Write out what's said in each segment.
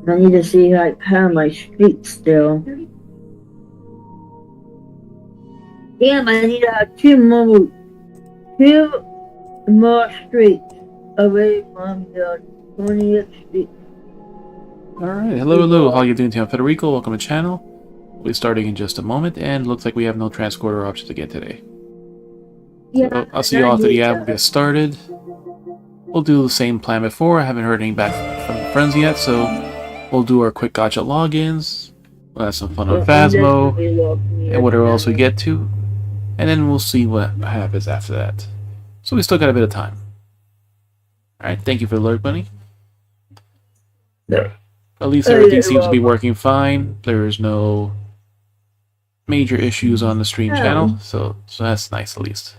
I need to see how I power my streets still. Damn, I need to have two more streets away from the 20th street. Alright, hello, how you doing, Tim? Federico, welcome to the channel. We'll be starting in just a moment, and looks like we have no transporter options again today. Yeah, So, I'll see you after the ad will get started. We'll do the same plan before. I haven't heard anything back from the friends yet, so we'll do our quick gacha logins. We'll have some fun with Phasmo, and whatever else we get to. And then we'll see what happens after that. So we still got a bit of time. Alright, thank you for the alert, Bunny. Yeah. At least everything seems to be working fine. There's no major issues on the stream channel, so that's nice at least.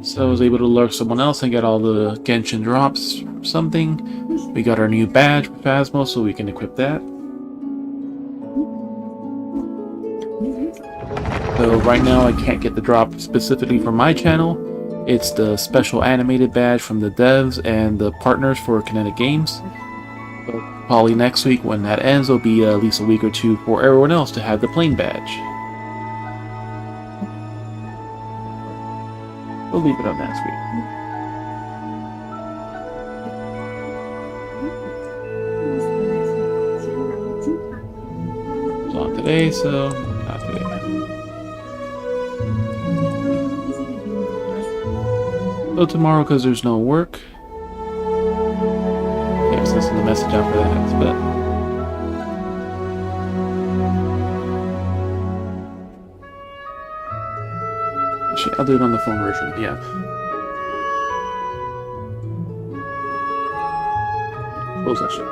So I was able to lurk someone else and get all the Genshin drops or something. We got our new badge for Phasmo, so we can equip that. So right now I can't get the drop specifically for my channel. It's the special animated badge from the devs and the partners for Kinetic Games. So probably next week when that ends, it'll be at least a week or two for everyone else to have the plain badge. We'll leave it on that screen. It's on today, so not today. So tomorrow, because there's no work. Yeah, I'm sending the message out for that, but actually, I'll do it on the phone version. Yeah. Close that shit.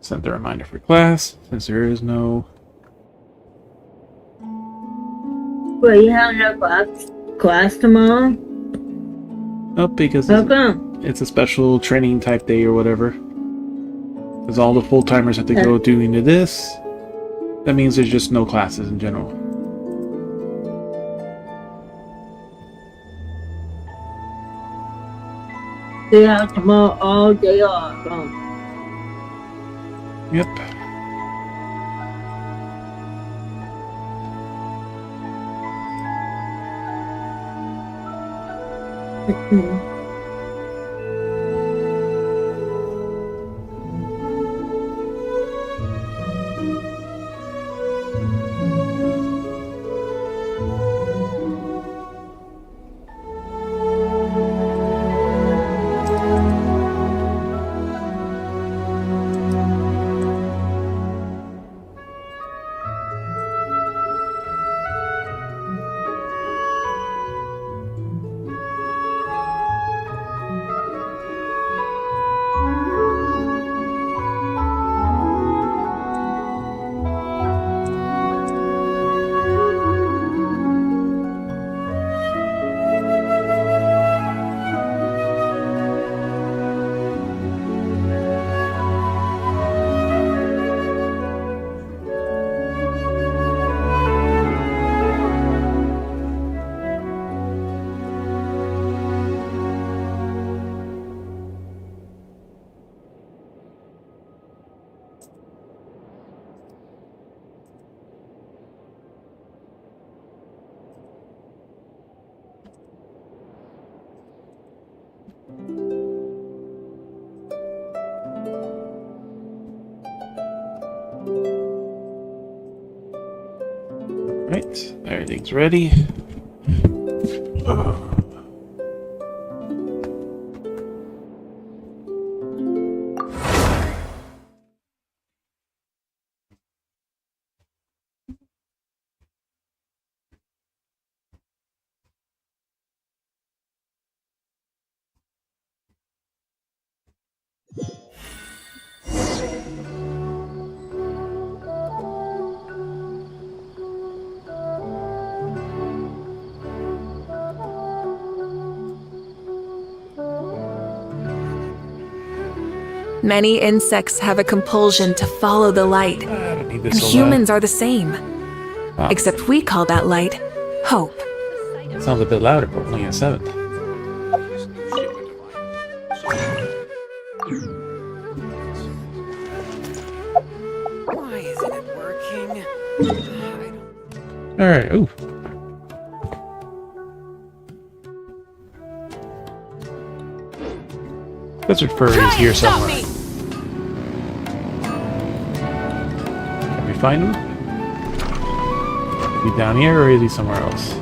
Sent the reminder for class, since there is no... Wait, you have no class tomorrow? Nope, because it's a special training type day or whatever. Because all the full-timers have to go doing this. That means there's just no classes in general. So you have tomorrow all day off, huh? Yep. Right, everything's ready. Many insects have a compulsion to follow the light, I don't need and this humans are the same. Wow. Except we call that light hope. Sounds a bit louder, but only a 7. Why isn't it working? Alright, ooh. Lizard furry is here somewhere. Can we find him? Is he down here or is he somewhere else?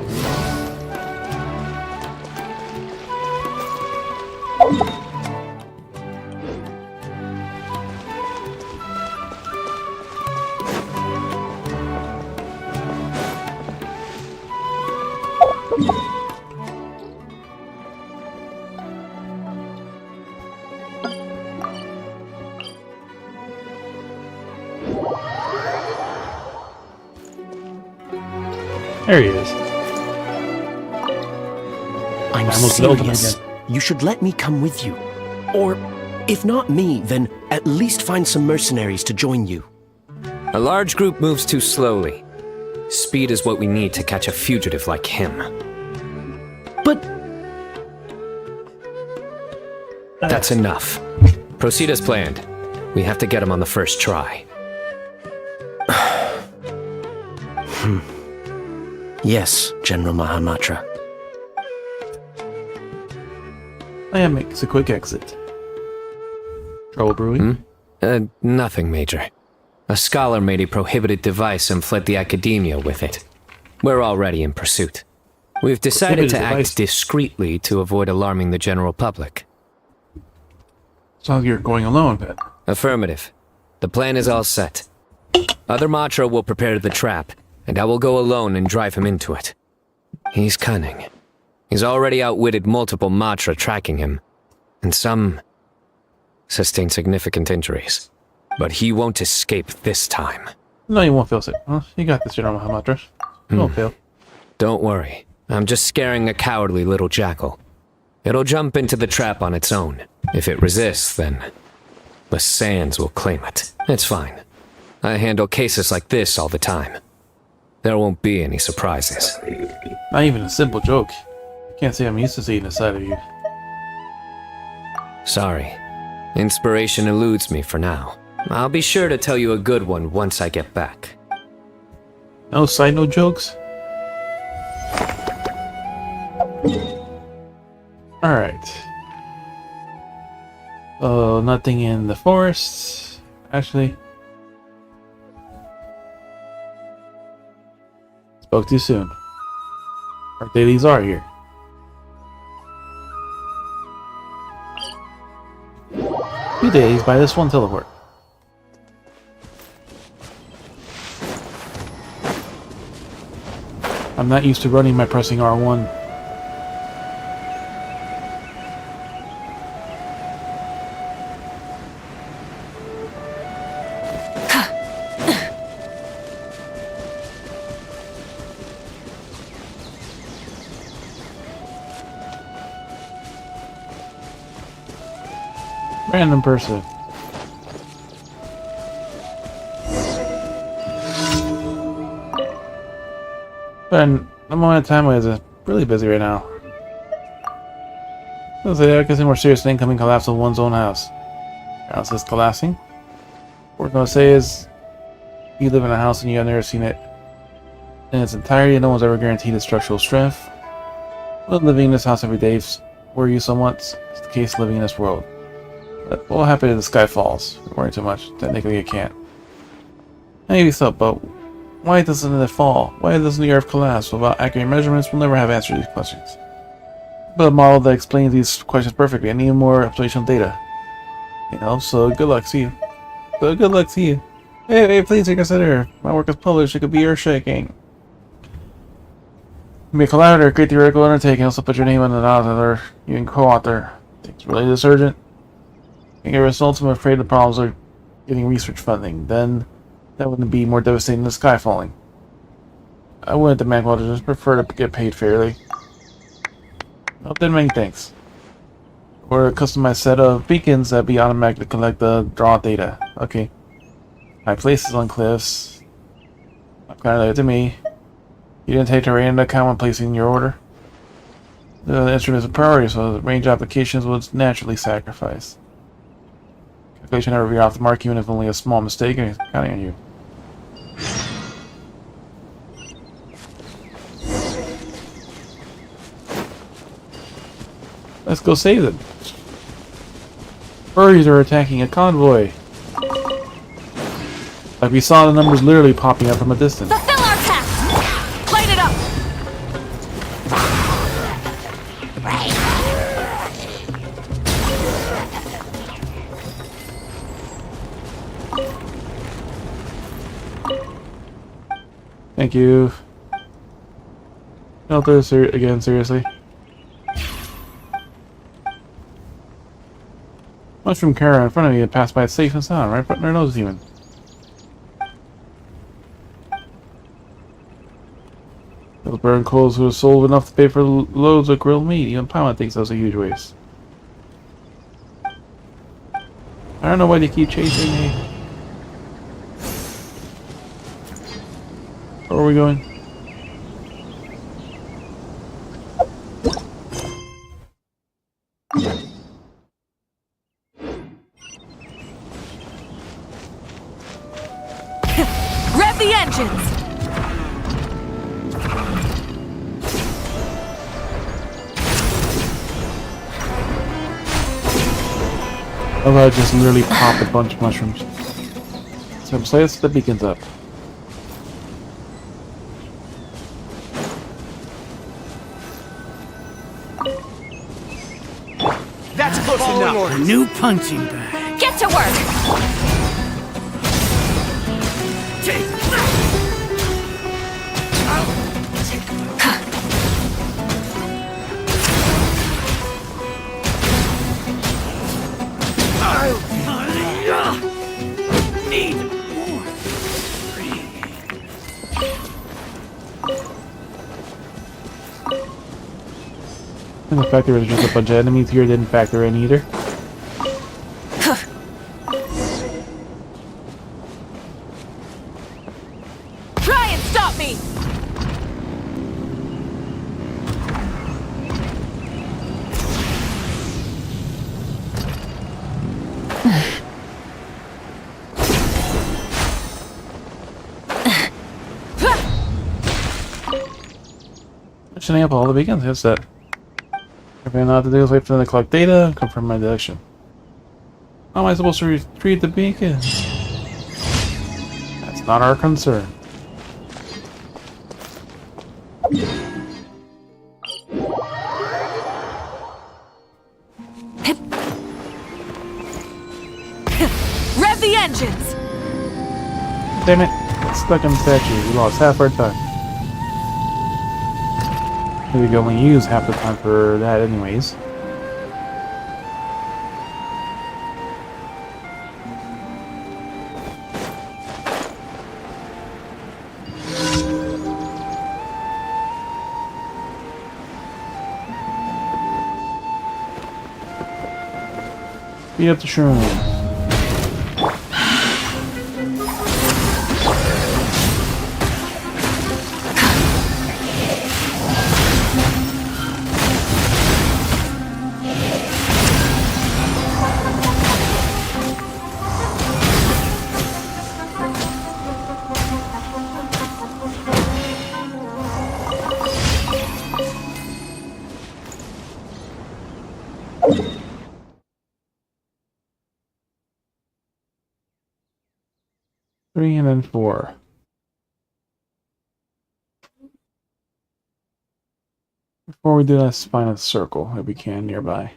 There he is. I'm Almost built him serious. again. You should let me come with you. Or, if not me, then at least find some mercenaries to join you. A large group moves too slowly. Speed is what we need to catch a fugitive like him. But That's enough. Proceed as planned. We have to get him on the first try. yes, General Mahamatra. I makes a quick exit. Trouble brewing? Nothing major. A scholar made a prohibited device and fled the academia with it. We're already in pursuit. We've decided to Prohibited device? act discreetly to avoid alarming the general public. Sounds like you're going alone, Pet. Affirmative. The plan is all set. Other Matra will prepare the trap, and I will go alone and drive him into it. He's cunning. He's already outwitted multiple Matra tracking him, and some sustained significant injuries. But he won't escape this time. No, you won't fail, sir. Well, you got this, General Mahamatra. You won't fail. Don't worry. I'm just scaring a cowardly little jackal. It'll jump into the trap on its own. If it resists, then the sands will claim it. It's fine. I handle cases like this all the time. There won't be any surprises. Not even a simple joke. Can't say I'm used to seeing this side of you. Sorry. Inspiration eludes me for now. I'll be sure to tell you a good one once I get back. No side note jokes? Alright. Oh, nothing in the forest. Actually. Spoke too soon. Our dailies are here. Two days by this one teleport. I'm not used to running by pressing R1. Random person. But I'm on a time where it's really busy right now. Let's say I can see more serious than incoming collapse of one's own house. House is collapsing. What we're gonna say is, you live in a house and you have never seen it in its entirety. No one's ever guaranteed its structural strength. But living in this house every day were you somewhat. It's the case living in this world. But what will happen if the sky falls? Don't worry too much. Technically, it can't. Maybe so, but why doesn't it fall? Why doesn't the Earth collapse? Without accurate measurements, we'll never have answers to these questions. But a model that explains these questions perfectly. I need more observational data. You know, so good luck to you. So good luck to you. Hey, please reconsider. My work is published. It could be earth-shaking. You be a collaborator, great theoretical undertaking. Also put your name on the author. You can co-author. It's really this urgent. You get results. I'm afraid the problems are getting research funding. Then that wouldn't be more devastating than the sky falling. I wouldn't demand well, just prefer to get paid fairly. Well, then many thanks. Or a customized set of beacons that be automatically collect the draw data. Okay. High places on cliffs. Not kind of to me. You didn't take terrain into account when placing your order. The instrument is a priority, so the range applications was naturally sacrificed. Calculation never veer off the mark, even if only a small mistake, and he's counting on you. Let's go save them. Furries are attacking a convoy. Like we saw the numbers literally popping up from a distance. Fulfill our task! Light it up! Thank you. Not this again, seriously. Mushroom carrot in front of you passed by safe and sound, right in their nose even. Those burned coals would have sold enough to pay for loads of grilled meat. Even Paimon thinks that was a huge waste. I don't know why they keep chasing me. Where are we going? Rev the engines! Oh, I just literally pop a bunch of mushrooms. So let's the beacons up. That's close enough. A new punching bag. Get to work! Need more. And the fact there was just a bunch of enemies here didn't factor in either. Try and stop me! Mentioning up all the beacons, hits that. Everything I have to do is wait for them to collect data and confirm my deduction. How am I supposed to retrieve the beacon? That's not our concern. Rev the engines! Damn it! It's stuck in the statue. We lost half our time. Maybe we can only use half the time for that anyways. Beat up the shrooms. Three and then 4. Before we do, let's find a circle if we can nearby.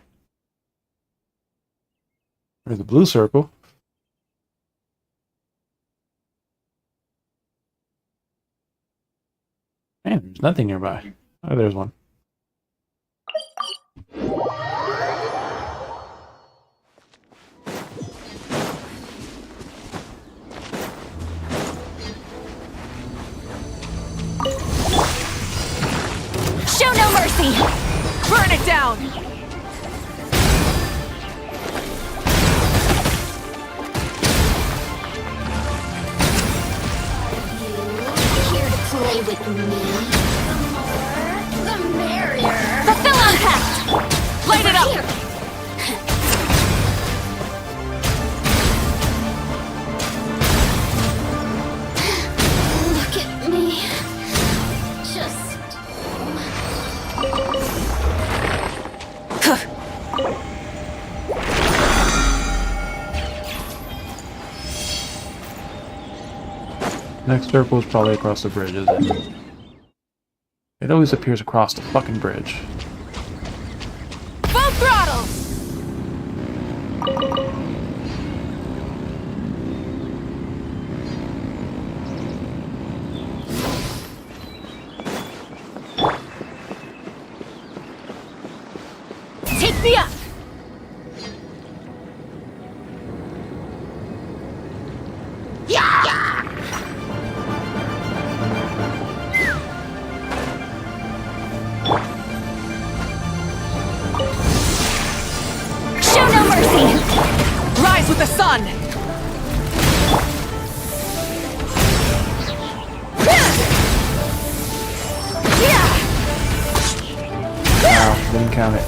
There's a blue circle. Man, there's nothing nearby. Oh, there's one. Show no mercy! Burn it down! Here to play with me. The merrier. Fulfill our pact! Light it up! Look at me. Just Next circle is probably across the bridge, isn't it? It always appears across the fucking bridge. Full throttle! Take me up! Show no mercy! Rise with the sun! Wow, didn't count it.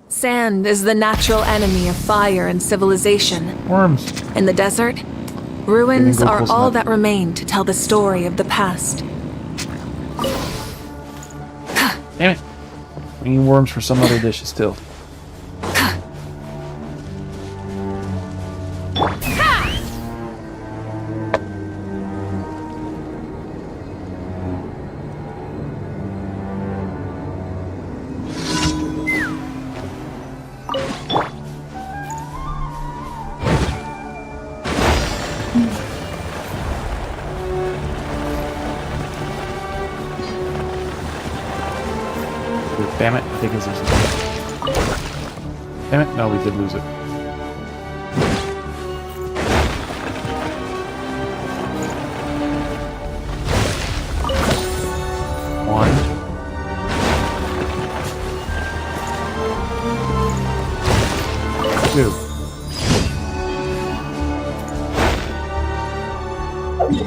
Sand is the natural enemy of fire and civilization. Worms. In the desert, ruins Didn't go are close all enough. that remain to tell the story of the past. Damn it. We need worms for some other dishes still. Damn it, I think it's losing. Damn it, no, we did lose it. One. This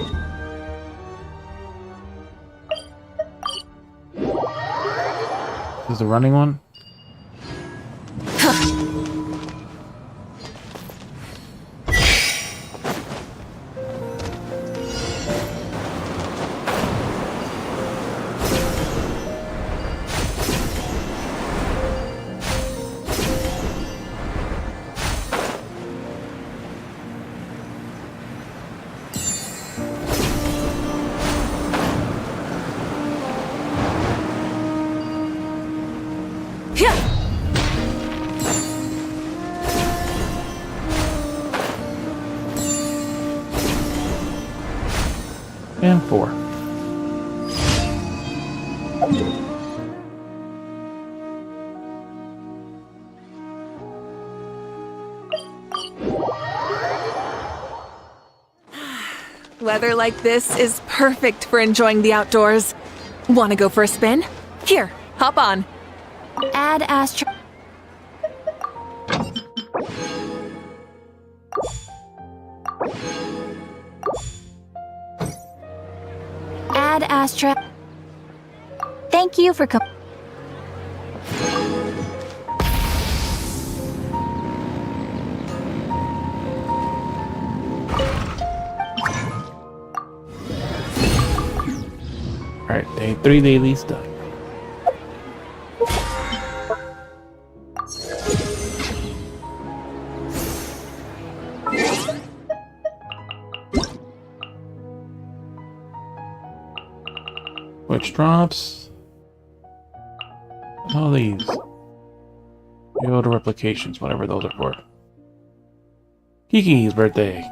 is the running one? And 4. Weather like this is perfect for enjoying the outdoors. Want to go for a spin? Here, hop on. Add astro. Add Astra. Thank you for coming. Alright, day 3 dailies done. Which drops? All these. Go to replications, whatever those are for. Kiki's birthday.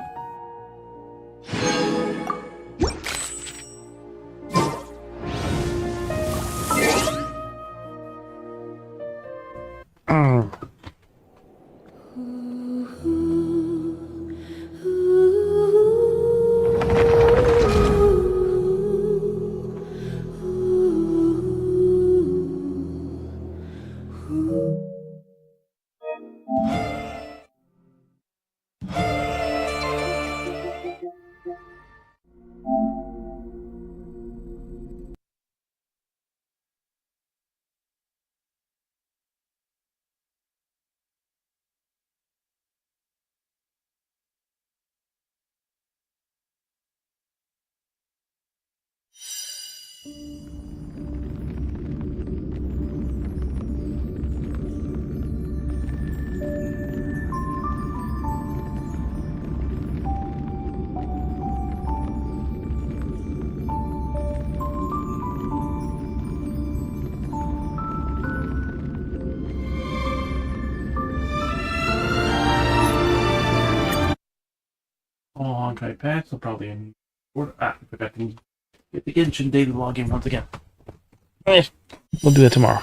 Honkai patch, so probably in order. I forgot to get the Genshin daily login once again. We'll do that tomorrow.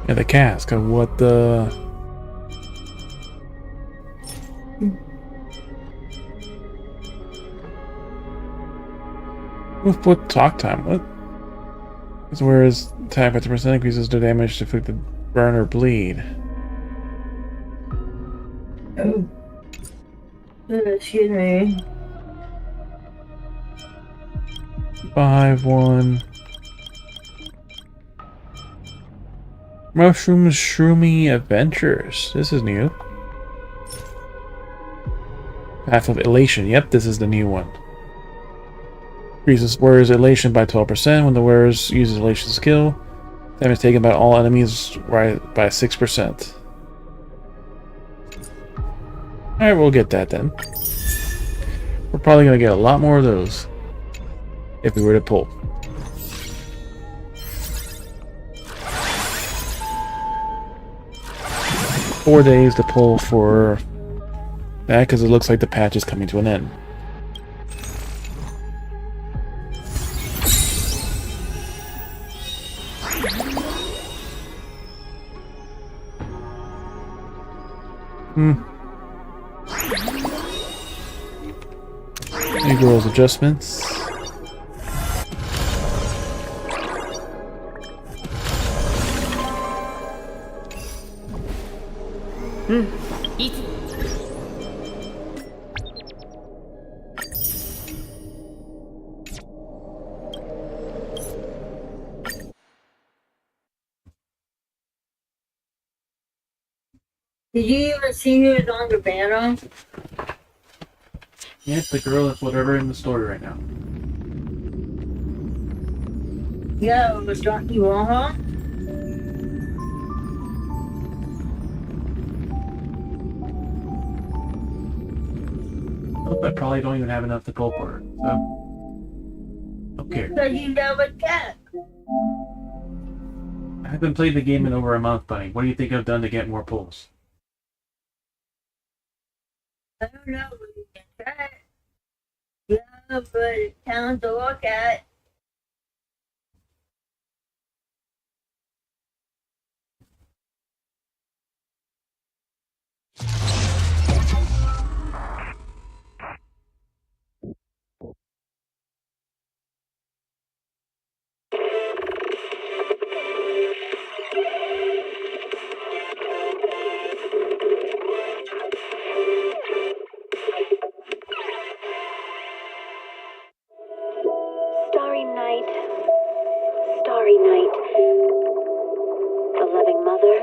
Yeah, the cask of what the... What talk time? What? Whereas attack 50% increases the damage to inflict the burn or bleed. Oh. Excuse me. 5-1. Mushroom Shroomy Adventures. This is new. Path of Elation. Yep, this is the new one. Increases wearer's elation by 12% when the wearer uses elation skill. Damage taken by all enemies by 6%. Alright, we'll get that then. We're probably going to get a lot more of those if we were to pull. Four days to pull for that because it looks like the patch is coming to an end. Any girls adjustments. Did you even see who's on the banner? Yeah, the girl is whatever in the story right now. Yeah, it was Donkey Waha. I probably don't even have enough to pull for her, so... Okay. Because you never check. I haven't played the game in over a month, Bunny. What do you think I've done to get more pulls? I don't know, but you can check. Yeah, but it's time to look at. Starry night, the loving mother.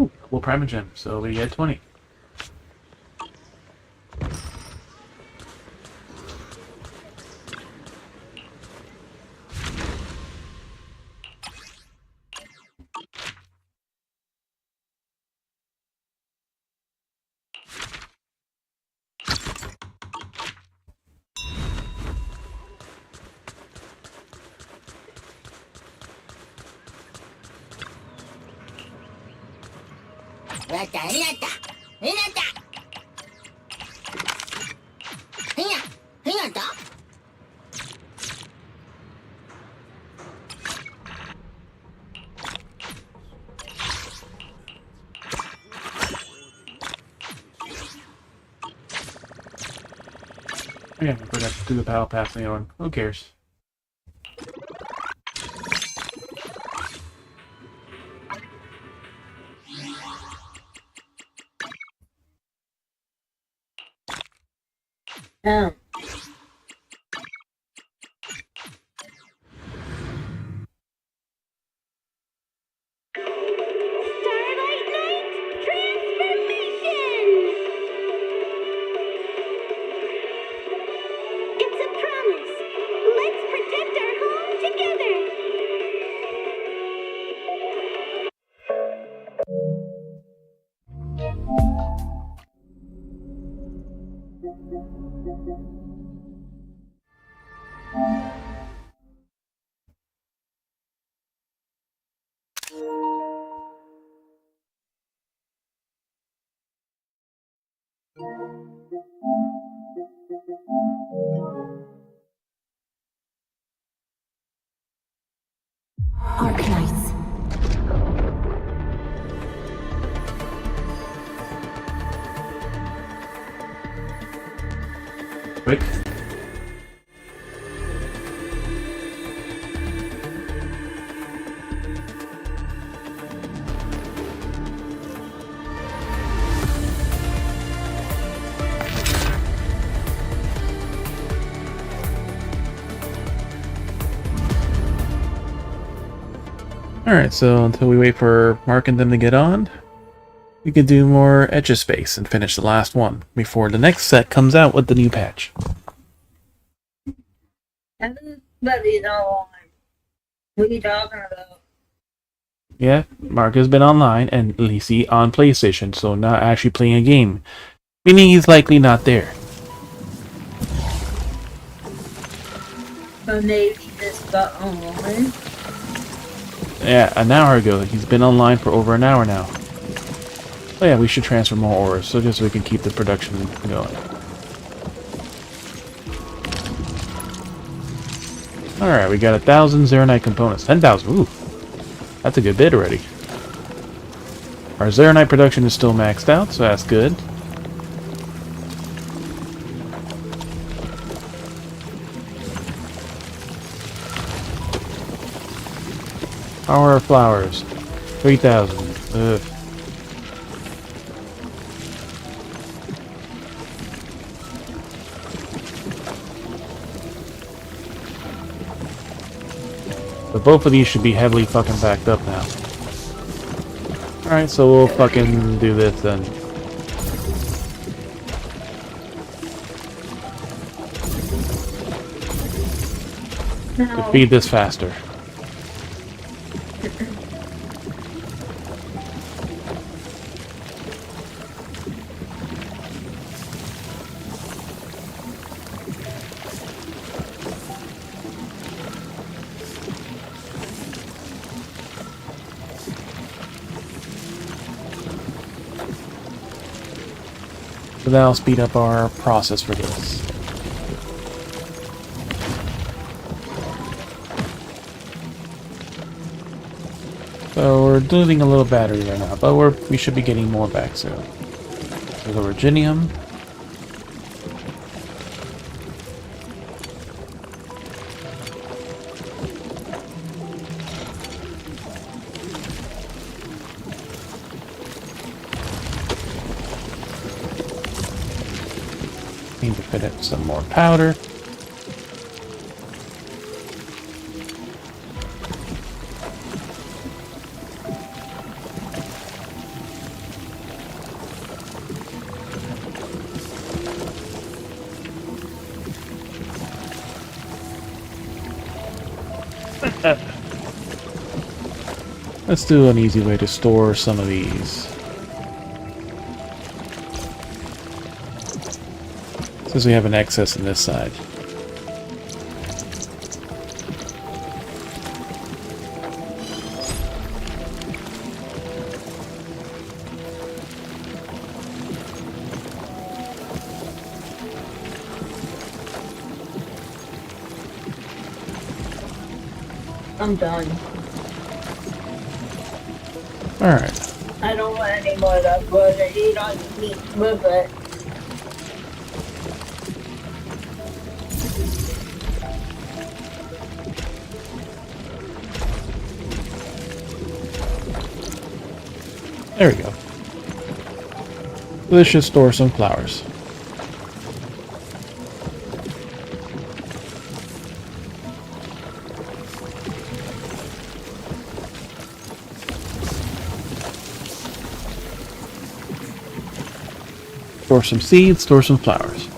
Ooh, double Primogen, so we get 20. Yeah, we forgot to do the battle pass the other one. Who cares? Damn. Starlight Night transformation! It's a promise. Arknights. Quick. Alright, so until we wait for Mark and them to get on, we could do more Etchspace and finish the last one before the next set comes out with the new patch. Everybody's online. What are you talking about? Yeah, Mark has been online and Lacey on PlayStation, so not actually playing a game. Meaning he's likely not there. So maybe just got online. Yeah, an hour ago. He's been online for over an hour now. So yeah, we should transfer more ores, so just so we can keep the production going. Alright, we got 1,000 Zeronite components. 10,000, ooh. That's a good bit already. Our Zeronite production is still maxed out, so that's good. Power of flowers. 3,000. Ugh. But both of these should be heavily fucking backed up now. Alright, so we'll fucking do this then. To No. feed this faster. So that'll speed up our process for this. So we're losing a little battery right now, but we should be getting more back soon. So the Virginium. Need to fit in some more powder. Let's do an easy way to store some of these. Since we have an excess in this side. I'm done. Alright. I don't want any more of that blood. I eat on meat with it. There we go. This should store some flowers. Store some seeds, store some flowers.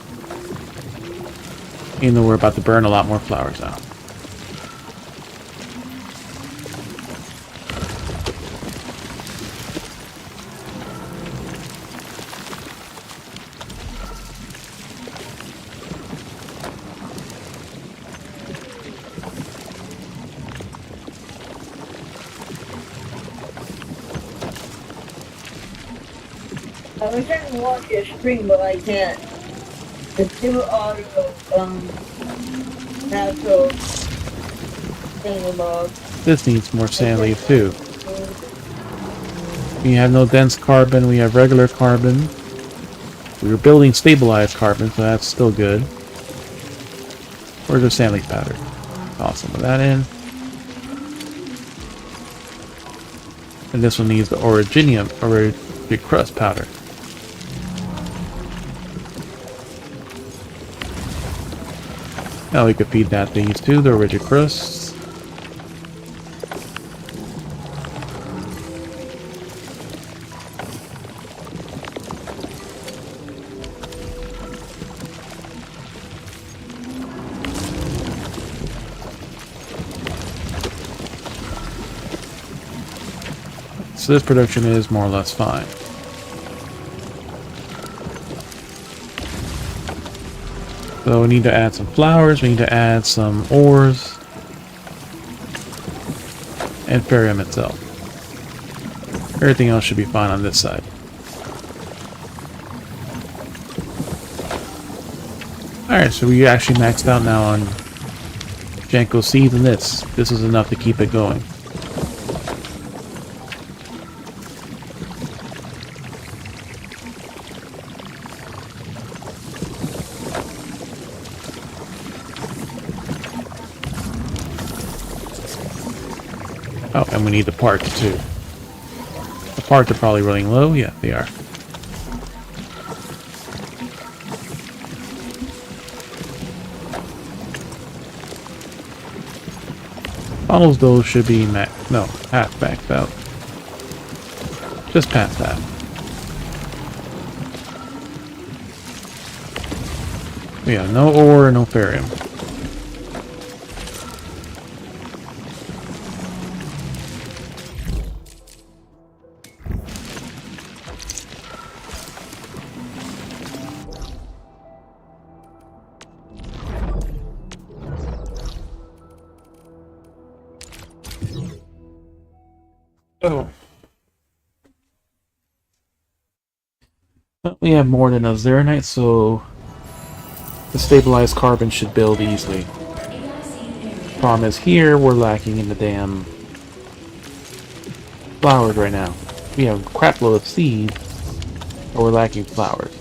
Even though we're about to burn a lot more flowers now. I was trying to watch your stream, but I can't. It's too audio, natural thingamabobs. This needs more sand leaf too. We have no dense carbon, we have regular carbon. We were building stabilized carbon, so that's still good. Where's the sand leaf powder? Awesome, put that in. And this one needs the originium, or the crust powder. Now we could feed that these too, the rigid crusts. So this production is more or less fine. So we need to add some flowers, we need to add some ores, and ferrium itself. Everything else should be fine on this side. Alright, so we actually maxed out now on Janko seeds and this. This is enough to keep it going. Oh, and we need the parts too. The parts are probably running low. Yeah, they are. Funnels though should be half maxed out. Just past that. Yeah, no ore, no ferrium. Oh. But we have more than a Zeronite, so the stabilized carbon should build easily. Problem is here, we're lacking in the damn flowers right now. We have a crap load of seeds, but we're lacking flowers.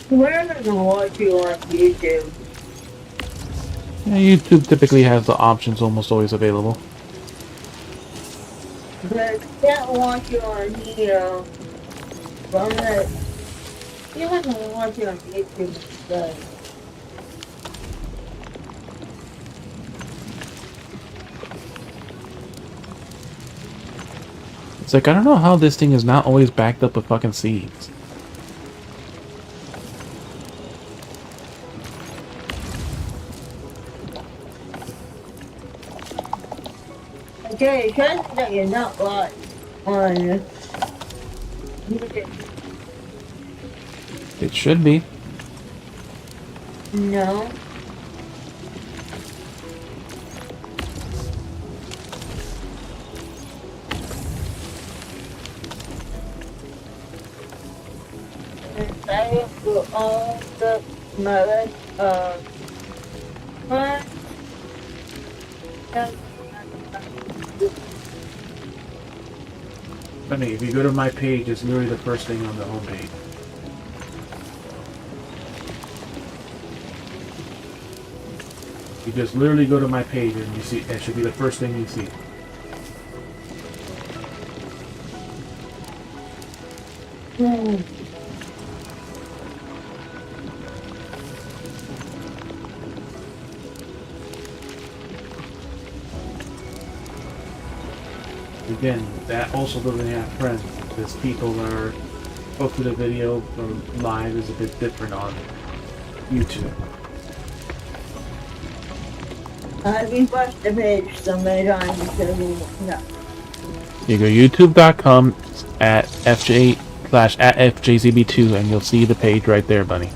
Where does I watch you on YouTube? Yeah, YouTube typically has the options almost always available. But I can't watch you on here. From the... You have to watch you on YouTube instead. It's like, I don't know how this thing is not always backed up with fucking seeds. Okay, trust that you're not live on YouTube. It should be. No. I will all the my fun. Funny, if you go to my page, it's literally the first thing on the homepage. You just literally go to my page and you see it should be the first thing you see. Again, that also doesn't have friends, because people that are hooked to the video from live is a bit different on YouTube. I've been pushed the page so many times because no. You go youtube.com at FJ/@FJZB2 and you'll see the page right there, buddy.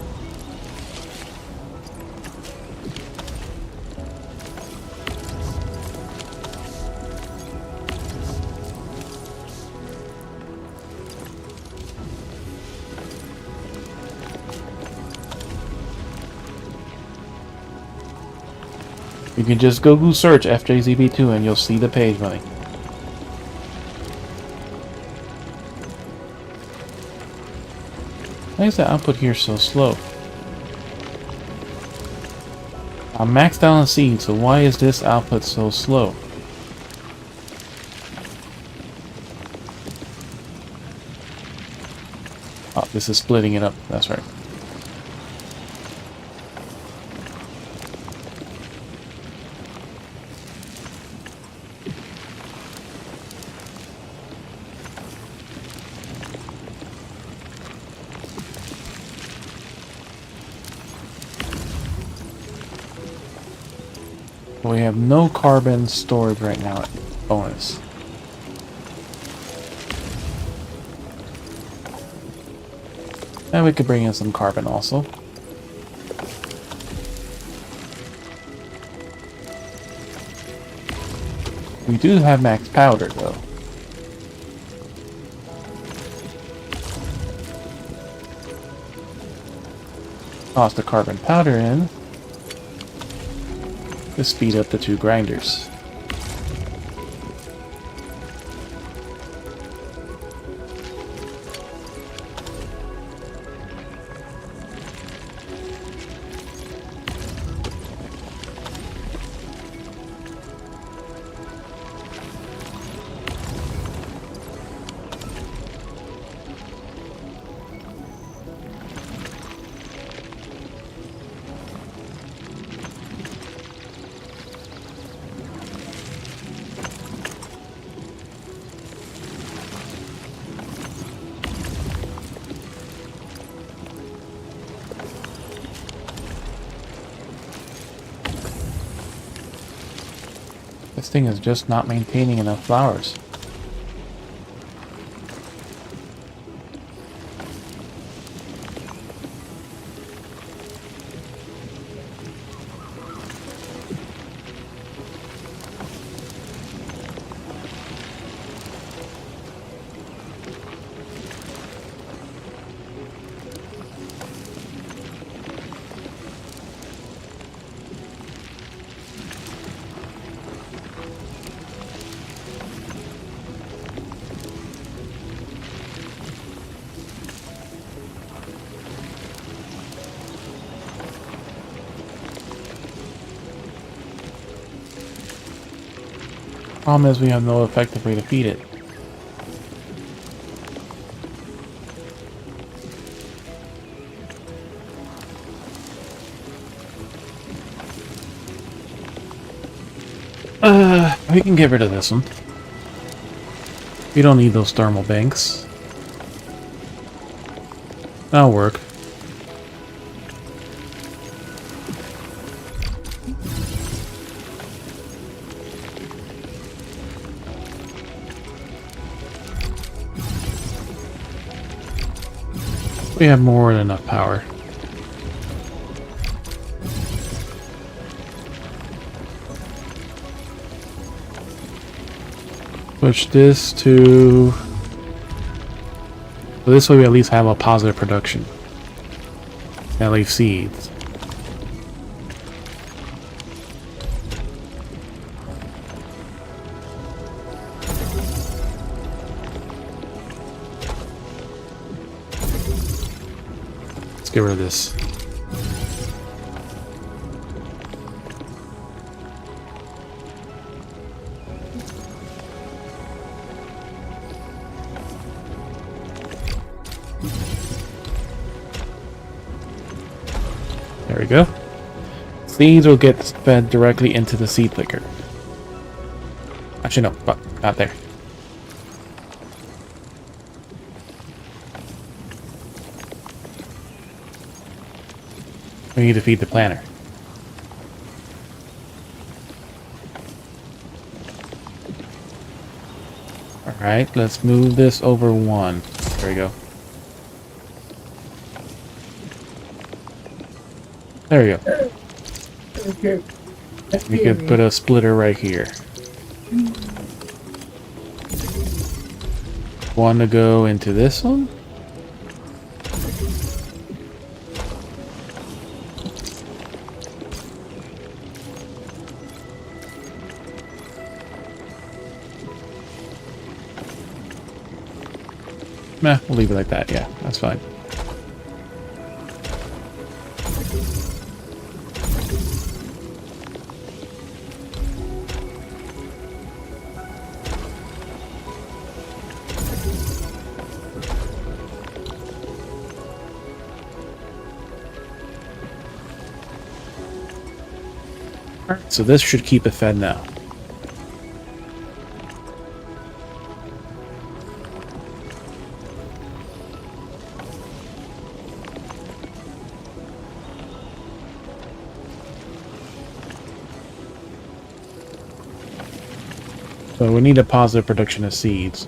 You can just Google search FJZB2 and you'll see the page, buddy. Why is the output here so slow? I'm maxed out on seed, so why is this output so slow? Oh, this is splitting it up, that's right. We have no carbon storage right now at bonus. And we could bring in some carbon also. We do have max powder though. Toss the carbon powder in to speed up the two grinders. This thing is just not maintaining enough flowers. Problem is we have no effective way to feed it. We can get rid of this one. We don't need those thermal banks. That'll work. We have more than enough power. Switch this to... So this way we at least have a positive production. At least seeds. Let's get rid of this. There we go. Seeds will get fed directly into the seed picker. Actually, no, but not there. We need to feed the planter. Alright, let's move this over 1. There we go. There we go. Okay. We could put a splitter right here. One to go into this one. Nah, we'll leave it like that. Yeah, that's fine. Alright, so this should keep it fed now. So we need a positive production of seeds.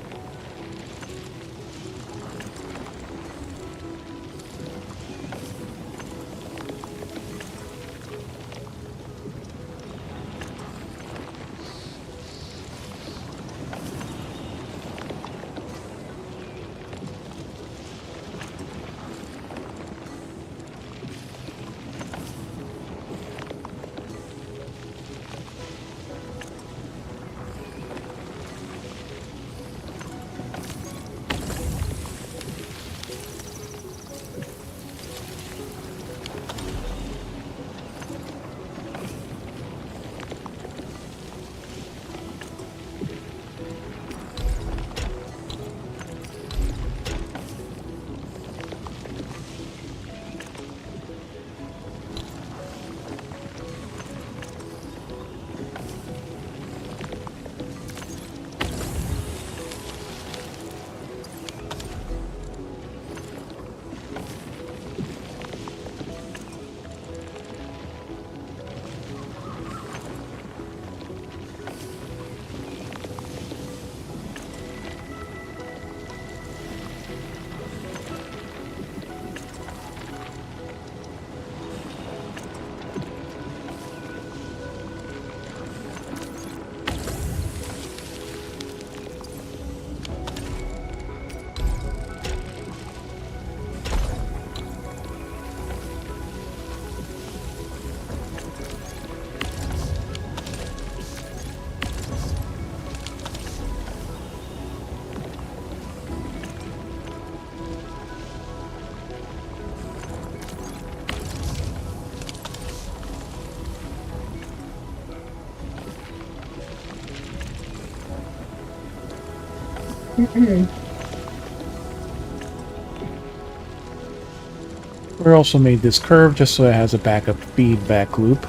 We also made this curve just so it has a backup feedback loop.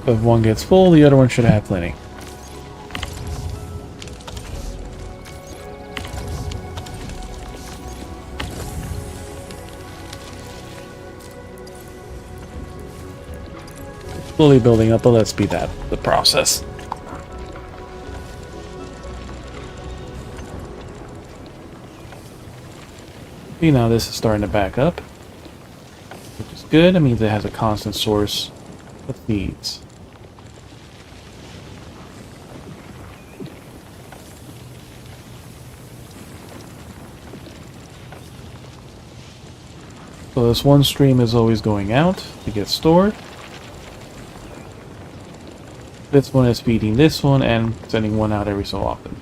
If one gets full, the other one should have plenty. Slowly building up, but let's speed that the process. See, now this is starting to back up, which is good. That means it has a constant source of feeds. So this one stream is always going out to get stored. This one is feeding this one and sending one out every so often.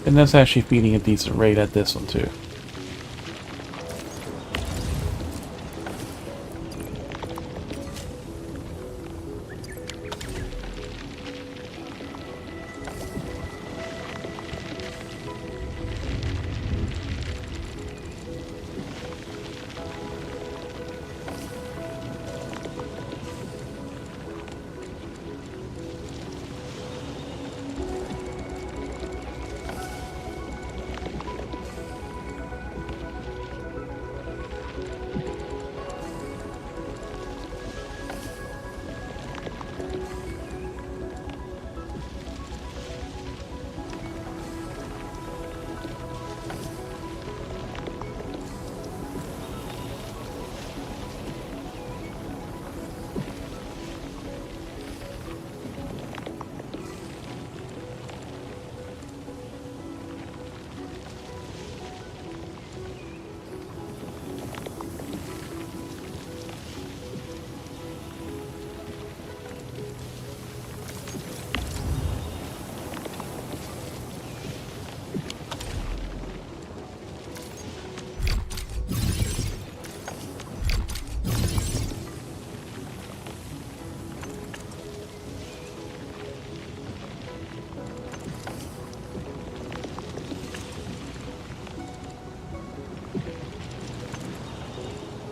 And that's actually feeding a decent rate at this one too.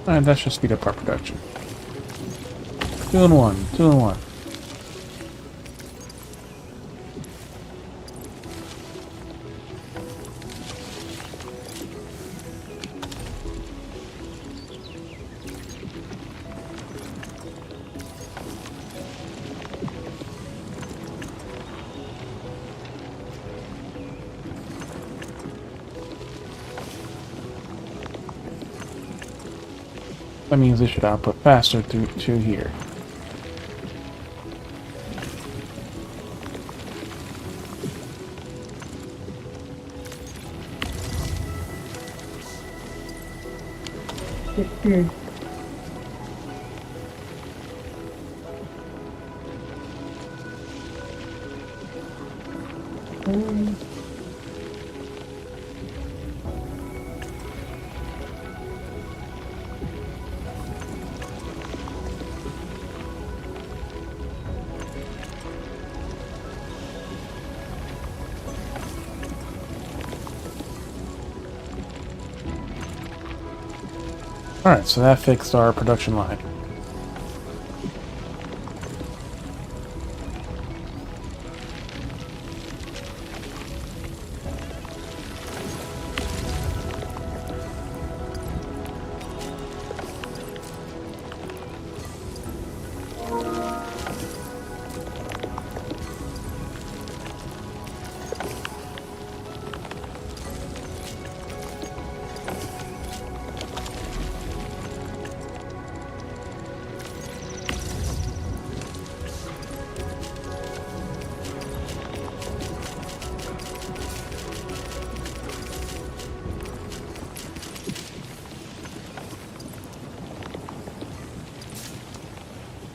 Alright, that should speed up our production. 2 in 1, 2 in 1. That means it should output faster through to here. Alright, so that fixed our production line.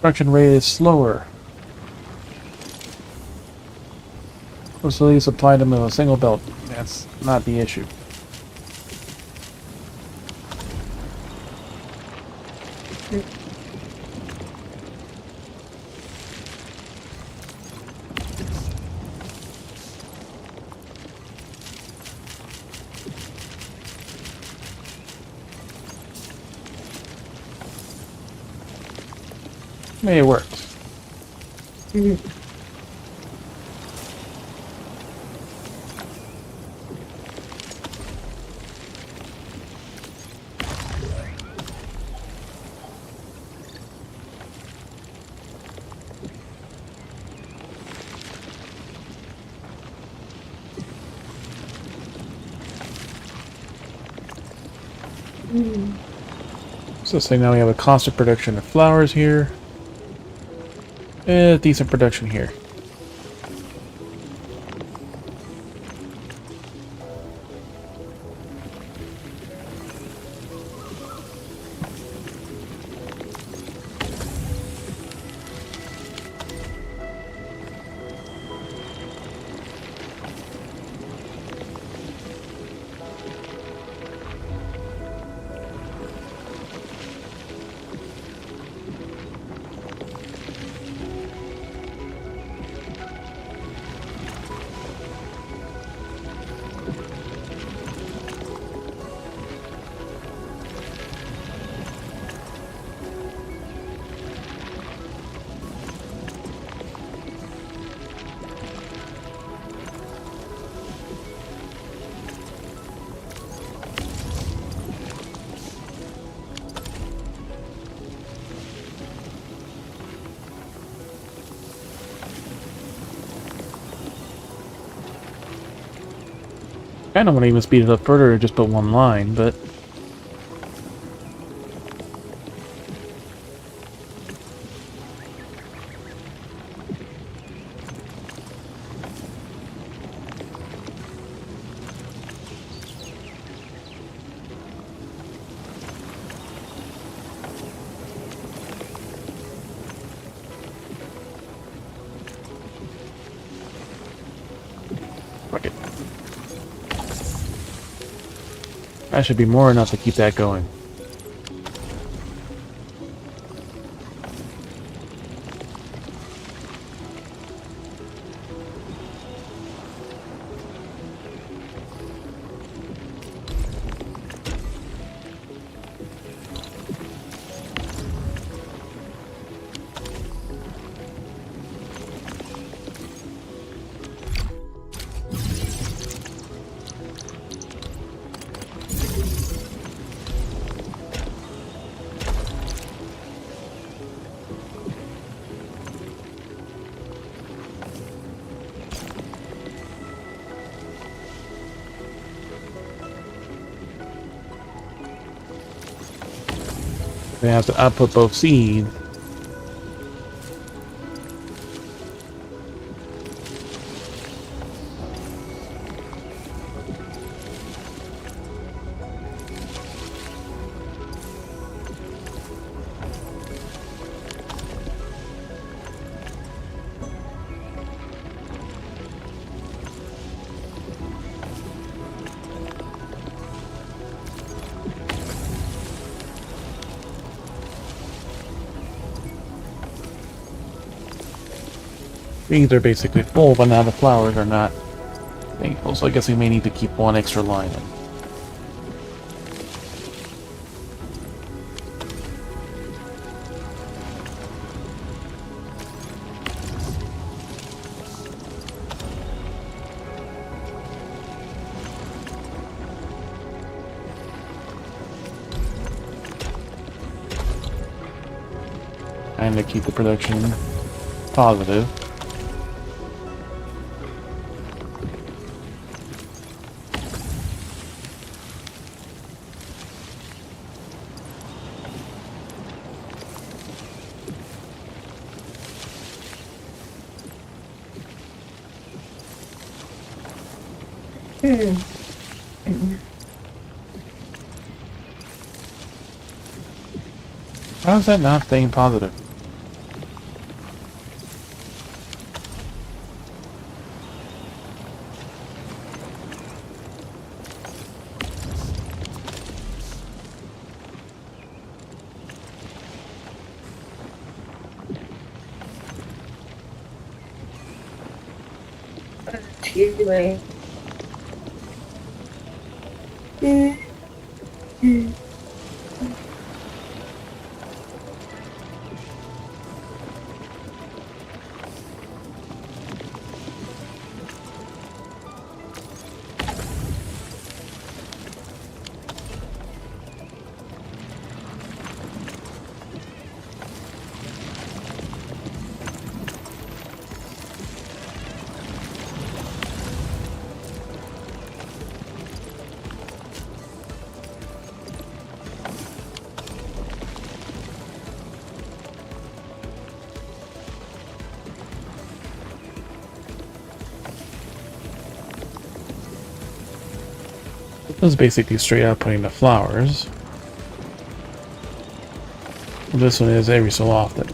Production rate is slower. Facility supplied them with a single belt. That's not the issue. It worked. So say now we have a constant production of flowers here. Decent production here. I don't want to even speed it up further or just put one line, but fuck it. That should be more enough to keep that going. They have to output both seeds. These are basically full, but now the flowers are not thankful, so I guess we may need to keep one extra line in. And to keep the production positive. How's that not staying positive? Excuse me. This is basically straight out putting the flowers. This one is every so often.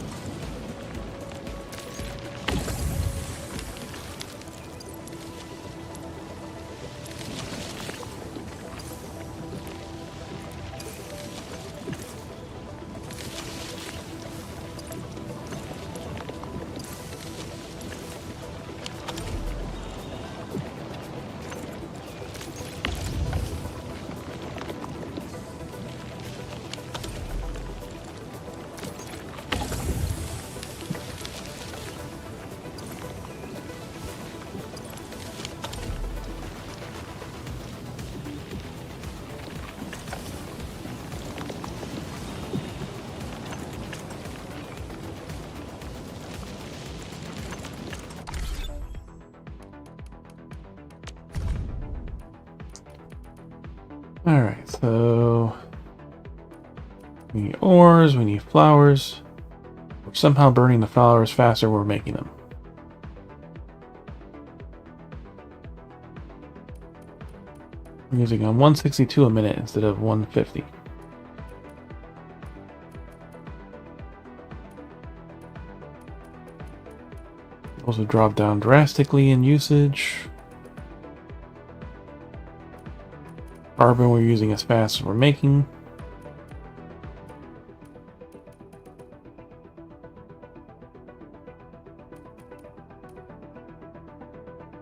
Alright, so we need ores, we need flowers. We're somehow burning the flowers faster we're making them. We're using on 162 a minute instead of 150. Those have dropped down drastically in usage. Carbon we're using as fast as we're making.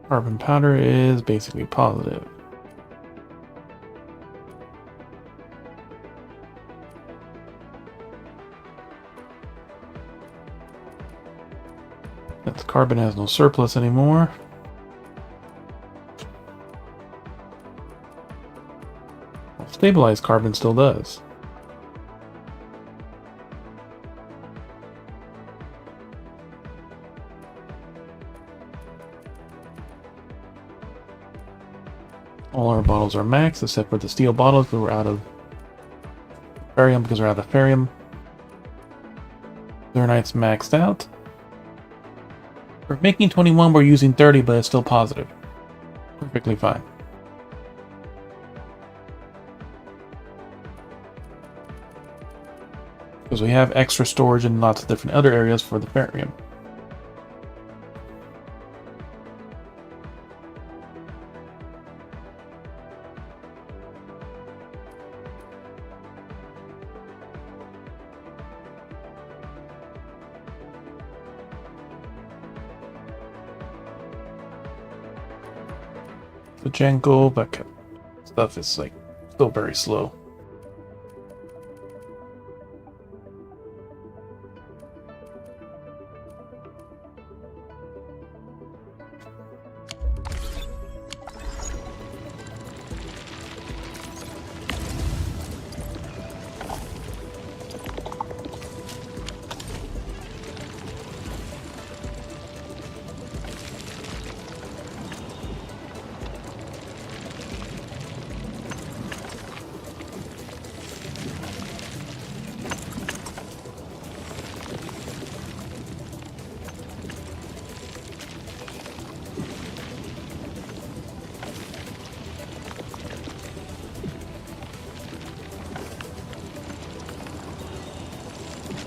Carbon powder is basically positive. That the carbon has no surplus anymore. Stabilized carbon still does. All our bottles are maxed except for the steel bottles. We were out of barium because we're out of barium. Arknights maxed out. For making 21, we're using 30, but it's still positive. Perfectly fine. Because we have extra storage in lots of different other areas for the barium. The Jangle, but stuff is like still very slow.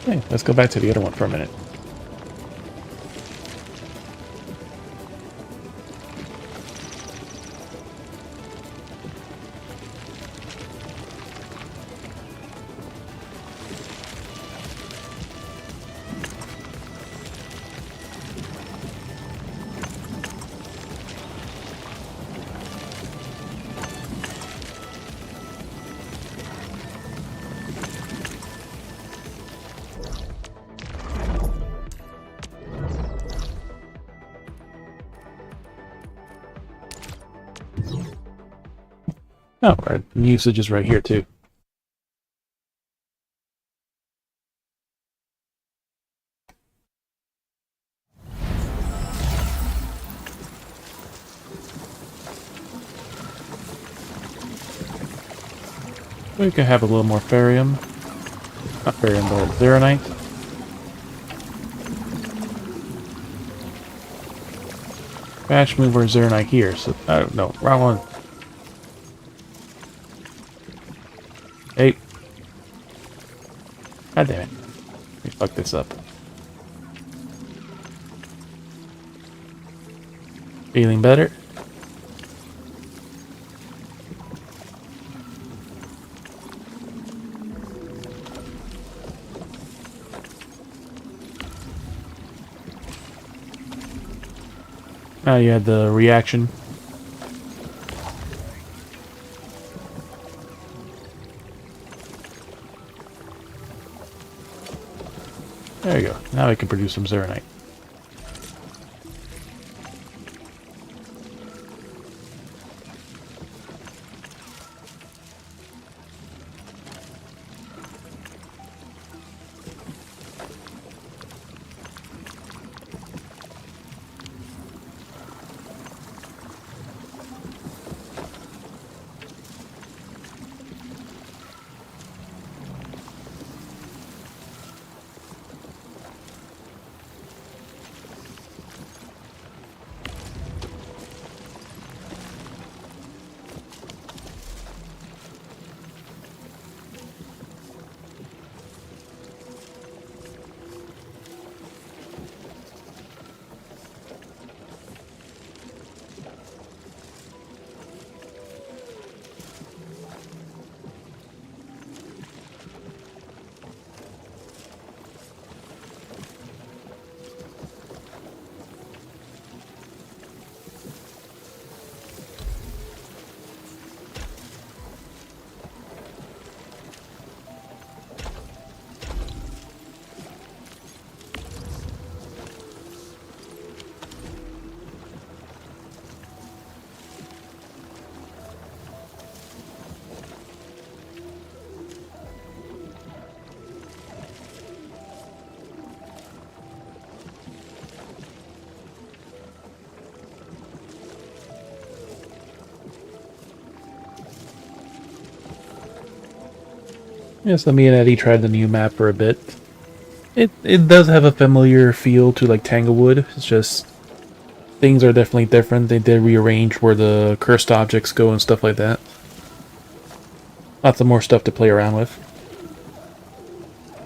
Okay, let's go back to the other one for a minute. Oh, right. Usage is right here too. We can have a little more barium. Not barium, but zeronite. Batch mover zeronite here, so no, wrong one. Hey. God damn it. Let me fuck this up. Feeling better? Oh, you had the reaction. There you go. Now we can produce some zeronite. Yeah, so me and Eddie tried the new map for a bit. It does have a familiar feel to like Tanglewood. It's just things are definitely different. They did rearrange where the cursed objects go and stuff like that. Lots of more stuff to play around with.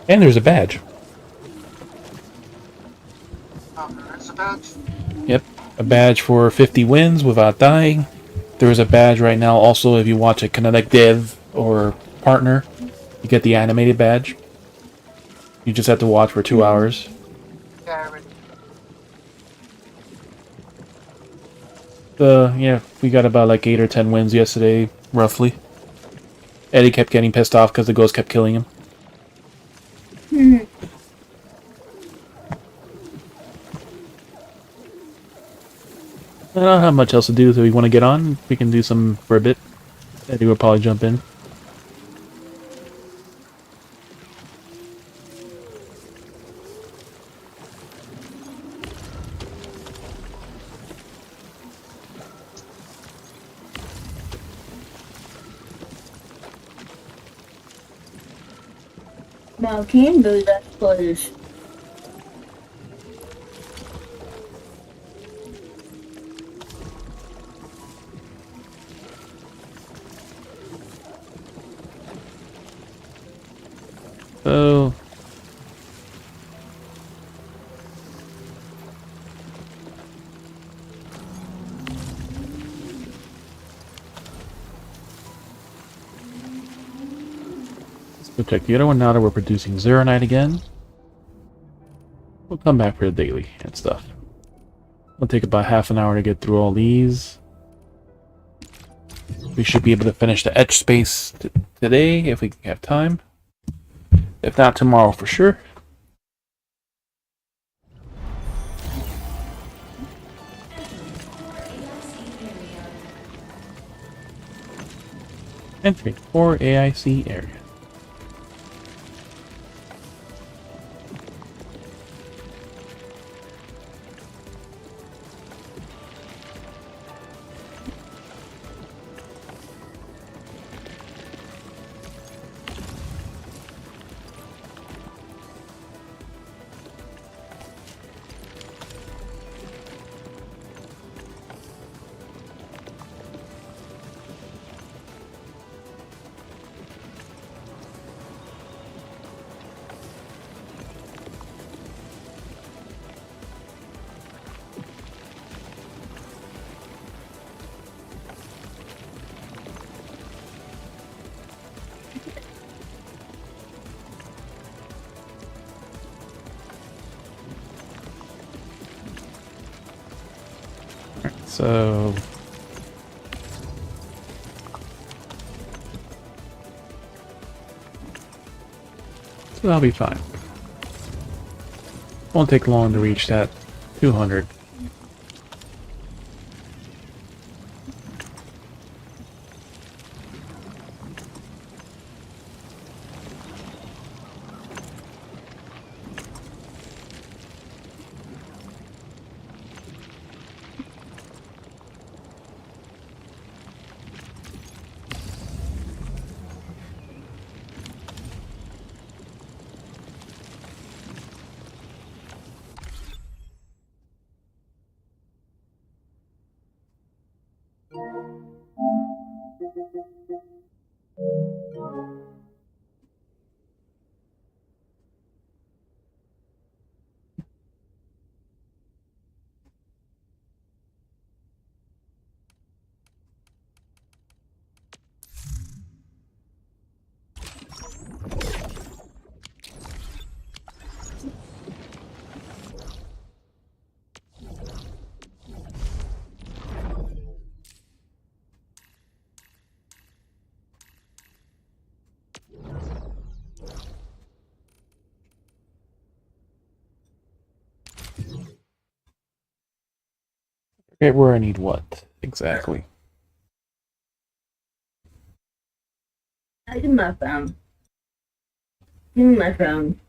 And there's a badge. There's a badge. Yep, a badge for 50 wins without dying. There's a badge right now also if you watch a Kinetic Dev or partner, you get the animated badge. You just have to watch for 2 hours. Yeah, I read. Yeah, we got about like 8 or 10 wins yesterday, roughly. Eddie kept getting pissed off because the ghost kept killing him. I don't have much else to do, so if we want to get on, we can do some for a bit. Eddie will probably jump in. Now, can you do that, please? Oh. Let's go check the other one now that we're producing Zero Night again. We'll come back for the daily and stuff. It'll take about half an hour to get through all these. We should be able to finish the Etchspace today if we have time. If not, tomorrow for sure. Entering 4 AIC area. So that'll be fine. Won't take long to reach that 200. Forget where I need what exactly. I did my phone. Give me my phone.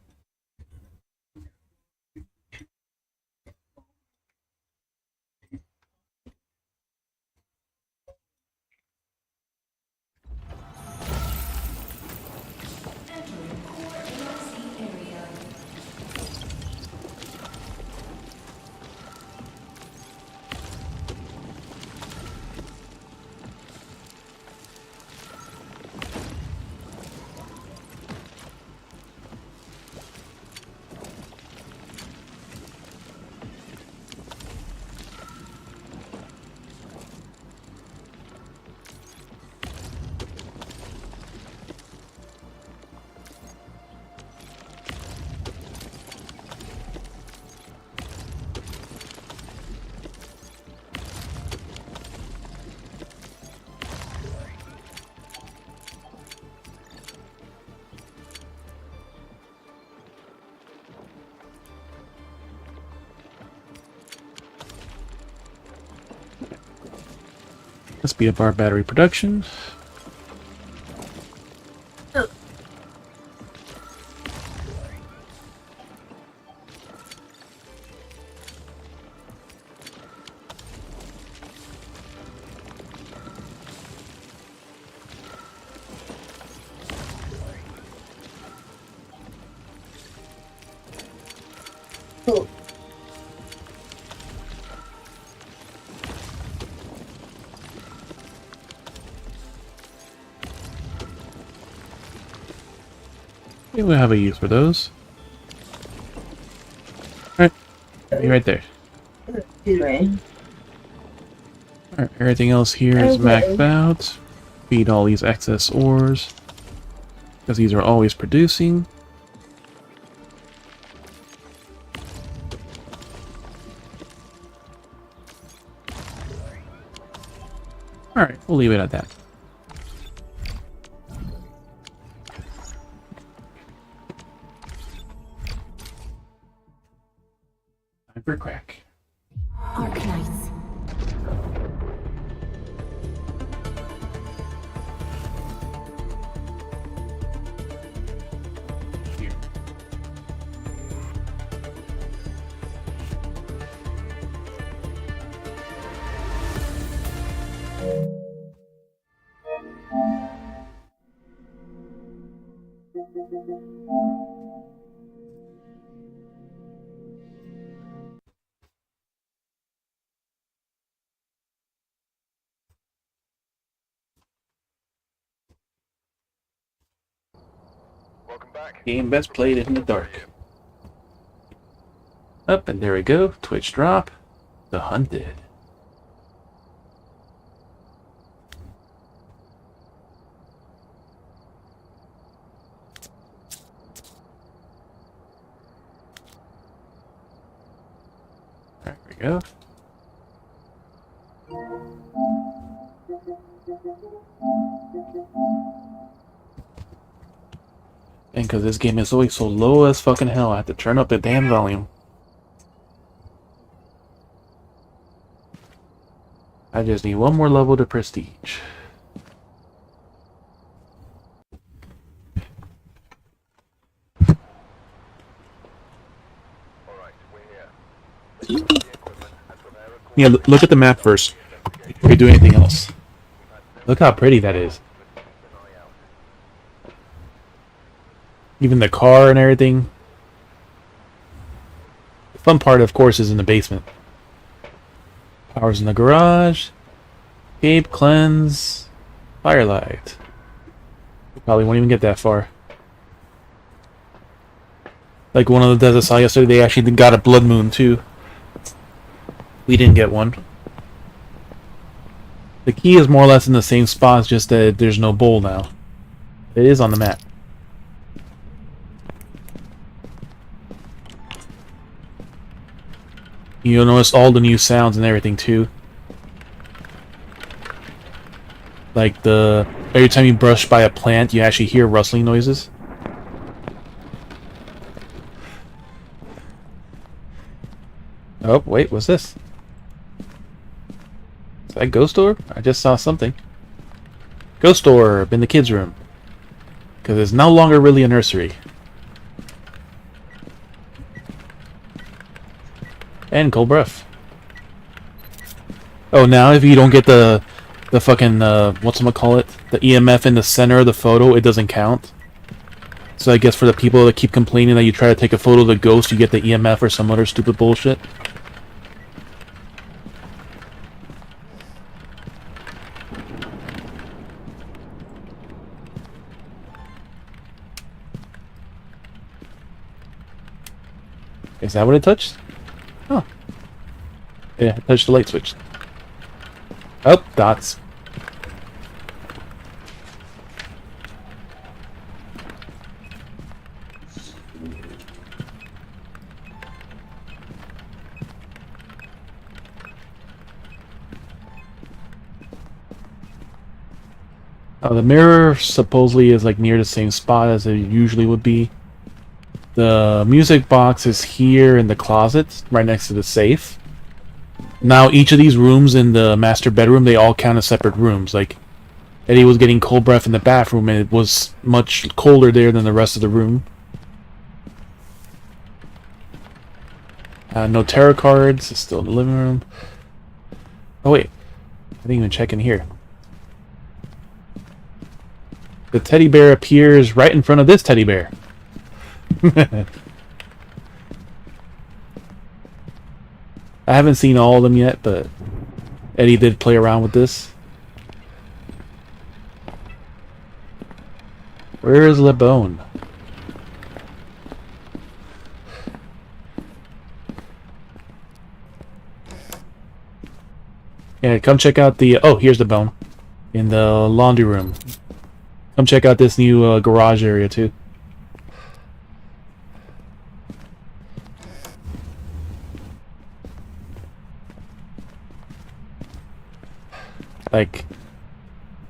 Let's speed up our battery production. Cool. Maybe we'll have a use for those. Alright, be right there. Anyway. Alright, everything else here is maxed out. Feed all these excess ores, because these are always producing. Alright, we'll leave it at that. Time for crack. Arknights. Here. Game best played in the dark. Up, and there we go. Twitch drop. The Hunted. There we go. And because this game is always so low as fucking hell, I have to turn up the damn volume. I just need one more level to prestige. Yeah, look at the map first before you do anything else. Look how pretty that is. Even the car and everything. The fun part, of course, is in the basement. Power's in the garage. Escape, cleanse, firelight. We probably won't even get that far. Like one of the devs I saw yesterday, they actually got a blood moon too. We didn't get one. The key is more or less in the same spot, it's just that there's no bowl now. It is on the map. You'll notice all the new sounds and everything too. Like every time you brush by a plant, you actually hear rustling noises. Oh, wait, what's this? Is that Ghost Orb? I just saw something. Ghost Orb in the kids' room. Because it's no longer really a nursery. And cold breath. Oh, now if you don't get the fucking, whatchamacallit, the EMF in the center of the photo, it doesn't count. So I guess for the people that keep complaining that you try to take a photo of the ghost, you get the EMF or some other stupid bullshit. Is that what it touched? Oh. Yeah, it touched the light switch. Oh, dots. The mirror supposedly is like near the same spot as it usually would be. The music box is here in the closet, right next to the safe. Now each of these rooms in the master bedroom, they all count as separate rooms. Like, Eddie was getting cold breath in the bathroom, and it was much colder there than the rest of the room. No tarot cards. It's still in the living room. Oh wait, I didn't even check in here. The teddy bear appears right in front of this teddy bear. I haven't seen all of them yet, but Eddie did play around with this. Where is Le Bone? Yeah, come check out the... Oh, here's the bone. In the laundry room. Come check out this new garage area, too. Like,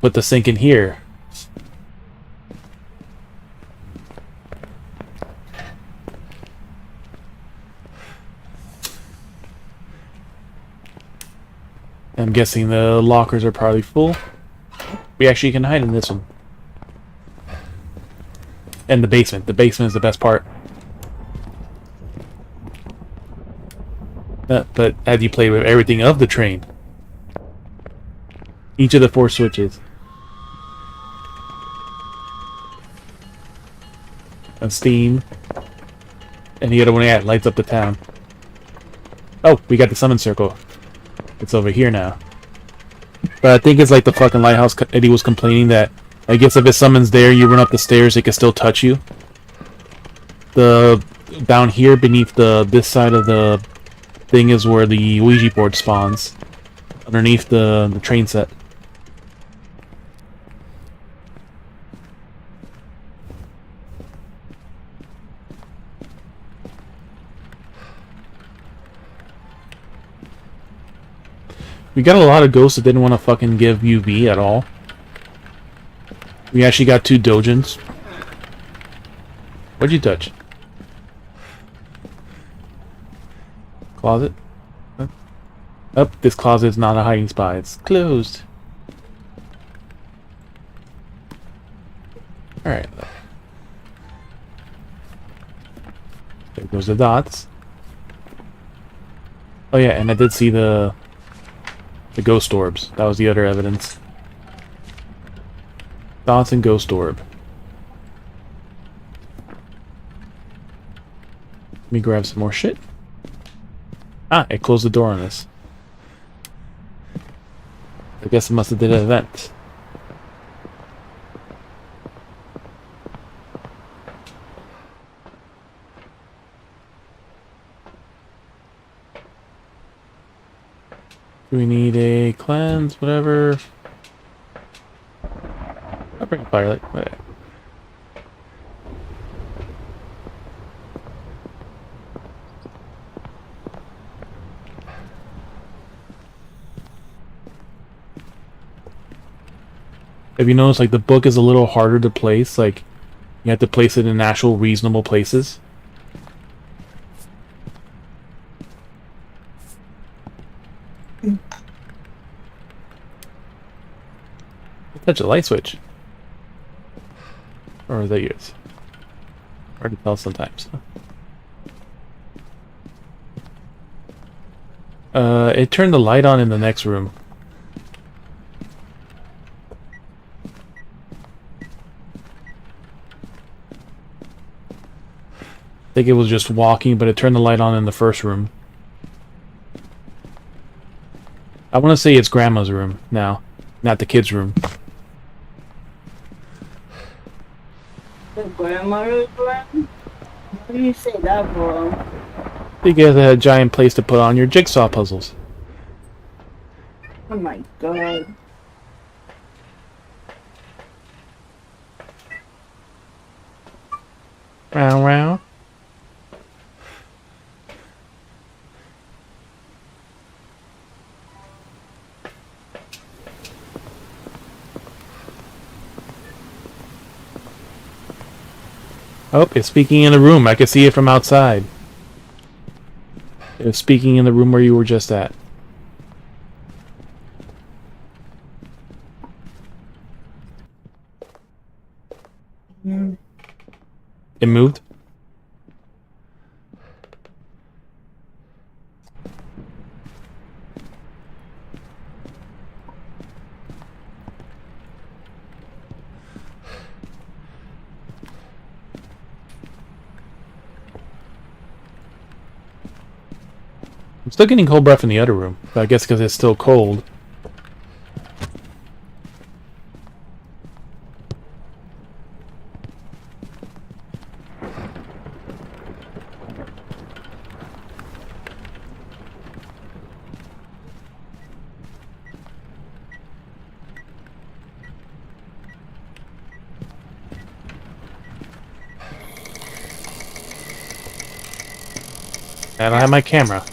put the sink in here. I'm guessing the lockers are probably full. We actually can hide in this one. And the basement. The basement is the best part. But as you play with everything of the train. Each of the 4 switches. And steam. And the other one, yeah, lights up the town. Oh, we got the summon circle. It's over here now. But I think it's like the fucking lighthouse Eddie was complaining that I guess if it summons there, you run up the stairs, it can still touch you. The down here beneath this side of the thing is where the Ouija board spawns. Underneath the train set. We got a lot of ghosts that didn't want to fucking give UV at all. We actually got 2 Dojins. What'd you touch? Closet? Oh, this closet is not a hiding spot. It's closed. Alright. There goes the dots. Oh yeah, and I did see the ghost orbs. That was the other evidence. Dots and ghost orb. Let me grab some more shit. Ah, it closed the door on this. I guess it must have did an event. Do we need a cleanse, whatever? I'll bring a firelight. Whatever. If you notice, like, the book is a little harder to place, like, you have to place it in actual reasonable places. Touch a light switch. Or is that yours? Hard to tell sometimes. It turned the light on in the next room. I think it was just walking, but it turned the light on in the first room. I want to say it's Grandma's room now, not the kids' room. The grandmother's room? What do you say that for? Because it had a giant place to put on your jigsaw puzzles. Oh my god. Round, round. Oh, it's speaking in the room. I can see it from outside. It was speaking in the room where you were just at. It moved? I'm still getting cold breath in the other room, but I guess because it's still cold. I don't have my camera.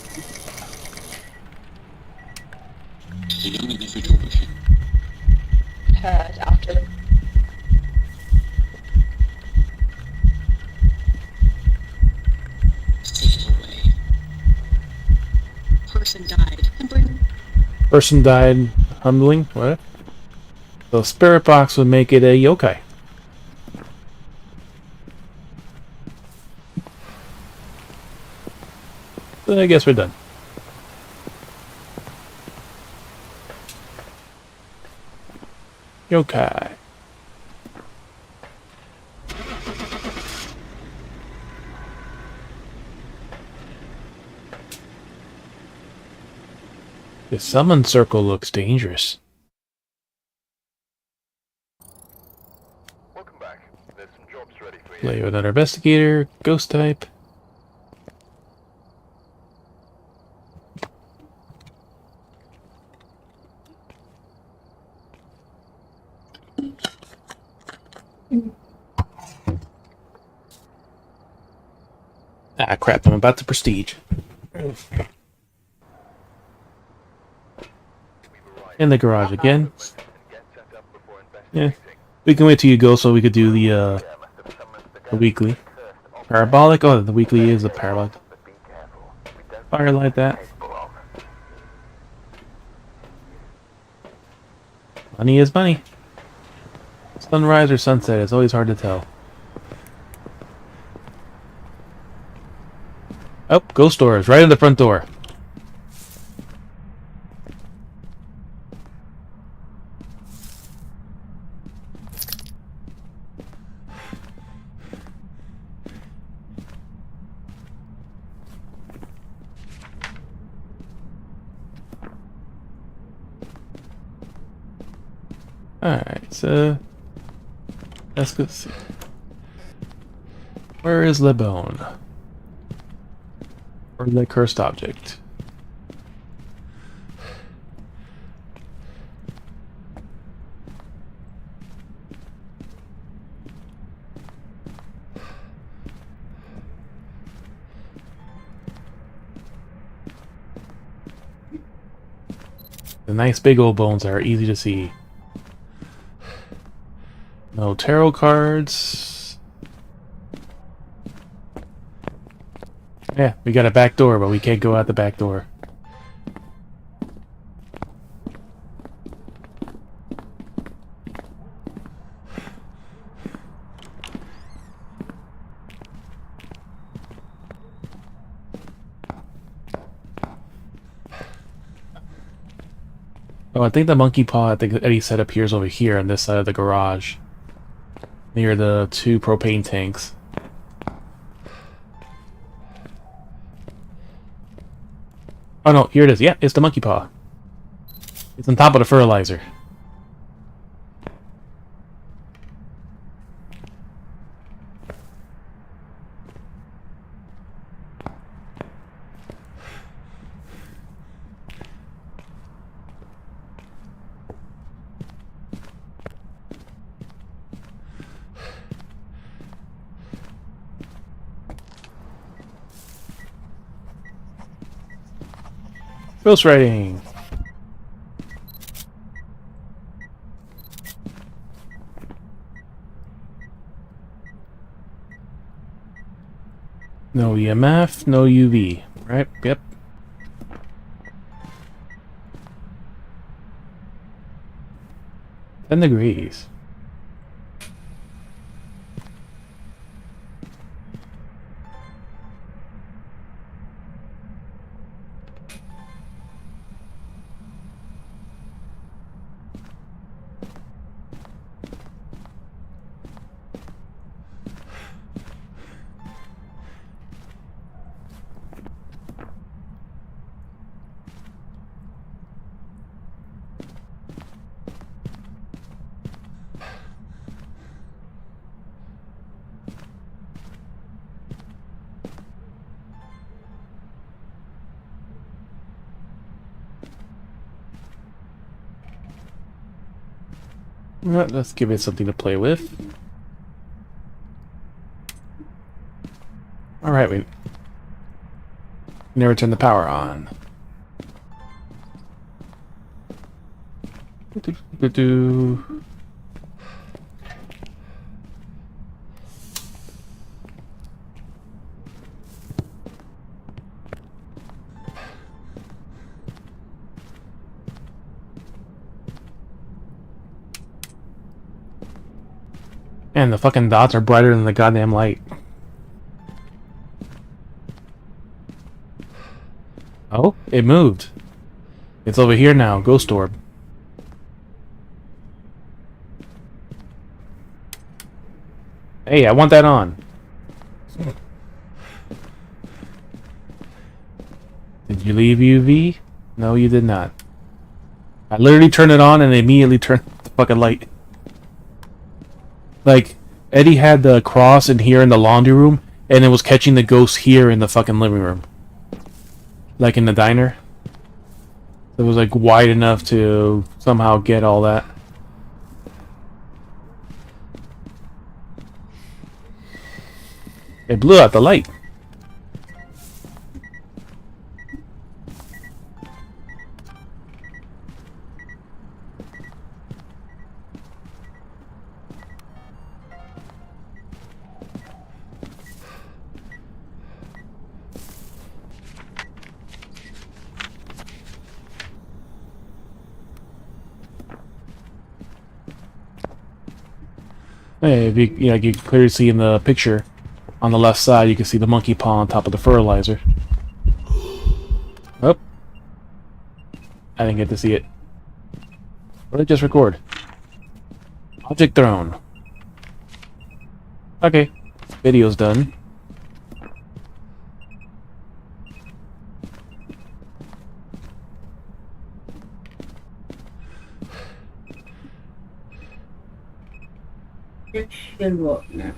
After. Person died humbling? What? So spirit box would make it a yokai. Then I guess we're done. Yokai. The summon circle looks dangerous. Welcome back. There's some jobs ready for you. Play with another investigator, ghost type. Ah, crap, I'm about to prestige. In the garage again. Yeah, we can wait till you go so we could do the weekly. Parabolic? Oh, the weekly is a parabolic. Firelight that. Money is money. Sunrise or sunset, it's always hard to tell. Oh, ghost doors, right in the front door. Alright, so let's go see. Where is Le Bone? Or the cursed object? The nice big old bones are easy to see. No tarot cards. Yeah, we got a back door, but we can't go out the back door. Oh, I think the monkey paw that Eddie set appears over here on this side of the garage. Near the 2 propane tanks. Oh no, here it is. Yeah, it's the monkey paw. It's on top of the fertilizer. Ghost writing. No EMF, no UV. Right? Yep. $10 degrees. Let's give it something to play with. Alright, we never turn the power on. And the fucking dots are brighter than the goddamn light. Oh, it moved. It's over here now, Ghost Orb. Hey, I want that on. Did you leave UV? No, you did not. I literally turned it on and it immediately turned the fucking light. Like, Eddie had the cross in here in the laundry room, and it was catching the ghost here in the fucking living room. Like in the diner. It was like wide enough to somehow get all that. It blew out the light. Hey, if you can clearly see in the picture on the left side, you can see the monkey paw on top of the fertilizer. Oh. I didn't get to see it. What did I just record? Object thrown. Okay. Video's done. It should work now.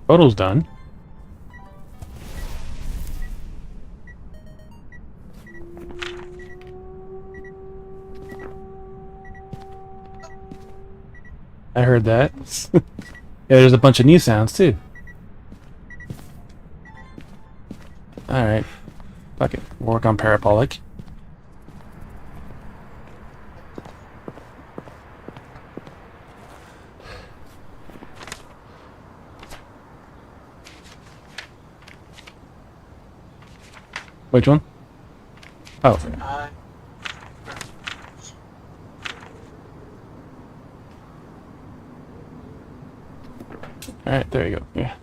Photo's done. I heard that. Yeah, there's a bunch of new sounds too. Alright. Fuck it. We'll work on parabolic. Which one? Oh. Alright, there you go. Yeah.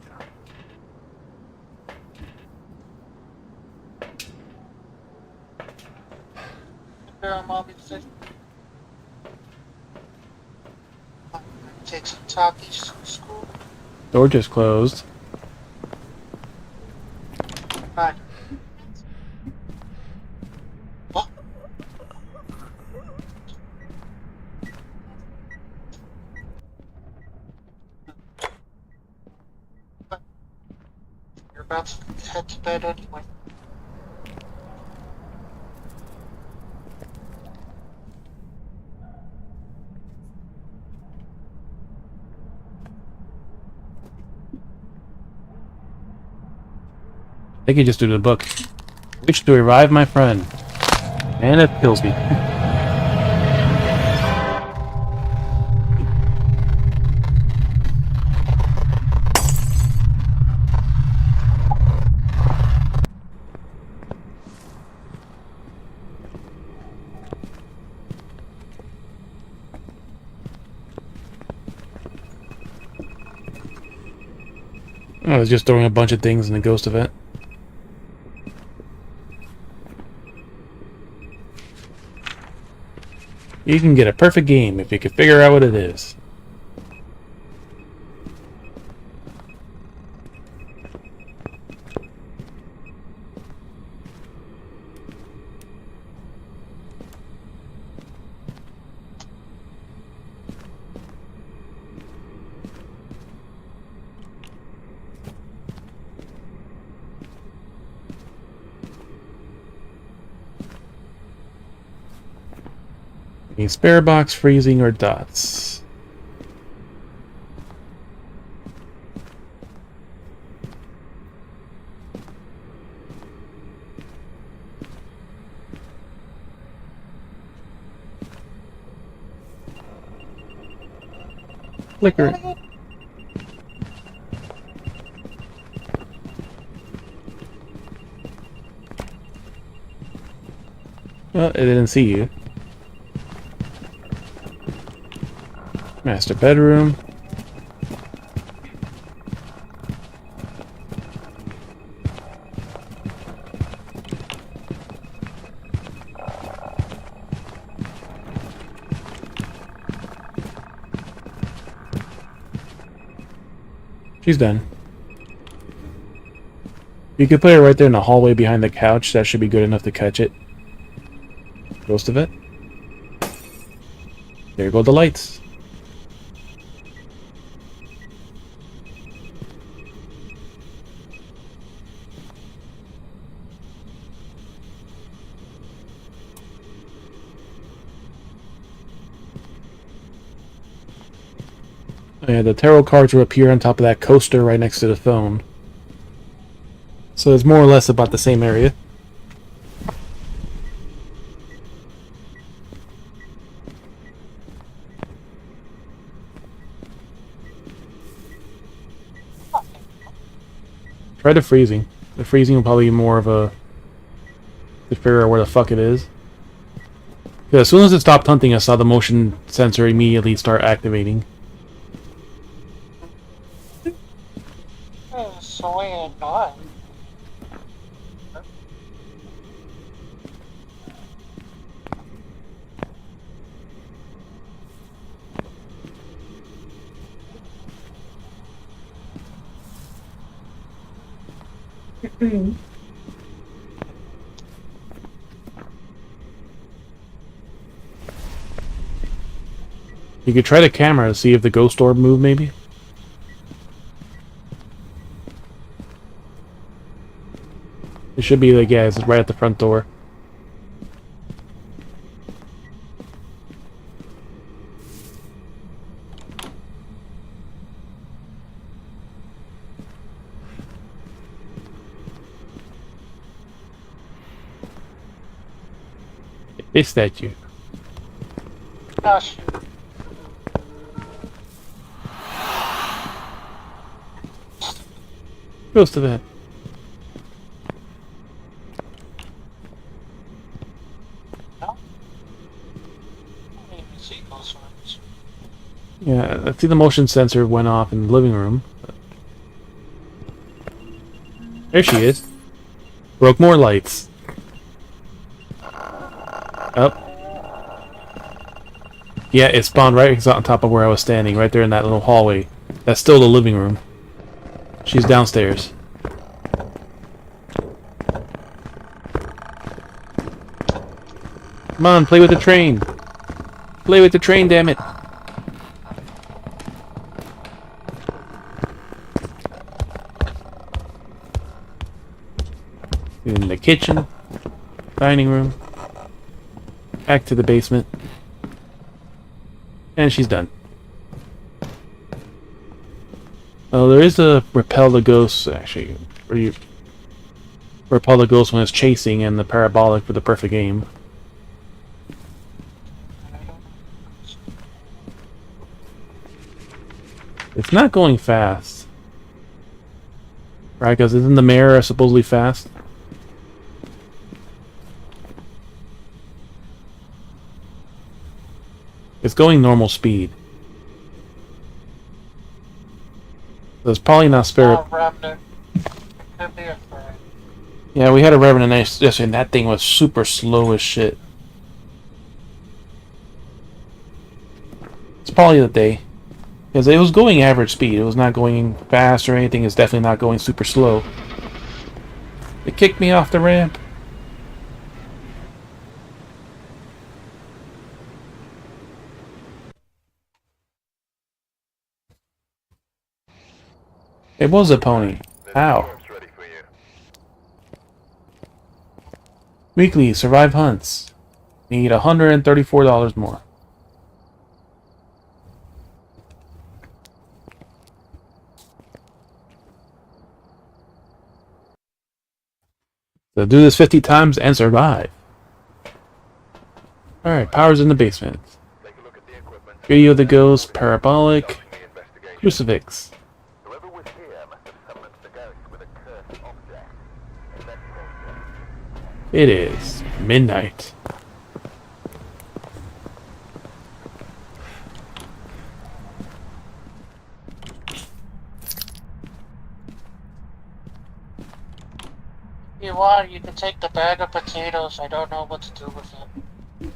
Take some talkies to school. Door just closed. Bye. You're about to head to bed anyway. They could just do the book. Wish to revive my friend. And it kills me. I was just throwing a bunch of things in the ghost event. You can get a perfect game if you can figure out what it is. A spare box, freezing, or dots. Flicker. Well, it didn't see you. Master bedroom. She's done. You could put it right there in the hallway behind the couch. That should be good enough to catch it. Most of it. There go the lights. Yeah, the tarot cards will appear on top of that coaster right next to the phone. So it's more or less about the same area. Try the freezing. The freezing will probably be more of a... to figure out where the fuck it is. Yeah, as soon as it stopped hunting, I saw the motion sensor immediately start activating. So weird, not. You could try the camera to see if the ghost orb moved, maybe? It should be like, yeah, it's right at the front door. It's that you. Gosh. Goes to that. Yeah, I see the motion sensor went off in the living room. There she is. Broke more lights. Up. Yeah, it spawned right on top of where I was standing, right there in that little hallway. That's still the living room. She's downstairs. Come on, play with the train. Play with the train, damn it. In the kitchen, dining room, back to the basement, and she's done. Oh, there is a repel the ghost, actually, where you repel the ghost when it's chasing, and the parabolic for the perfect aim. It's not going fast, right? Because isn't the mirror supposedly fast? It's going normal speed. So it's probably not spare. Yeah, we had a Revenant yesterday, and that thing was super slow as shit. probably the day. Because it was going average speed. It was not going fast or anything. It's definitely not going super slow. It kicked me off the ramp. It was a pony. Ow. Weekly, survive hunts. Need $134 more. So do this 50 times and survive. Alright, power's in the basement. Radio of the Ghost, Parabolic, Crucifix. It is midnight. You want? You can take the bag of potatoes. I don't know what to do with it.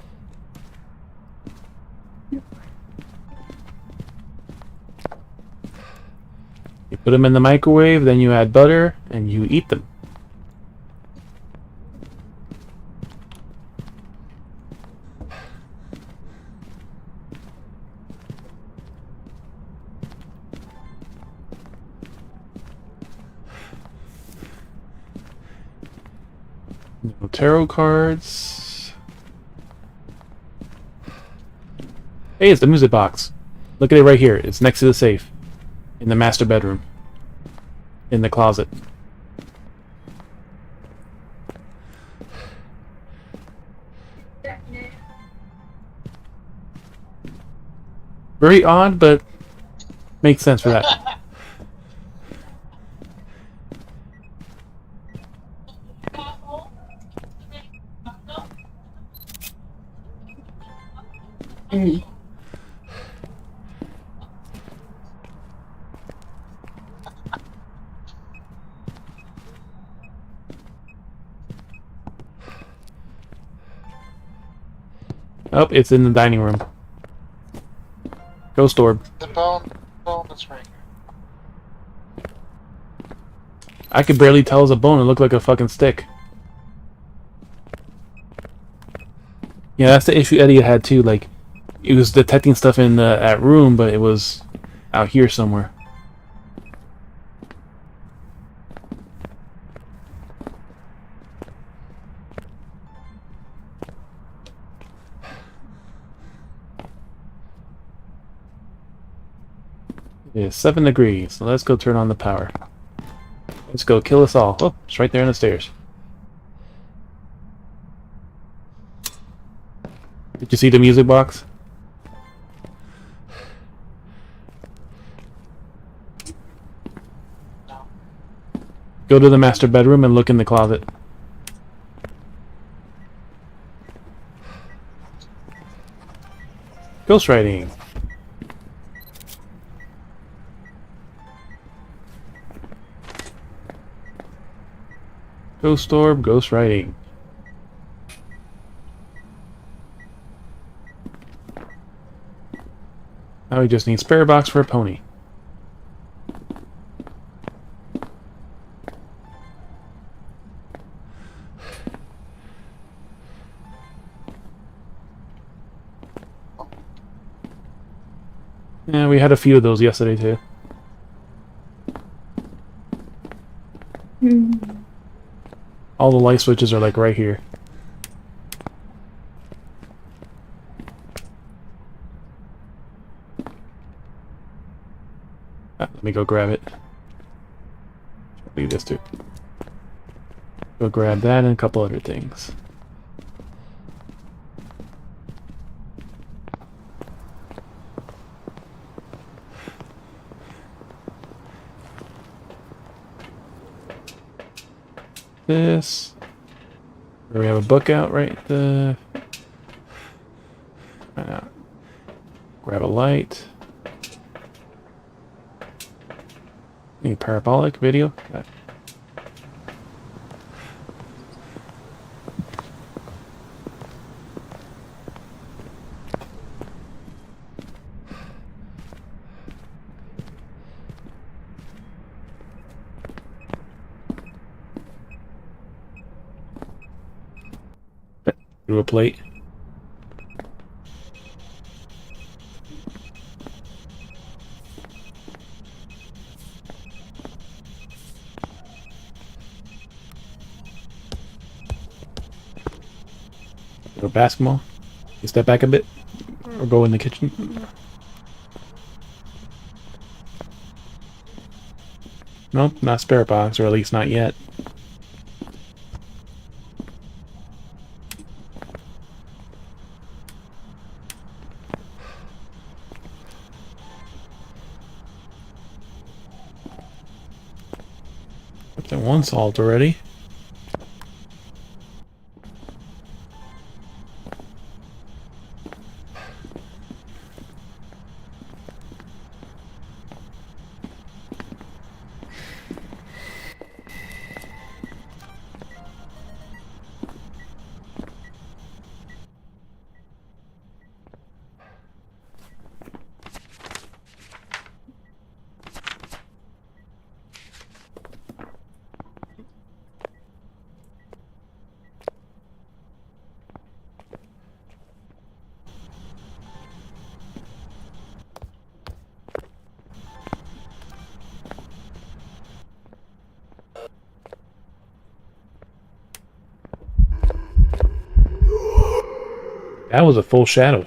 You put them in the microwave, then you add butter, and you eat them. No tarot cards. Hey, it's the music box. Look at it right here. It's next to the safe. In the master bedroom. In the closet. Very odd, but makes sense for that. Oh, it's in the dining room. Ghost orb. The bone is right here. I could barely tell it's a bone. It looked like a fucking stick. Yeah, that's the issue Eddie had too. Like, it was detecting stuff in that room, but it was out here somewhere. It is 7 degrees, so let's go turn on the power. Let's go kill us all. Oh, it's right there on the stairs. Did you see the music box? No. Go to the master bedroom and look in the closet. Ghostwriting. Ghost orb, ghost writing. Now we just need spare box for a pony. Yeah, we had a few of those yesterday too. All the light switches are like right here. Let me go grab it. Leave this too. Go grab that and a couple other things. This. We have a book out right there. Right now. Grab a light. Need parabolic video. Through a plate. Or basketball. You step back a bit. Or go in the kitchen. Nope, not spare box, or at least not yet. Put that one salt already. That was a full shadow.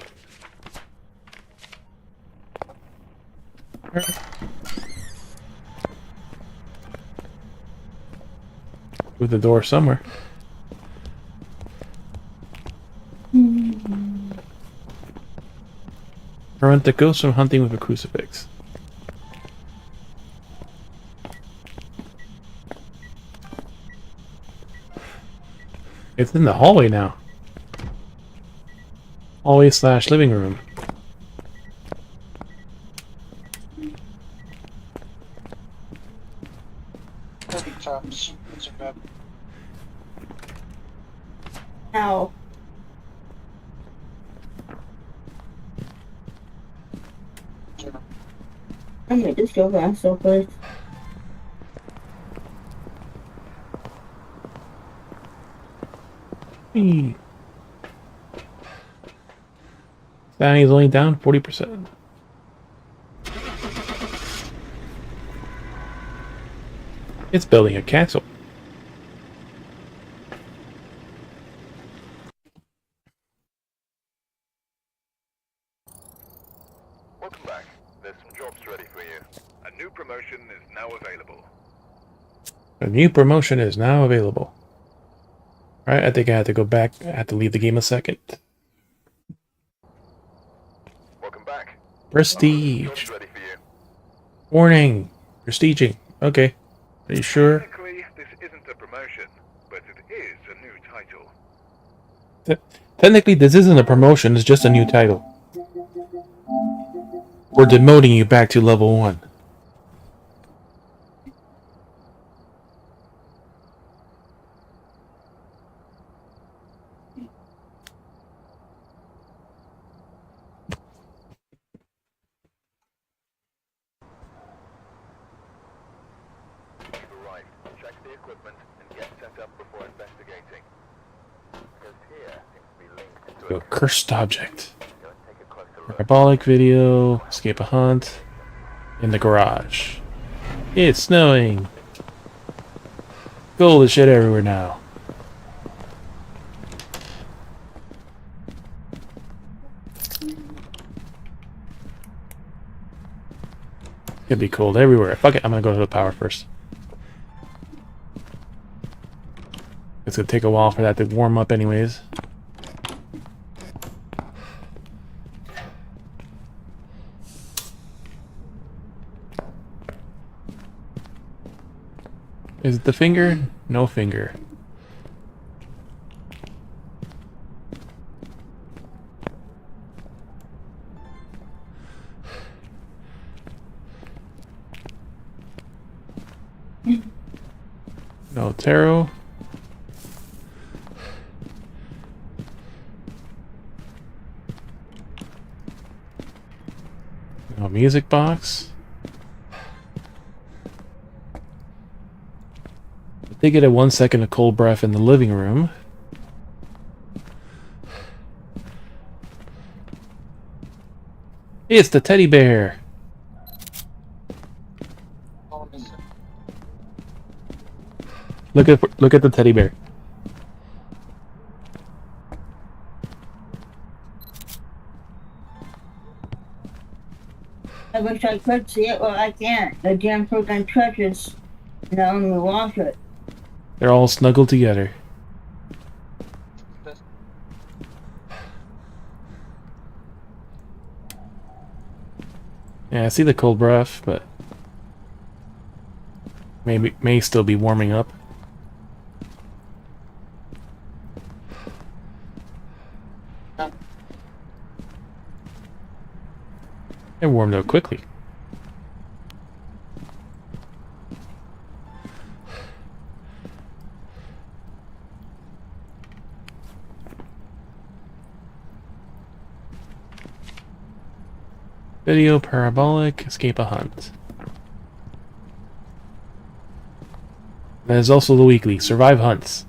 With the door somewhere. Prevent the ghost from hunting with a crucifix. It's in the hallway now. Hallway / living room. Tops. It's a map. Ow. I made this go fast so quick. Sanity is only down 40%. It's building a castle. Welcome back. There's some jobs ready for you. A new promotion is now available. A new promotion is now available. Alright, I think I have to go back. I have to leave the game a second. Welcome back. Prestige. Jobs ready for you. Warning. Prestiging. Okay. Are you sure? Technically, this isn't a promotion, but it is a new title. Technically, this isn't a promotion. It's just a new title. We're demoting you back to level 1. Arrived. Check the equipment and get set up before investigating. Because here seems to be linked to A cursed object. Go and take a closer look. Parabolic video. Escape a hunt. In the garage. It's snowing. Gold is shit everywhere now. It'd be cold everywhere. Fuck it, I'm gonna go to the power first. It's gonna take a while for that to warm up anyways. Is it the finger? No finger. No tarot. No music box. They get a 1 second of cold breath in the living room. It's the teddy bear. Oh, is it? Look at the teddy bear. I wish I could see it, but I can't. The damn program touches and I only watch it. They're all snuggled together. Yeah, I see the cold breath, but may still be warming up. It warmed up quickly. Video parabolic, escape a hunt. That is also the weekly, survive hunts.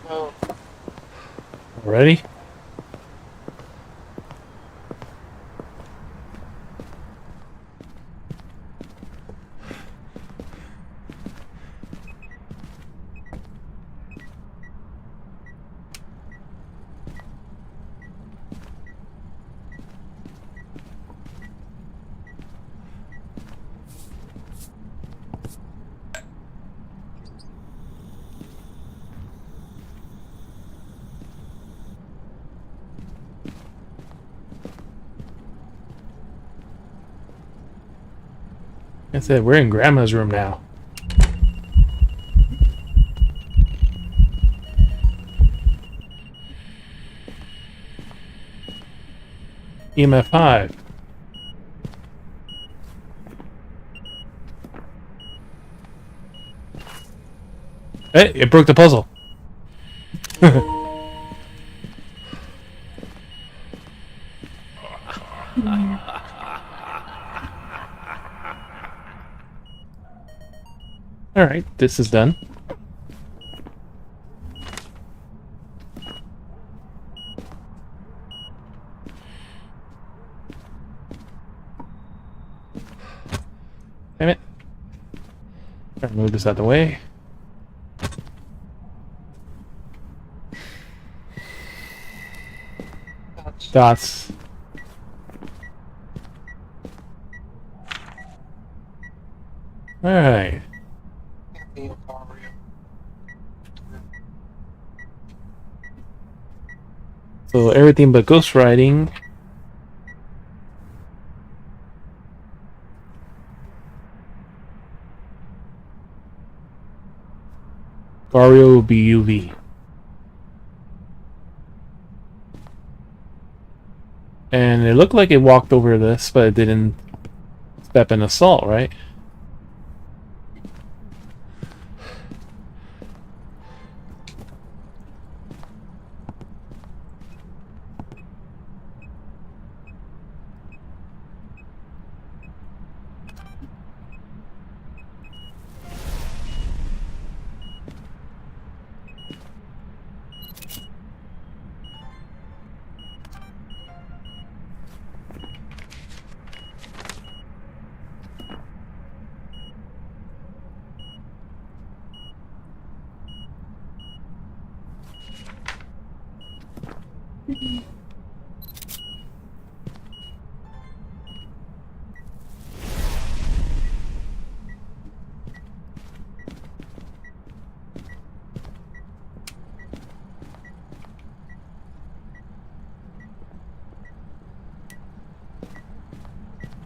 Oh, Ready? That's it, we're in Grandma's room now. EMF 5. Hey, it broke the puzzle. Alright, this is done. Damn it. Try to move this out of the way. Dots. Alright. So everything but ghostwriting. Gario will be UV. And it looked like it walked over this, but it didn't step in assault, right?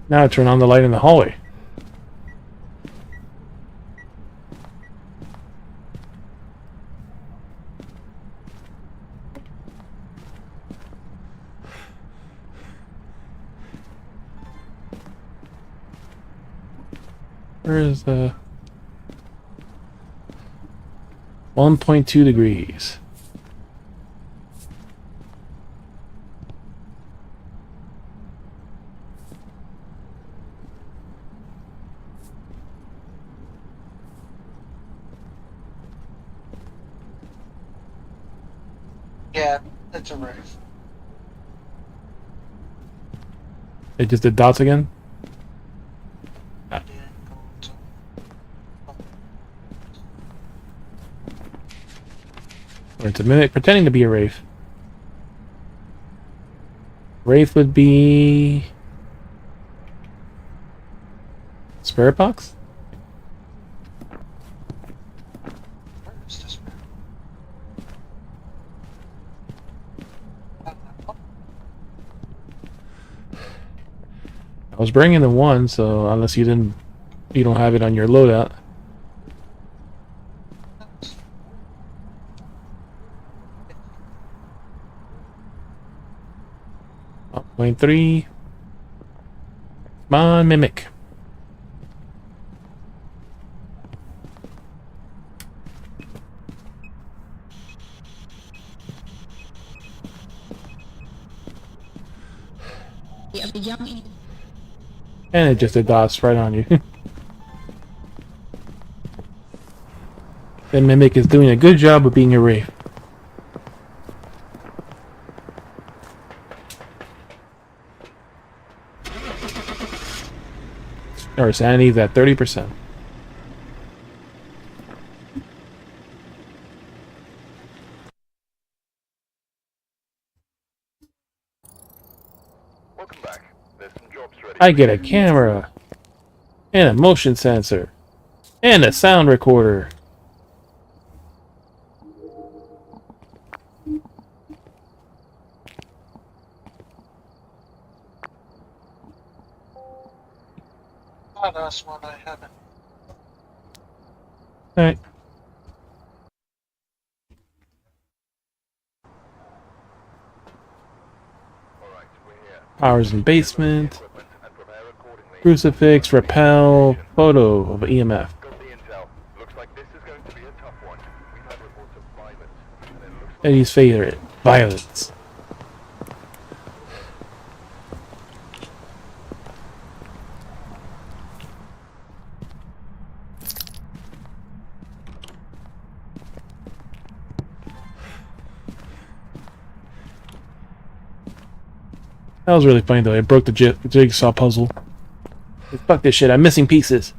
Now I turn on the light in the hallway. Where is the 1.2 degrees? Yeah, it's a roof. It just did dots again? Or it's a mimic pretending to be a Wraith. Wraith would be... Spirit Box? I was bringing the one, so unless you don't have it on your loadout. Point 3. Come on, Mimic. And it just did dots right on you. The Mimic is doing a good job of being a Wraith. Our sanity's at 30%. Welcome back. There's some jobs ready. I get a camera, and a motion sensor, and a sound recorder. Oh, that's one I haven't. Alright. Alright, we're here. Powers in basement. Equipment and prepare accordingly. Crucifix, repel, photo of EMF. Got the intel. Looks like this is going to be a tough one. We've had reports of violence, and it looks Eddie's favorite, violence. That was really funny though. I broke the jigsaw puzzle. Fuck this shit. I'm missing pieces.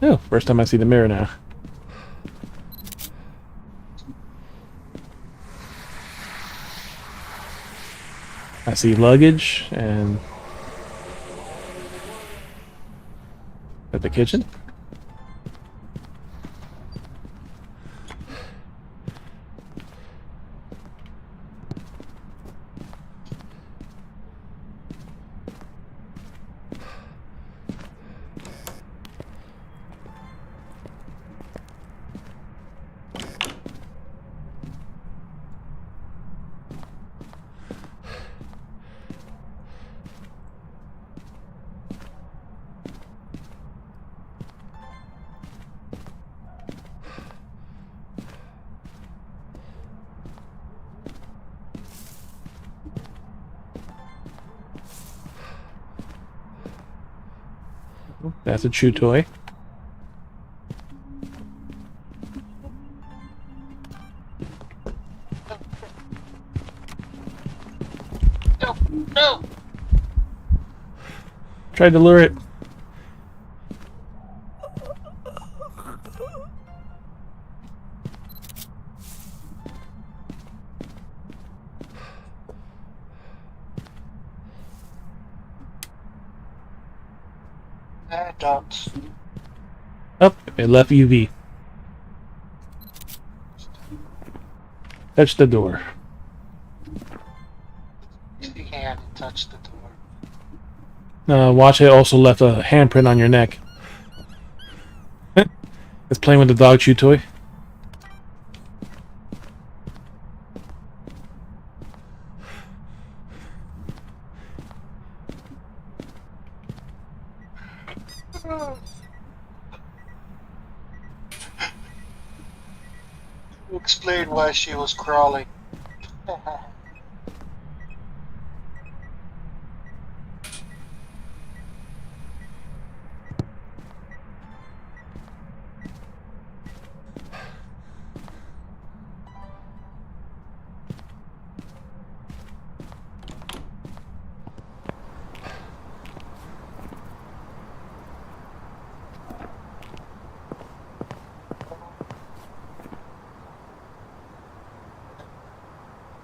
Oh, first time I see the mirror now. I see luggage and at the kitchen. That's a chew toy. No, no! Tried to lure it. Dots. Up, it left UV. Touch the door. hand and touch the door. Watch it also left a handprint on your neck. It's playing with the dog chew toy. Explain why she was crawling.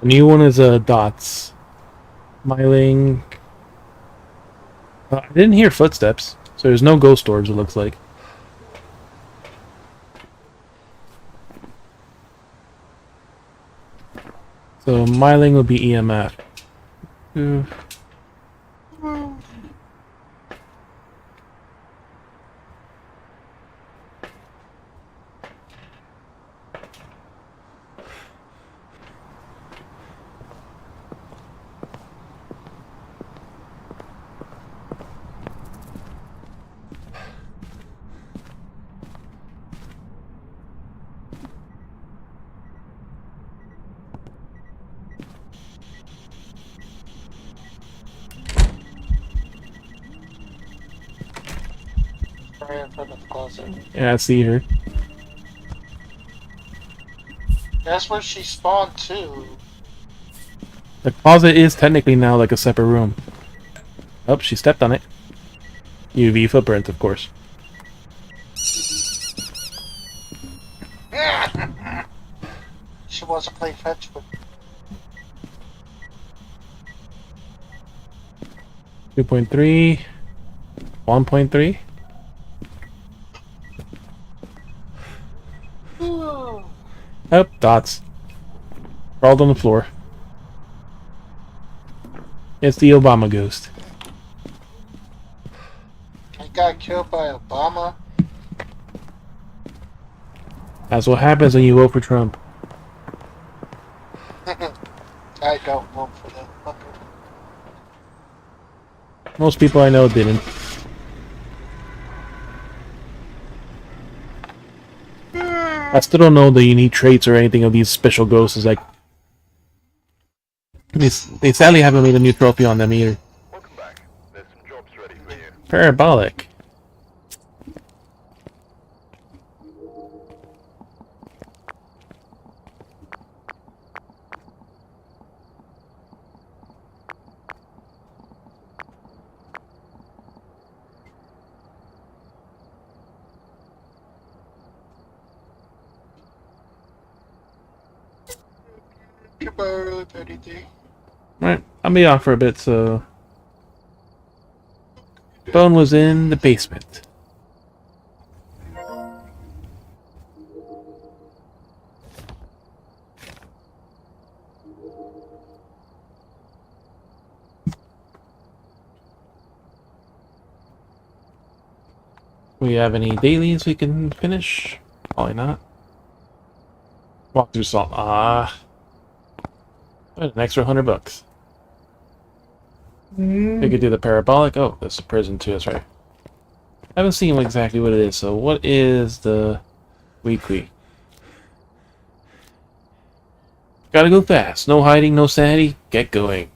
The new one is dots. Myling. I didn't hear footsteps, so there's no ghost orbs, it looks like. So Myling will be EMF. Ooh. Right in front of the closet. Yeah, I see her. That's where she spawned too. The closet is technically now like a separate room. Oh, she stepped on it. UV footprint, of course. She wants to play fetch with 2.3. 1.3. Oh, dots. Crawled on the floor. It's the Obama ghost. He got killed by Obama. That's what happens when you vote for Trump. I don't vote for that fucker. Most people I know didn't. I still don't know the unique traits or anything of these special ghosts. Is like they sadly haven't made a new trophy on them either. Welcome back. There's some jobs ready for you. Parabolic. Goodbye, anything. Right, I'll be off for a bit, so... Bone was in the basement. We have any dailies we can finish? Probably not. Walk through salt. An extra $100. We could do the parabolic. Oh, this is a prison too, that's right. I haven't seen exactly what it is, so what is the weekly? Gotta go fast. No hiding, no sanity. Get going.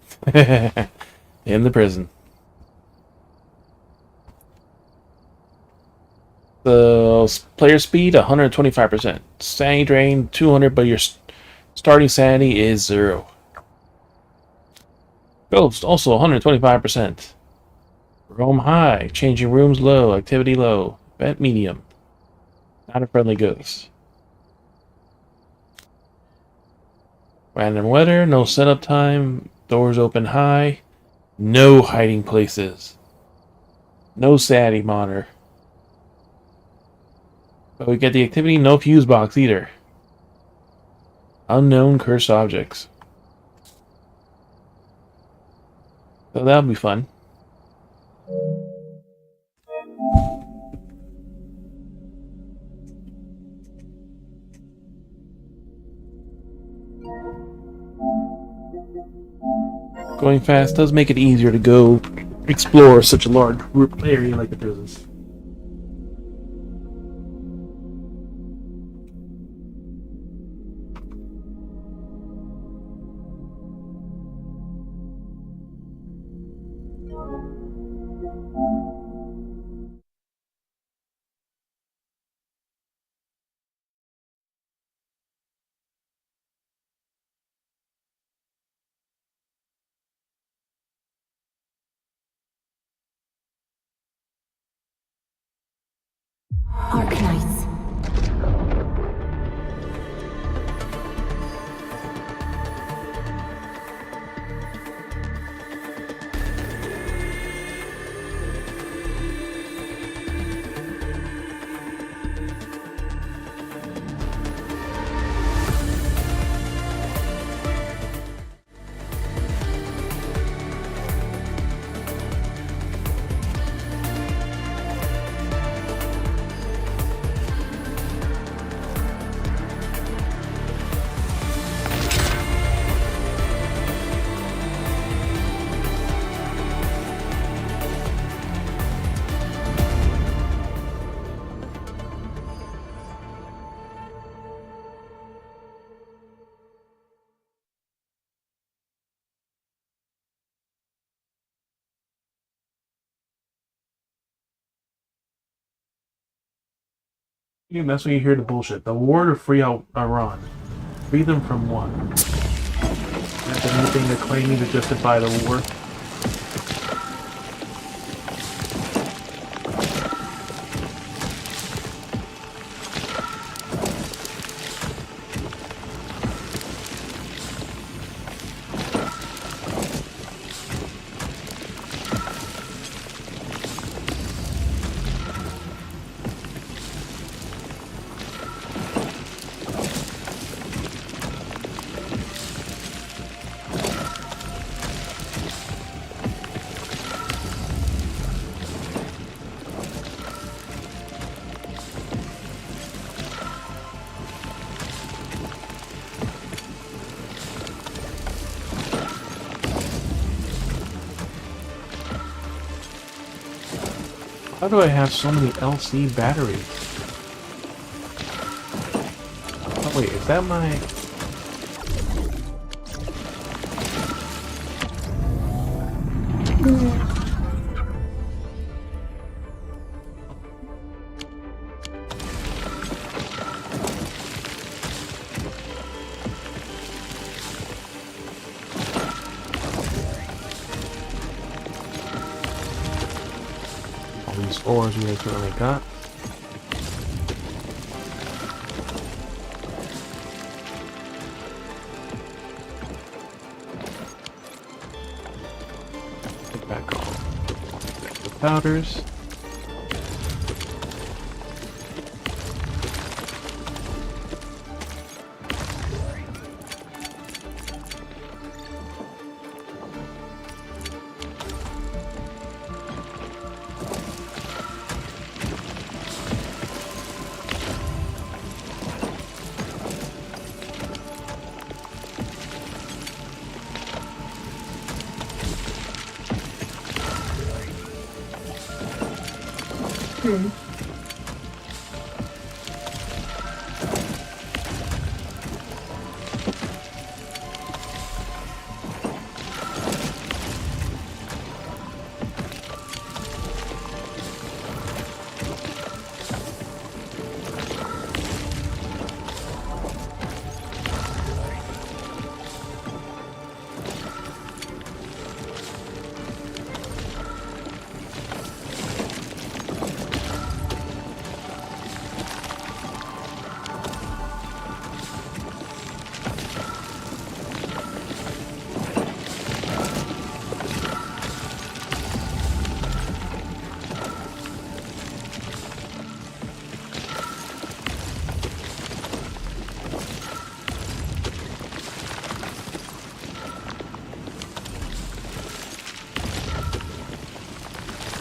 In the prison. The player speed 125%. Sanity drain 200, but your starting sanity is 0. Ghost also 125%. Roam high, changing rooms low, activity low, vent medium. Not a friendly ghost. Random weather, no setup time, doors open high, no hiding places. No sanity monitor. But we get the activity, no fuse box either. Unknown cursed objects. So that'll be fun. Going fast does make it easier to go explore such a large area like the prisons. Arknights. That's when you hear the bullshit. The war to free out Iran. Free them from what? That's anything they're claiming to justify the war. How do I have so many LC batteries? Oh wait, is that my... These ores we currently got. Get back on the powders.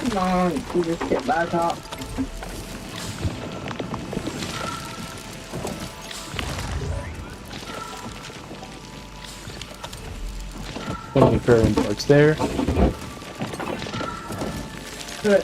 Come on, you just sit back up. Only Farium parts there. Good.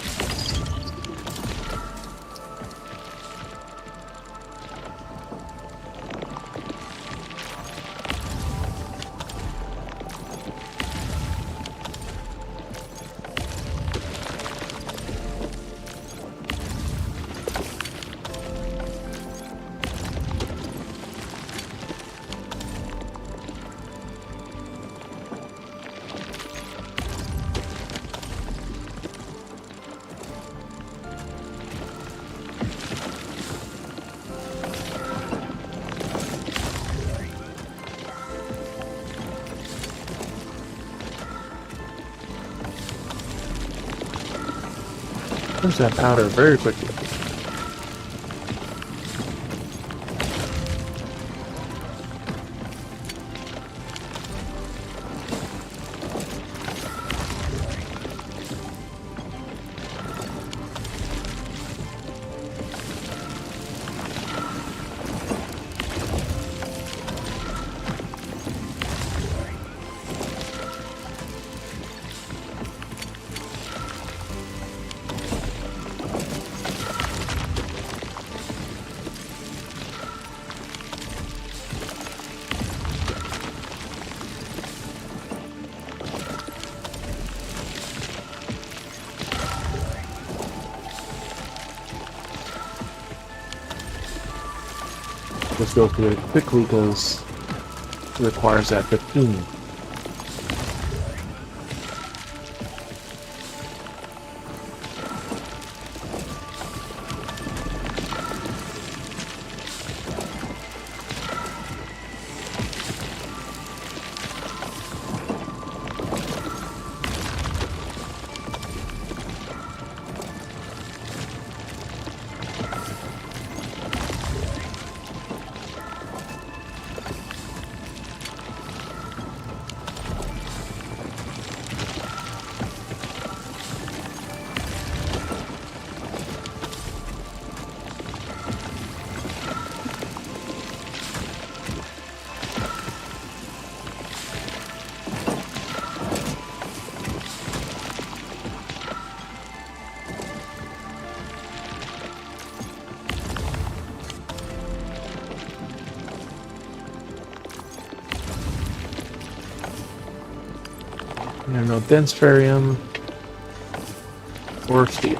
There's that powder very quickly. Let's go through it quickly because it requires that 15. I know dense Farium or steel.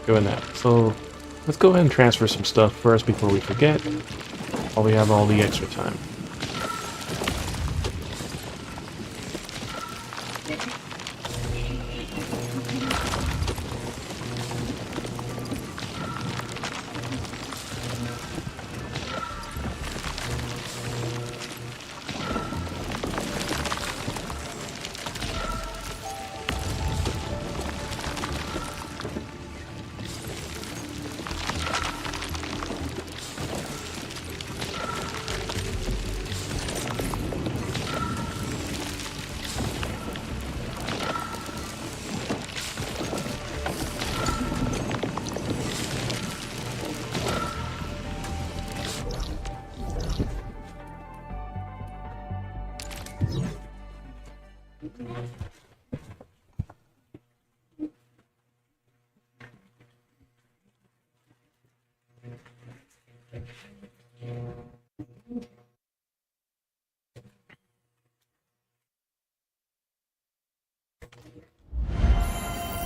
Doing that. So let's go ahead and transfer some stuff first before we forget, while we have all the extra time.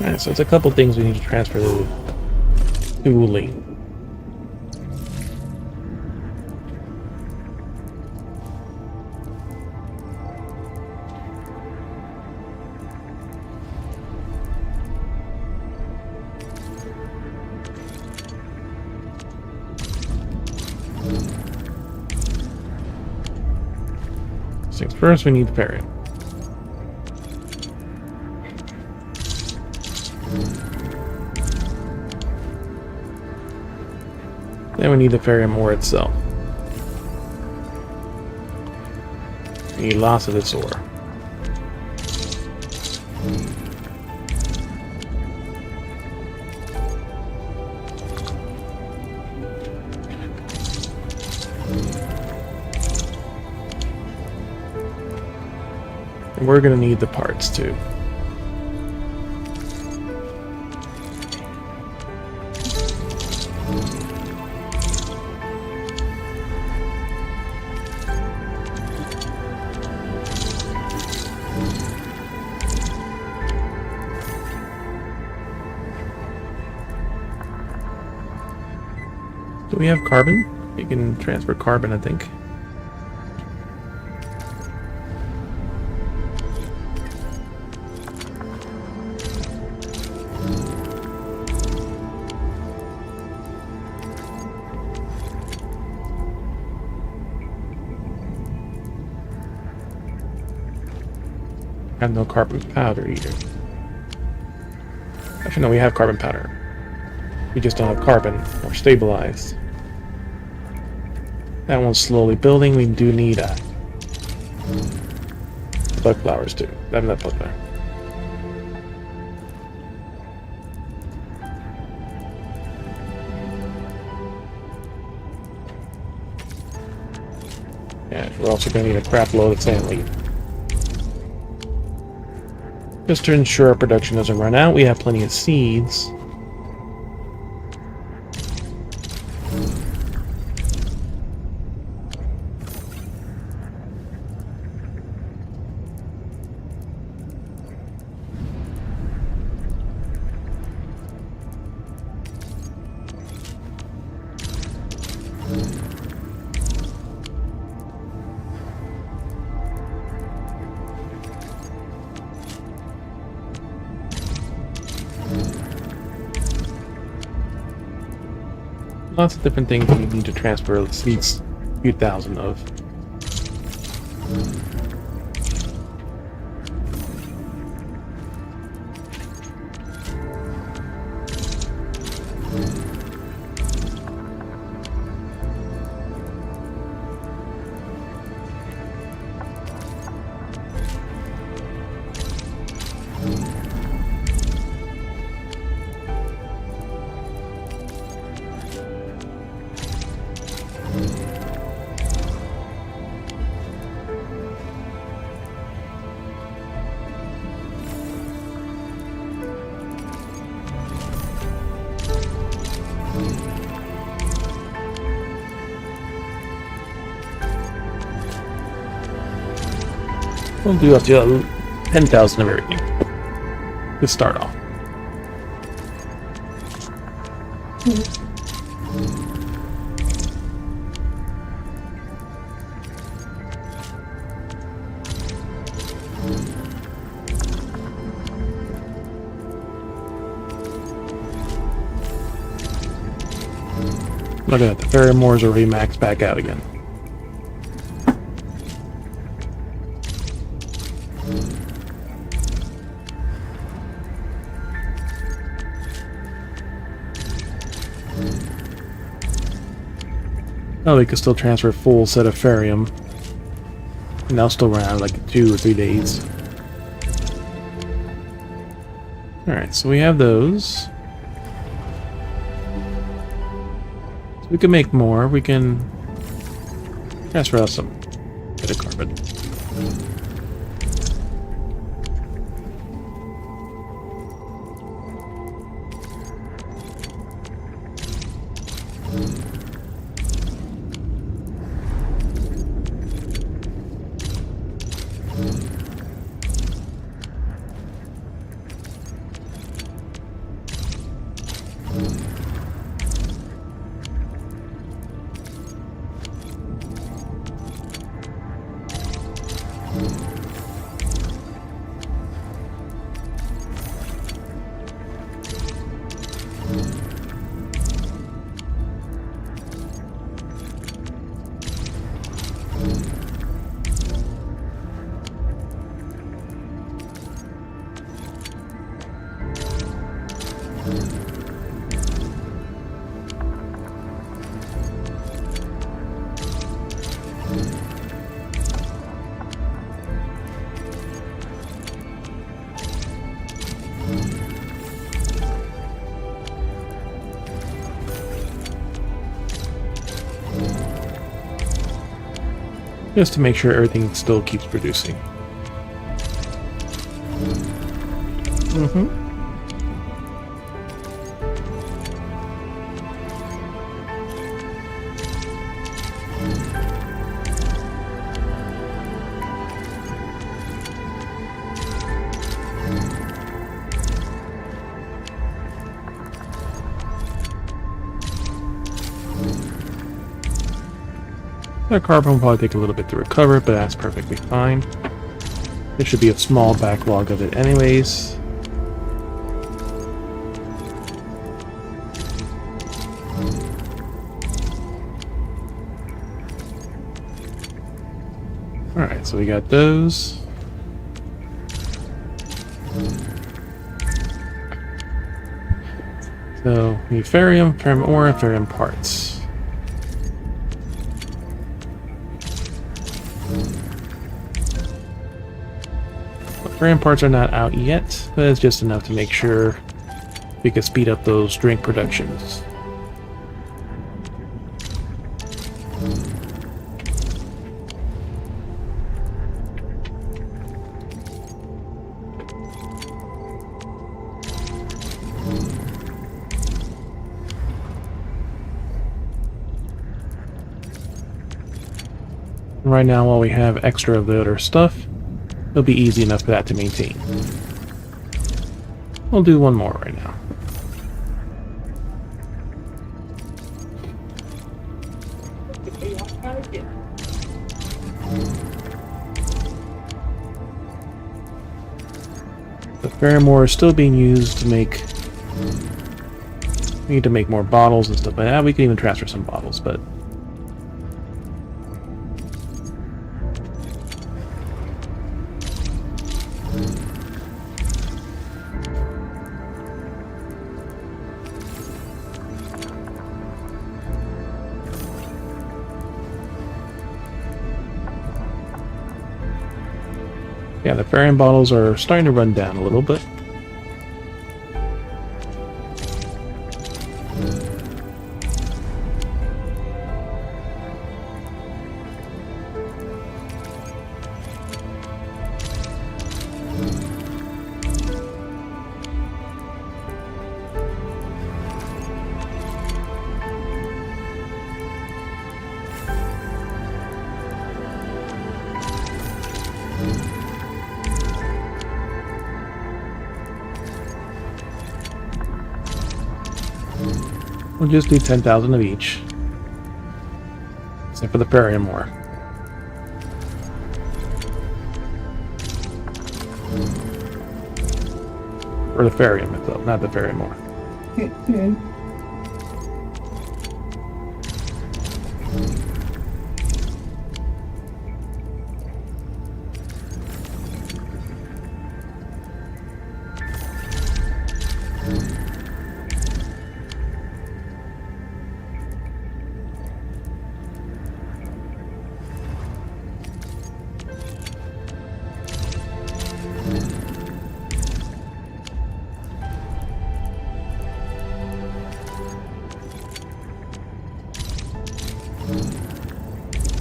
Alright, so it's a couple things we need to transfer to Lee. First, we need the Farium. Then we need the ferrium ore itself. We need lots of this ore. And we're gonna need the parts too. Do we have carbon? You can transfer carbon, I think. I have no carbon powder either. Actually, no, we have carbon powder. We just don't have carbon or stabilized. That one's slowly building. We do need bug flowers too. I have that bug flower. Yeah, we're also going to need a crap load of sand leaf. Just to ensure our production doesn't run out, we have plenty of seeds. Lots of different things we need to transfer at least a few thousand of. We'll do up to 10,000 of everything to start off. Look at that, the ferrium ore is already maxed back out again. Oh, we could still transfer a full set of ferrium. And that'll still run out in like 2 or 3 days. Alright, so we have those. So we can make more. We can transfer out some bit of carbon. just to make sure everything still keeps producing. That carbon will probably take a little bit to recover, but that's perfectly fine. There should be a small backlog of it anyways. Alright, so we got those. So, we need ferrium, ferrium ore, and ferrium parts. Ferrium parts are not out yet, but it's just enough to make sure we can speed up those drink productions. Right now, while we have extra of the other stuff, it'll be easy enough for that to maintain. We'll do one more right now. The ferrium ore is still being used to make... We need to make more bottles and stuff like that. We can even transfer some bottles, but... Yeah, the ferrium bottles are starting to run down a little bit. We'll just do 10,000 of each. Except for the ferrium ore. Or the ferrium itself, not the ferrium ore.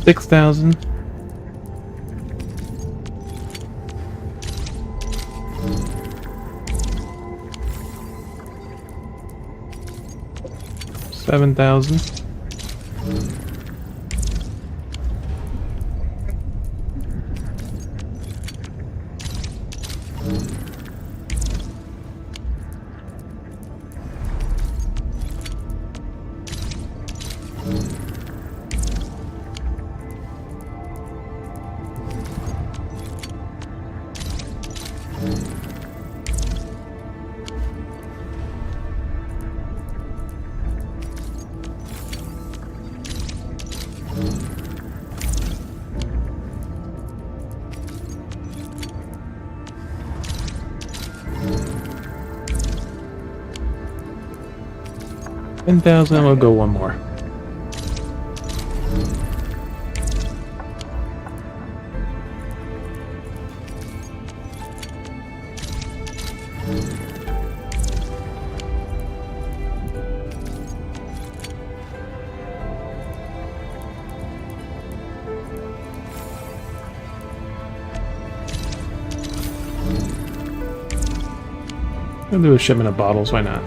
6,000. $7,000. $10,000, we'll go one more. I'll do a shipment of bottles, why not?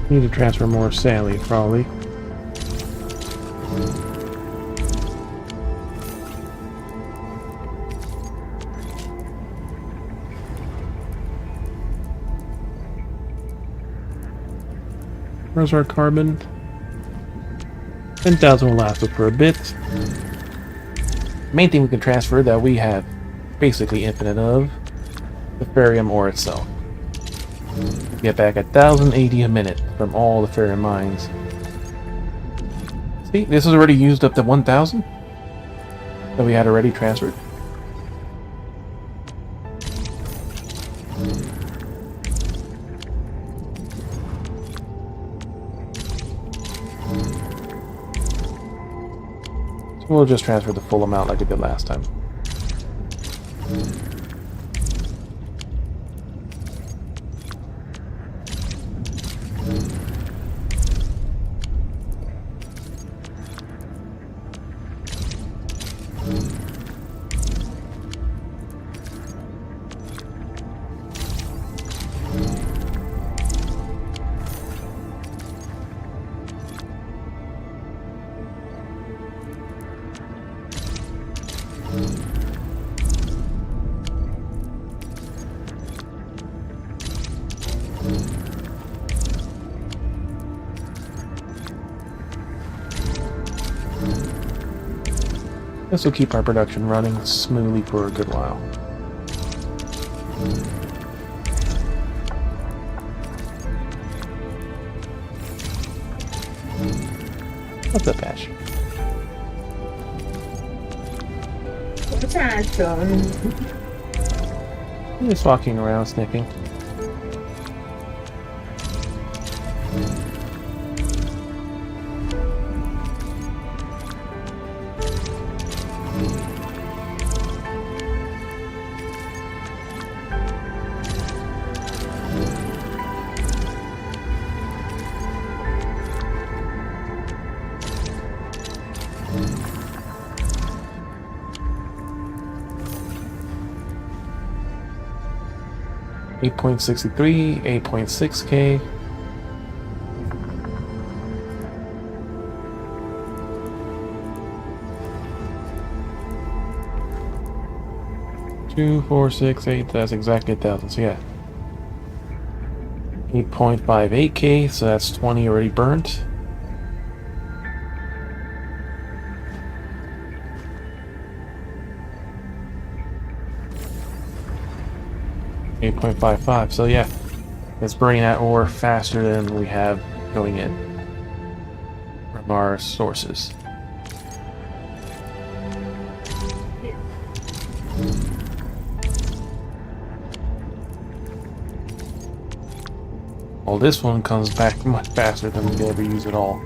Need to transfer more Sally, probably. Where's our carbon? 10,000 will last us for a bit. Main thing we can transfer that we have basically infinite of, the Ferium ore itself. We get back 1,080 a minute from all the Ferium mines. See, this has already used up the 1,000 that we had already transferred. So we'll just transfer the full amount like we did last time. This will keep our production running smoothly for a good while. What's up, Ash? What's that, Sean? Just walking around sniffing. $8.63, 8.6K. Two, 4, 6, 8. That's exactly 1,000. So yeah, 8.58K. So that's 20 already burnt. $8.55. So yeah, it's burning that ore faster than we have going in from our sources. Well, this one comes back much faster than we can ever use it all.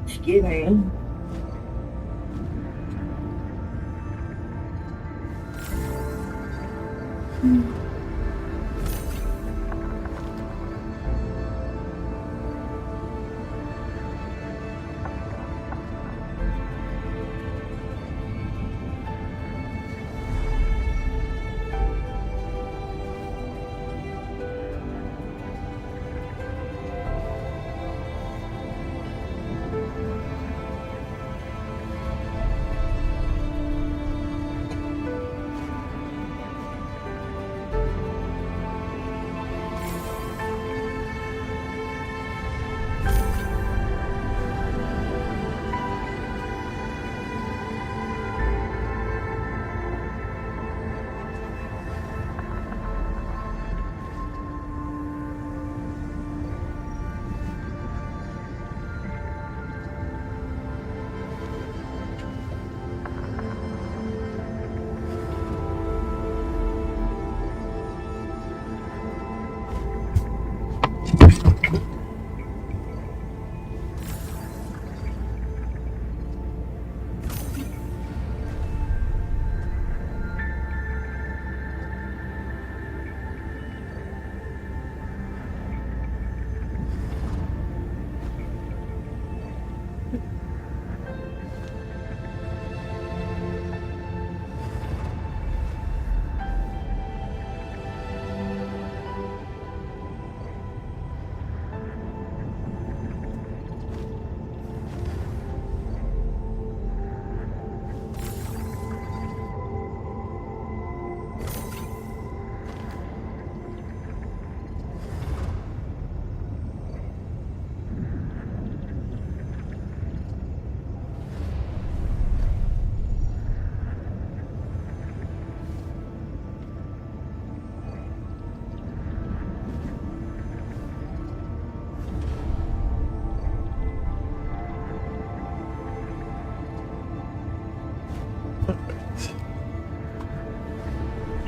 Excuse me.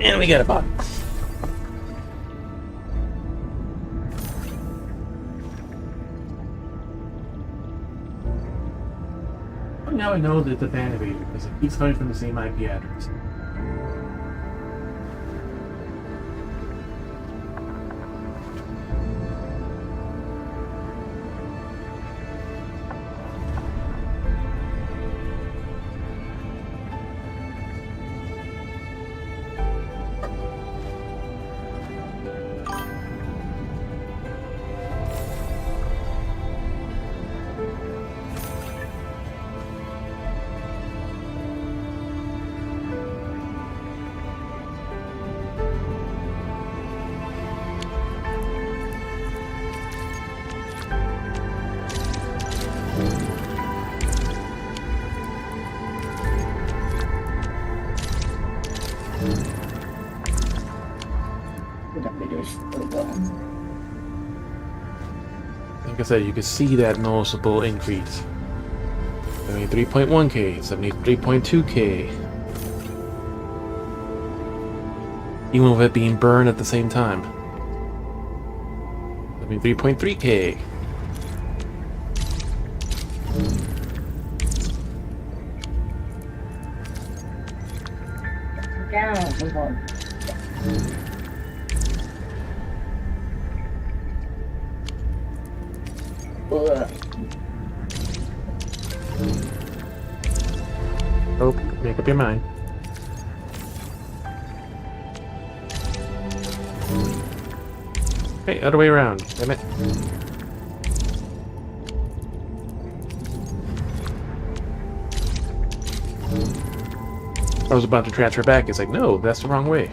And we got a box. Now I know that it's a fan evader because it keeps coming from the same IP address. Like I said, you can see that noticeable increase. 73.1k, 73.2k. Even with it being burned at the same time. 73.3k. Oh, make up your mind. Hey, other way around. Damn it. I was about to transfer back. It's like, no, that's the wrong way.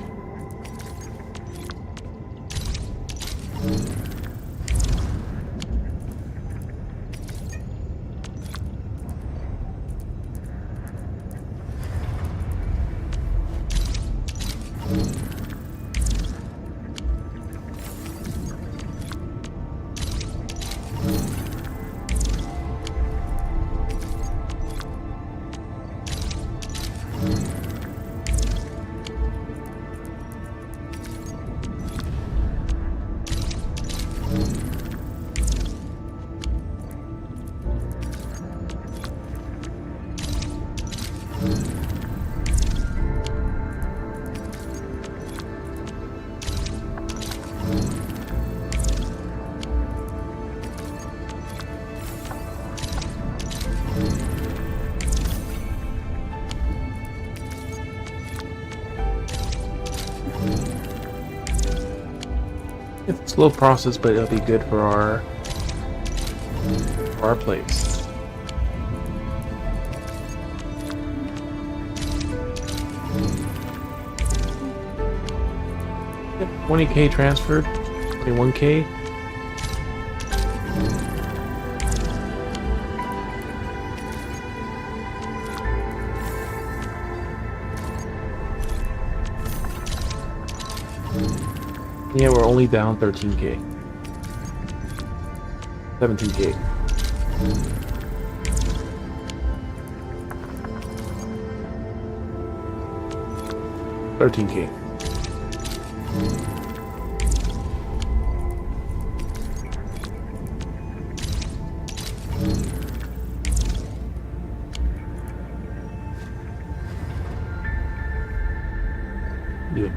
It's a slow process, but it'll be good for our place. Yep, 20k transferred, 21k. Yeah, we're only down 13k. 17k. $13k. Yeah.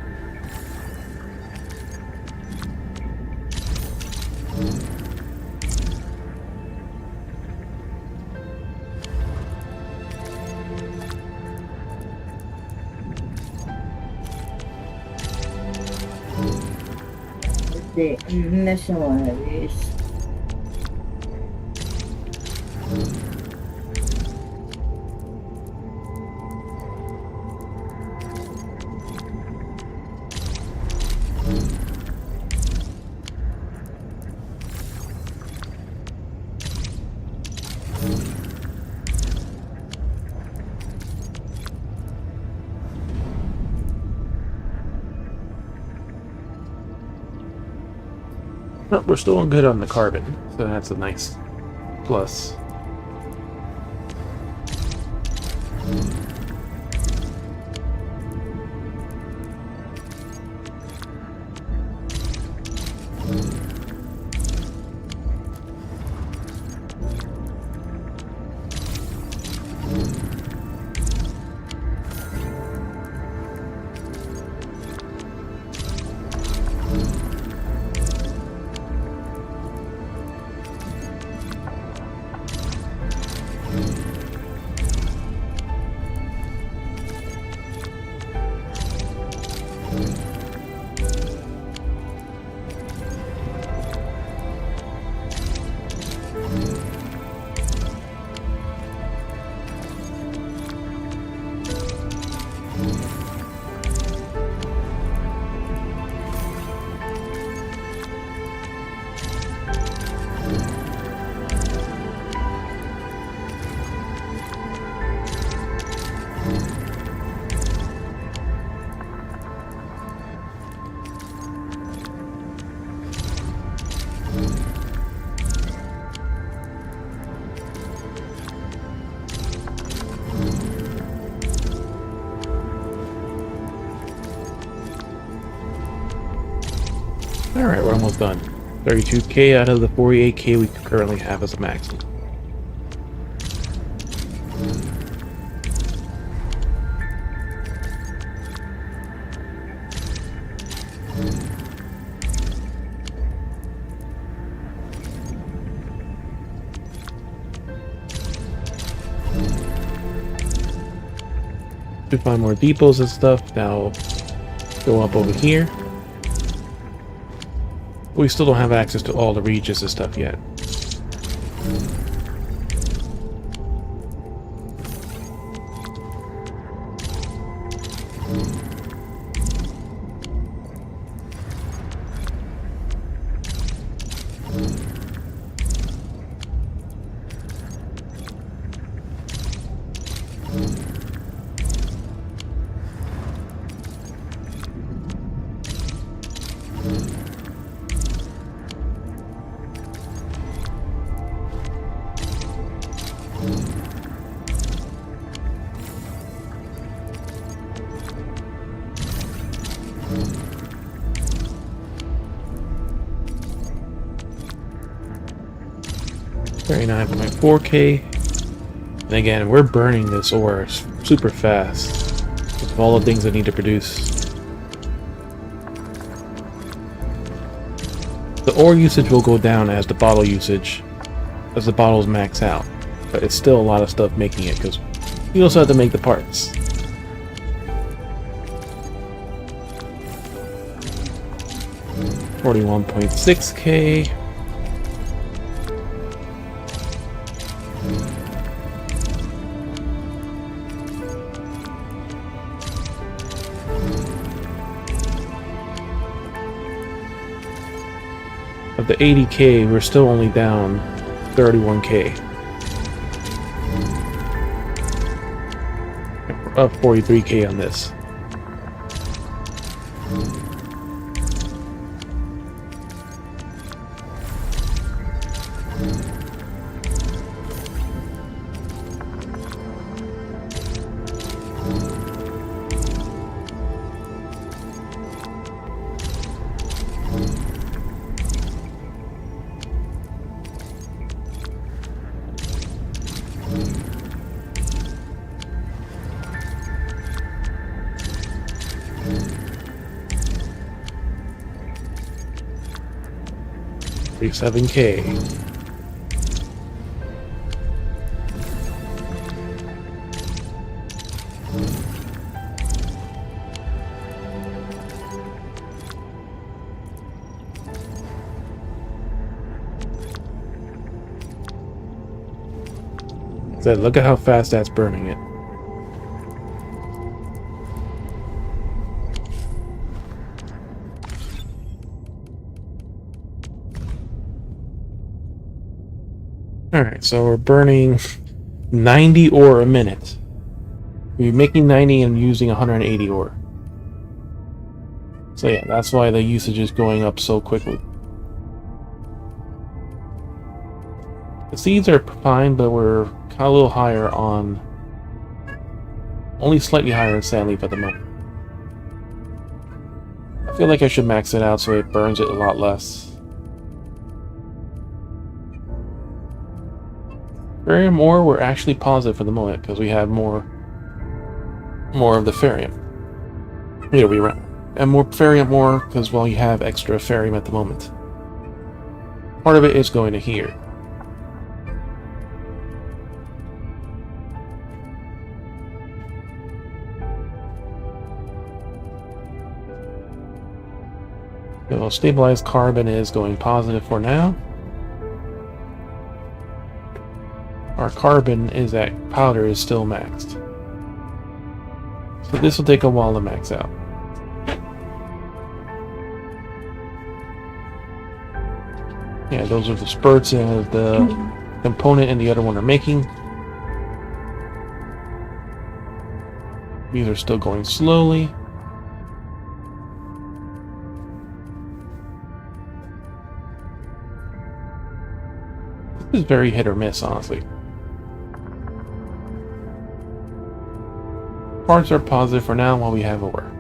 Missing one of these. But we're still good on the carbon, so that's a nice plus. Alright, we're almost done. 32k out of the 48k we currently have as a max. To find more depots and stuff, now go up over here. We still don't have access to all the regions and stuff yet. $39.4k. And again, we're burning this ore super fast with all the things I need to produce. The ore usage will go down as the bottle usage, as the bottles max out, but it's still a lot of stuff making it because you also have to make the parts. $41.6k. Of the 80k, we're still only down 31k. We're up 43k on this. $7k. So look at how fast that's burning it. Alright, so we're burning 90 ore a minute. We're making 90 and using 180 ore. So yeah, that's why the usage is going up so quickly. The seeds are fine, but we're kind of a little higher on... only slightly higher on sandleaf at the moment. I feel like I should max it out so it burns it a lot less. Ferrium ore, we're actually positive for the moment because we have more of the ferrium. Here we run. And more ferrium ore because, well, you have extra ferrium at the moment. Part of it is going to here. So stabilized carbon is going positive for now. Our carbon is at powder is still maxed. So this will take a while to max out. Yeah, those are the spurts of the component and the other one are making. These are still going slowly. This is very hit or miss, honestly. Parts are positive for now while we have ore.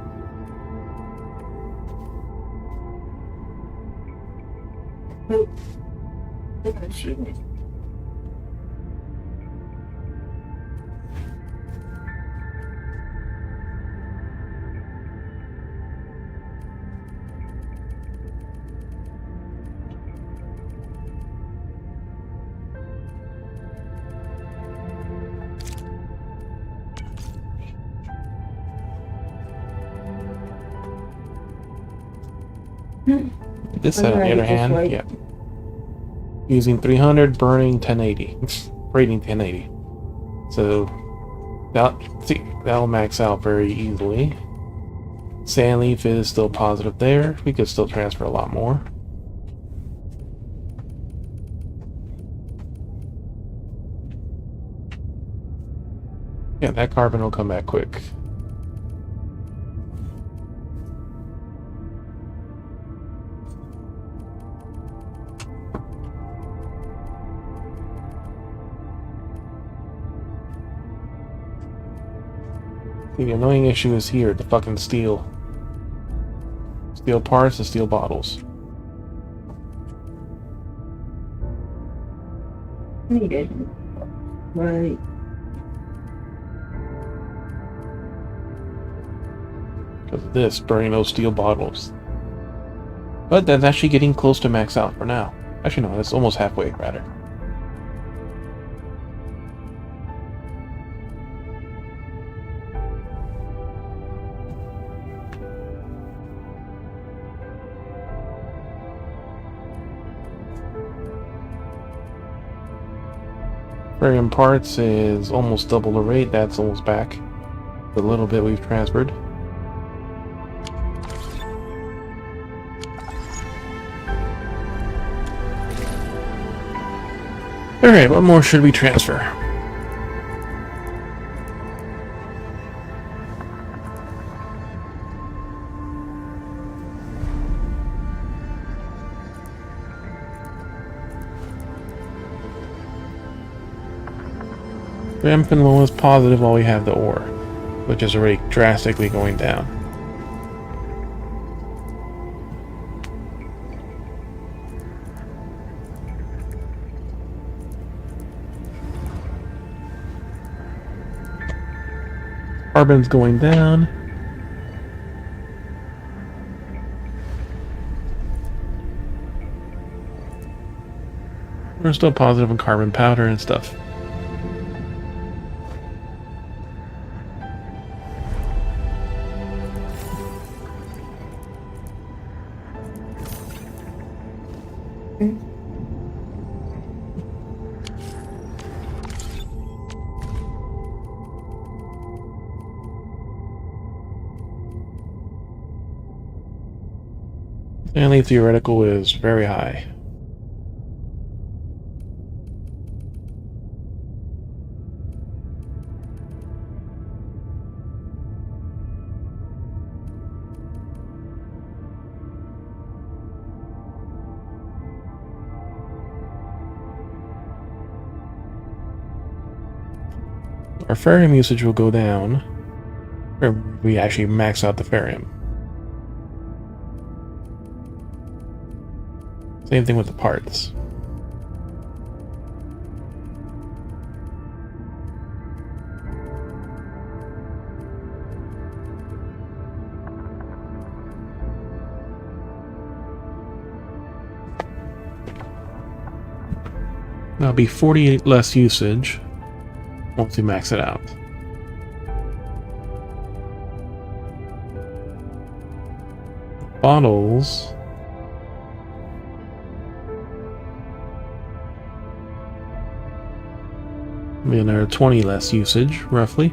This side, on the other hand, yeah. Using 300, burning 1080. Rating 1080. So, that'll max out very easily. Sandleaf is still positive there. We could still transfer a lot more. Yeah, that carbon will come back quick. The annoying issue is here, the fucking steel. Steel parts and steel bottles. Needed. Right. Because of this, burning those steel bottles. But that's actually getting close to max out for now. Actually no, that's almost halfway, rather. Barium parts is almost double the rate, that's almost back. The little bit we've transferred. Alright, what more should we transfer? Ramp and low is positive while we have the ore, which is already drastically going down. Carbon's going down. We're still positive on carbon powder and stuff. Stanley theoretical is very high. Our ferrium usage will go down, or we actually max out the ferrium. Same thing with the parts. That'll be 48 less usage once we max it out. Bottles. Be another 20 less usage, roughly.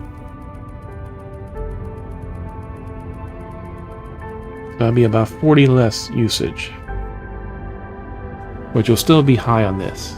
That'll be about 40 less usage, which will still be high on this.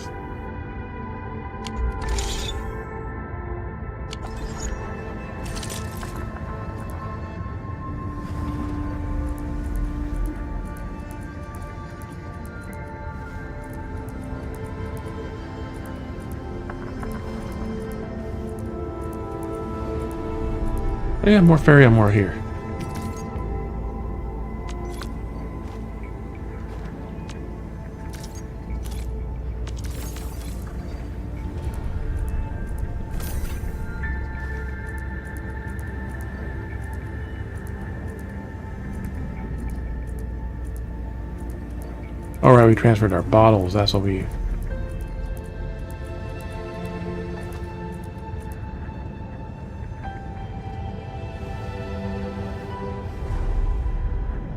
Yeah, more ferrium ore here. Alright, we transferred our bottles. That's what we...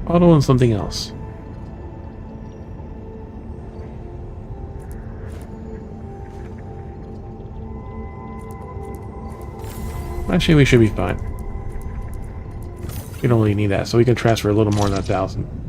Bottle and something else. Actually, we should be fine. We don't really need that, so we can transfer a little more than 1,000.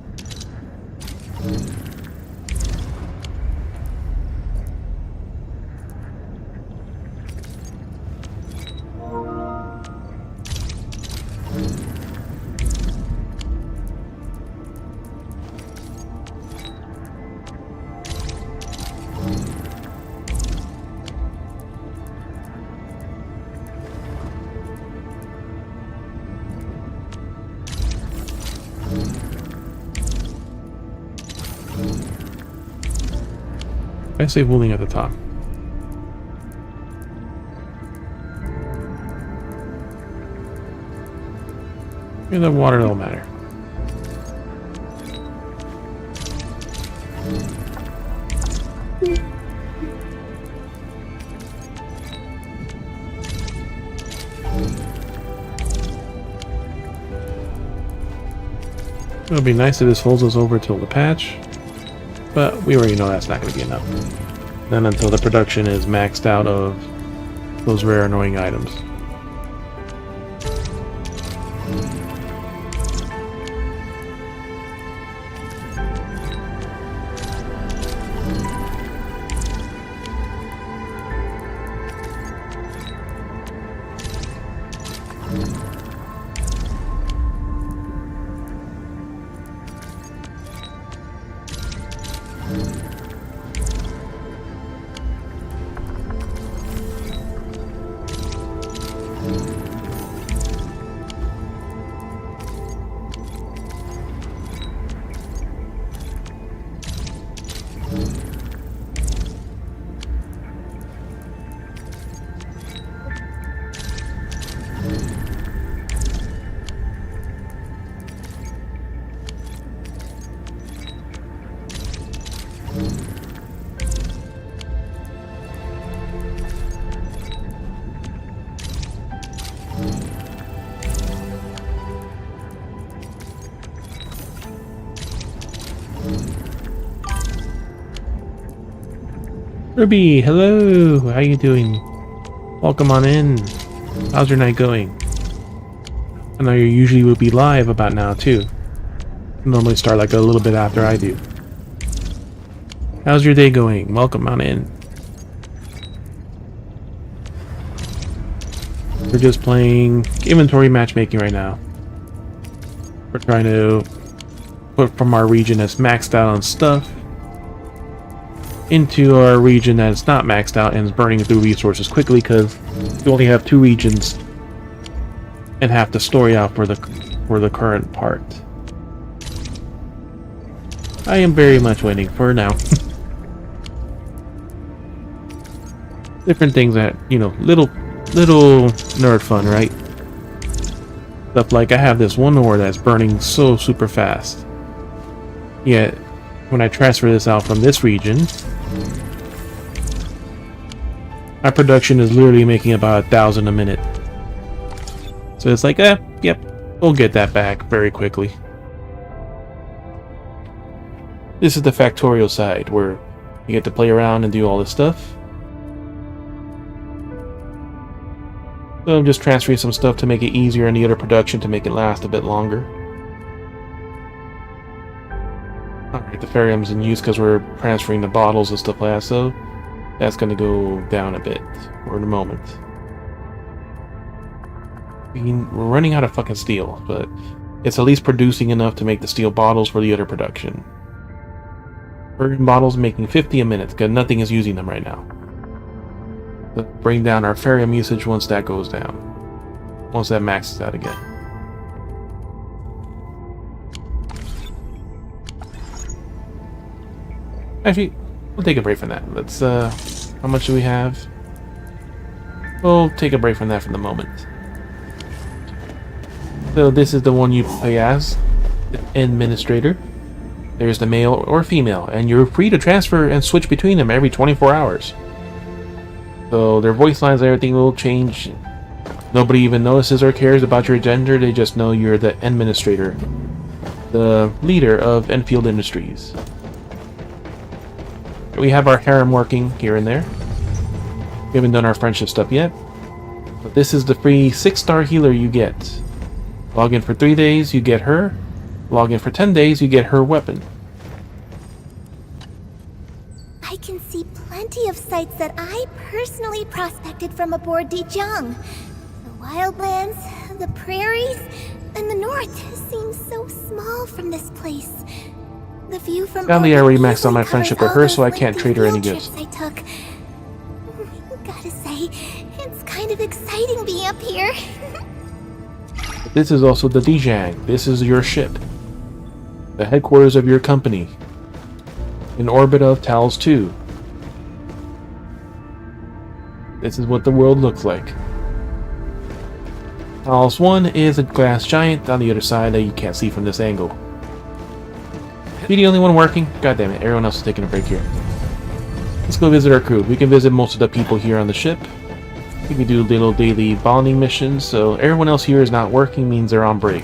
I say wooling at the top. In the water don't matter. It would be nice if this holds us over till the patch, but we already know that's not going to be enough. Then until the production is maxed out of those rare annoying items. Ruby, hello! How you doing? Welcome on in. How's your night going? I know you usually would be live about now too. Normally start like a little bit after I do. How's your day going? Welcome on in. We're just playing inventory matchmaking right now. We're trying to put from our region that's maxed out on stuff into our region that is not maxed out and is burning through resources quickly because you only have 2 regions and half the story out for the current part. I am very much waiting for now. Different things that, you know, little nerd fun, right? Stuff like I have this one ore that's burning so super fast. Yet when I transfer this out from this region, my production is literally making about 1,000 a minute. So it's like, yep, we'll get that back very quickly. This is the factorial side, where you get to play around and do all this stuff. So I'm just transferring some stuff to make it easier in the other production to make it last a bit longer. Alright, the ferrium's in use because we're transferring the bottles and stuff like that, so that's going to go down a bit for the moment. We're running out of fucking steel, but it's at least producing enough to make the steel bottles for the other production. Ferrium bottles making 50 a minute because nothing is using them right now. So bring down our ferrium usage once that goes down. Once that maxes out again. Actually, we'll take a break from that. Let's, how much do we have? We'll take a break from that for the moment. So this is the one you play as, the administrator. There's the male or female, and you're free to transfer and switch between them every 24 hours. So their voice lines and everything will change. Nobody even notices or cares about your gender, they just know you're the administrator, the leader of Enfield Industries. We have our harem working here and there. We haven't done our friendship stuff yet. But this is the free 6-star healer you get. Log in for 3 days, you get her. Log in for 10 days, you get her weapon. I can see plenty of sites that I personally prospected from aboard Dijiang. The wildlands, the prairies, and the north seem so small from this place. The view from Sadly, I already maxed out my covers friendship with all her, those so I can't lengthy trade her any field gifts. trips I took. Gotta say, it's kind of exciting being up here. This is also the Dijiang. This is your ship. The headquarters of your company. In orbit of Talos 2. This is what the world looks like. Talos 1 is a glass giant on the other side that you can't see from this angle. Be the only one working? God damn it, everyone else is taking a break here. Let's go visit our crew. We can visit most of the people here on the ship. We can do little daily bonding missions, so everyone else here is not working means they're on break.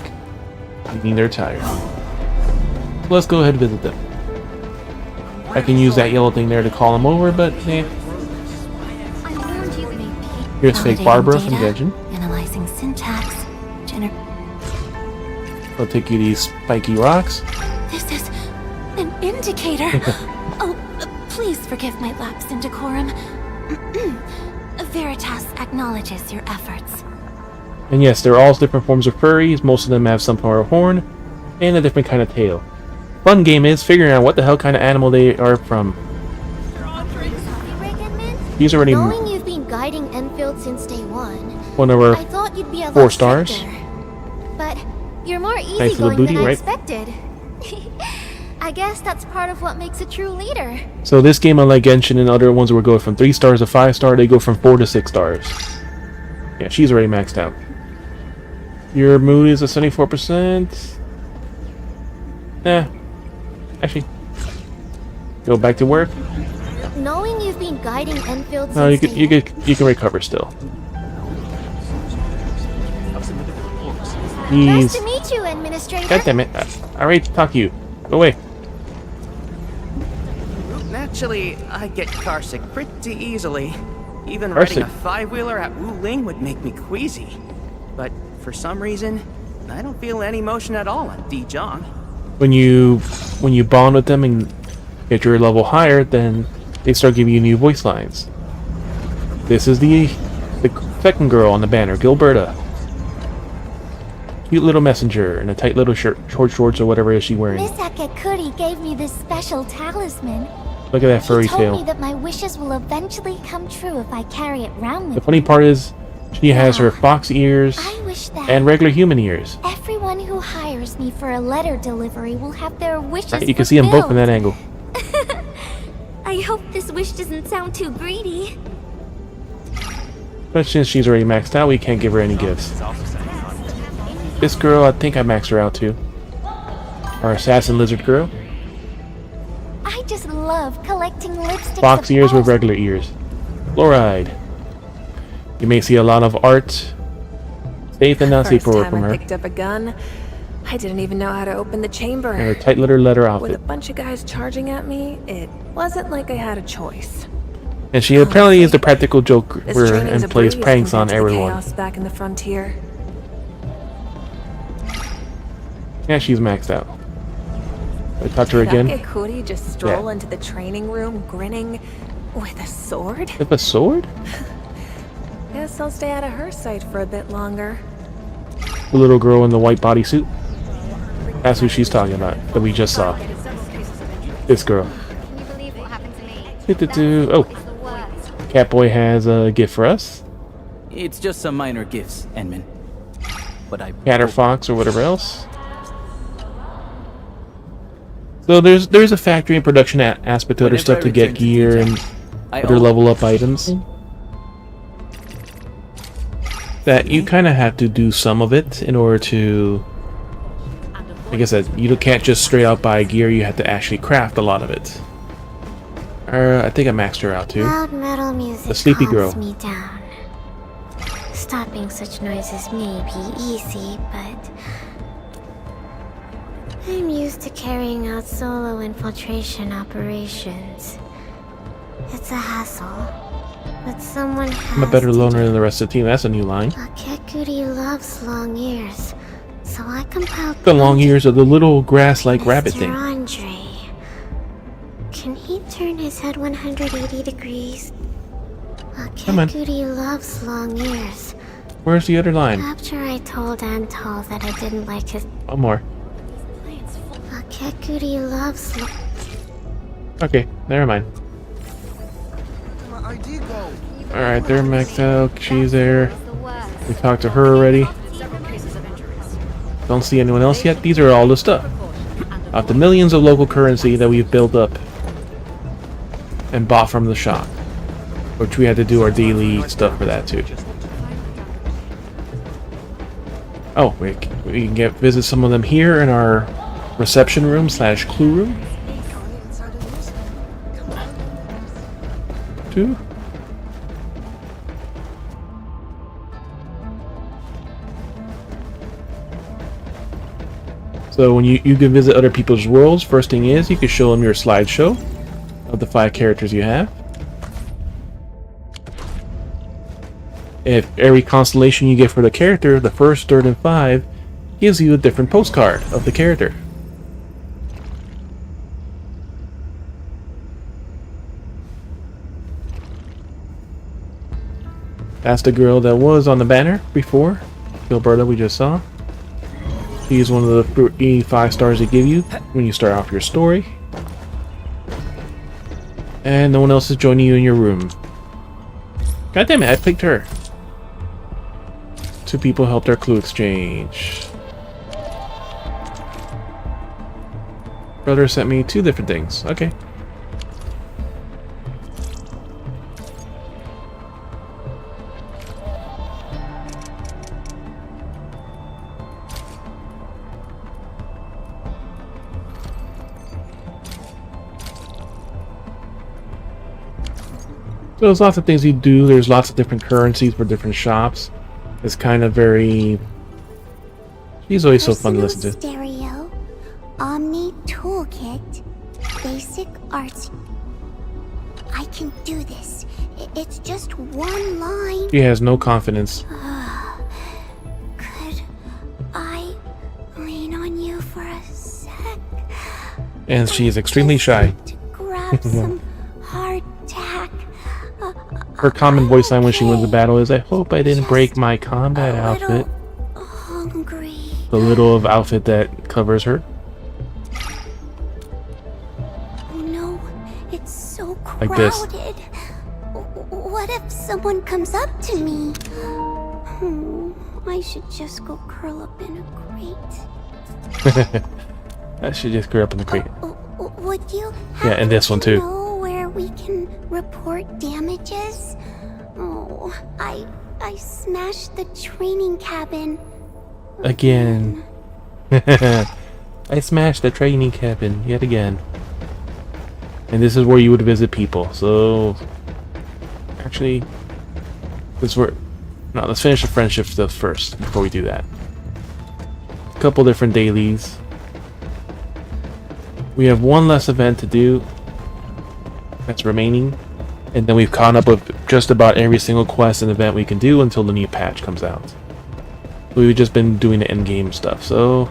Meaning they're tired. So let's go ahead and visit them. I can use that yellow thing there to call them over, but eh. Here's fake Barbara from Genshin. Analyzing syntax. I'll take you these spiky rocks. This is an indicator. Oh, please forgive my lapse in decorum. Veritas acknowledges your efforts. And yes, they're all different forms of furries. Most of them have some sort of horn and a different kind of tail. Fun game is figuring out what the hell kind of animal they are from. He's already Knowing you've been guiding Enfield since day one of our I thought you'd be a 4 stars. stricter. But you're more Nice little easygoing booty, than I right? expected. I guess that's part of what makes a true leader. So this game, unlike Genshin and other ones where we go from 3 stars to 5 star, they go from 4 to 6 stars. Yeah, she's already maxed out. Your mood is a 74%. Actually, go back to work. Knowing you've been guiding Enfield No, since you can recover still. Nice to meet you, Administrator. God damn it! I already talked to you. Go away. Naturally, I get carsick pretty easily. Even Carsick? riding a 5-wheeler at Wu Ling would make me queasy. But for some reason, I don't feel any motion at all at Dijiang. When you bond with them and get your level higher, then they start giving you new voice lines. This is the second girl on the banner, Gilberta. Cute little messenger in a tight little shirt, short shorts or whatever is she wearing. Miss Akakuri gave me this special talisman. Look at that furry She told tail. me that my wishes will eventually come true if I carry it round with The funny part is, she has her fox ears I wish that and regular human ears. everyone who hires me for a letter delivery will have their wishes Right, you can see them both from that angle. I hope this wish doesn't sound too greedy. But since she's already maxed out, we can't give her any gifts. This girl, I think I maxed her out too. Our assassin lizard girl. I just love collecting lipsticks. Fox of ears all with regular ears. Fluoride. You may see a lot of art. Safe and not safe First for work time from I her. picked up a gun, I didn't even know how to open the chamber. And her tight little leather With a outfit. bunch of guys charging at me, it wasn't like I had a choice. And she apparently is the practical joker This training's and a plays breeze pranks compared on to the everyone. chaos back in the frontier. Yeah, she's maxed out. I talked to her Did again. Akakuri just stroll into the training room grinning with a sword? With a sword? Guess I'll stay out of her sight for a bit longer. The little girl in the white bodysuit. That's who she's talking about, that we just saw. This girl. Oh, Catboy has a gift for us. It's just some minor gifts, Enman. But I Cat or fox or whatever else. So there's a factory and production aspect to other stuff to get gear and other level up items. That you kind of have to do some of it in order to like I said, you can't just straight out buy gear. You have to actually craft a lot of it. I think I maxed her out too. Loud metal music The sleepy calms girl. me down. Stopping such noises may be easy, but I'm used to carrying out solo infiltration operations. It's a hassle, but someone has I'm a better to loner do. than the rest of the team. That's a new line. Akekuri loves long ears, so I compiled The long ears of the little grass-like rabbit Mr. thing. Andre. Can he turn his head 180 degrees? Come on. Akekuri loves long ears. Where's the other line? After I told Antal that I didn't like his... One more. Akekuri loves... Okay, never mind. Alright, they're maxed out. She's there. We talked to her already. Don't see anyone else yet. These are all the stuff. Of the millions of local currency that we've built up and bought from the shop. Which we had to do our daily stuff for that too. Oh, we can visit some of them here in our reception room / clue room. 2. So when you can visit other people's worlds, first thing is you can show them your slideshow of the 5 characters you have. If every constellation you get for the character, the 1st, 3rd, and 5, gives you a different postcard of the character. That's the girl that was on the banner before, Gilberta we just saw. She's one of the 5 stars they give you when you start off your story. And no one else is joining you in your room. God damn it, I picked her. 2 people helped our clue exchange. Brother sent me 2 different things. Okay. So there's lots of things you do. There's lots of different currencies for different shops. It's kind of very... She's always so fun to listen to. Stereo, Omni Toolkit, Basic Arts. I can do this. It's just one line. She has no confidence. Could I lean on you for a sec? And she is extremely shy. To grab some hardtack. Her common voice line when she wins a battle is, I hope I didn't break my combat outfit. Hungry. The little of outfit that covers her. Oh no, it's so Like crowded. this. What if someone comes up to me? I should just go curl up in a crate. I should just curl up in the crate. Would you Yeah, and this one too. know where we can report damages? Oh, I smashed the training cabin. Again. I smashed the training cabin yet again. And this is where you would visit people. So actually, let's finish the friendship stuff first before we do that. A couple different dailies. We have one less event to do that's remaining, and then we've caught up with just about every single quest and event we can do until the new patch comes out. We've just been doing the end game stuff, so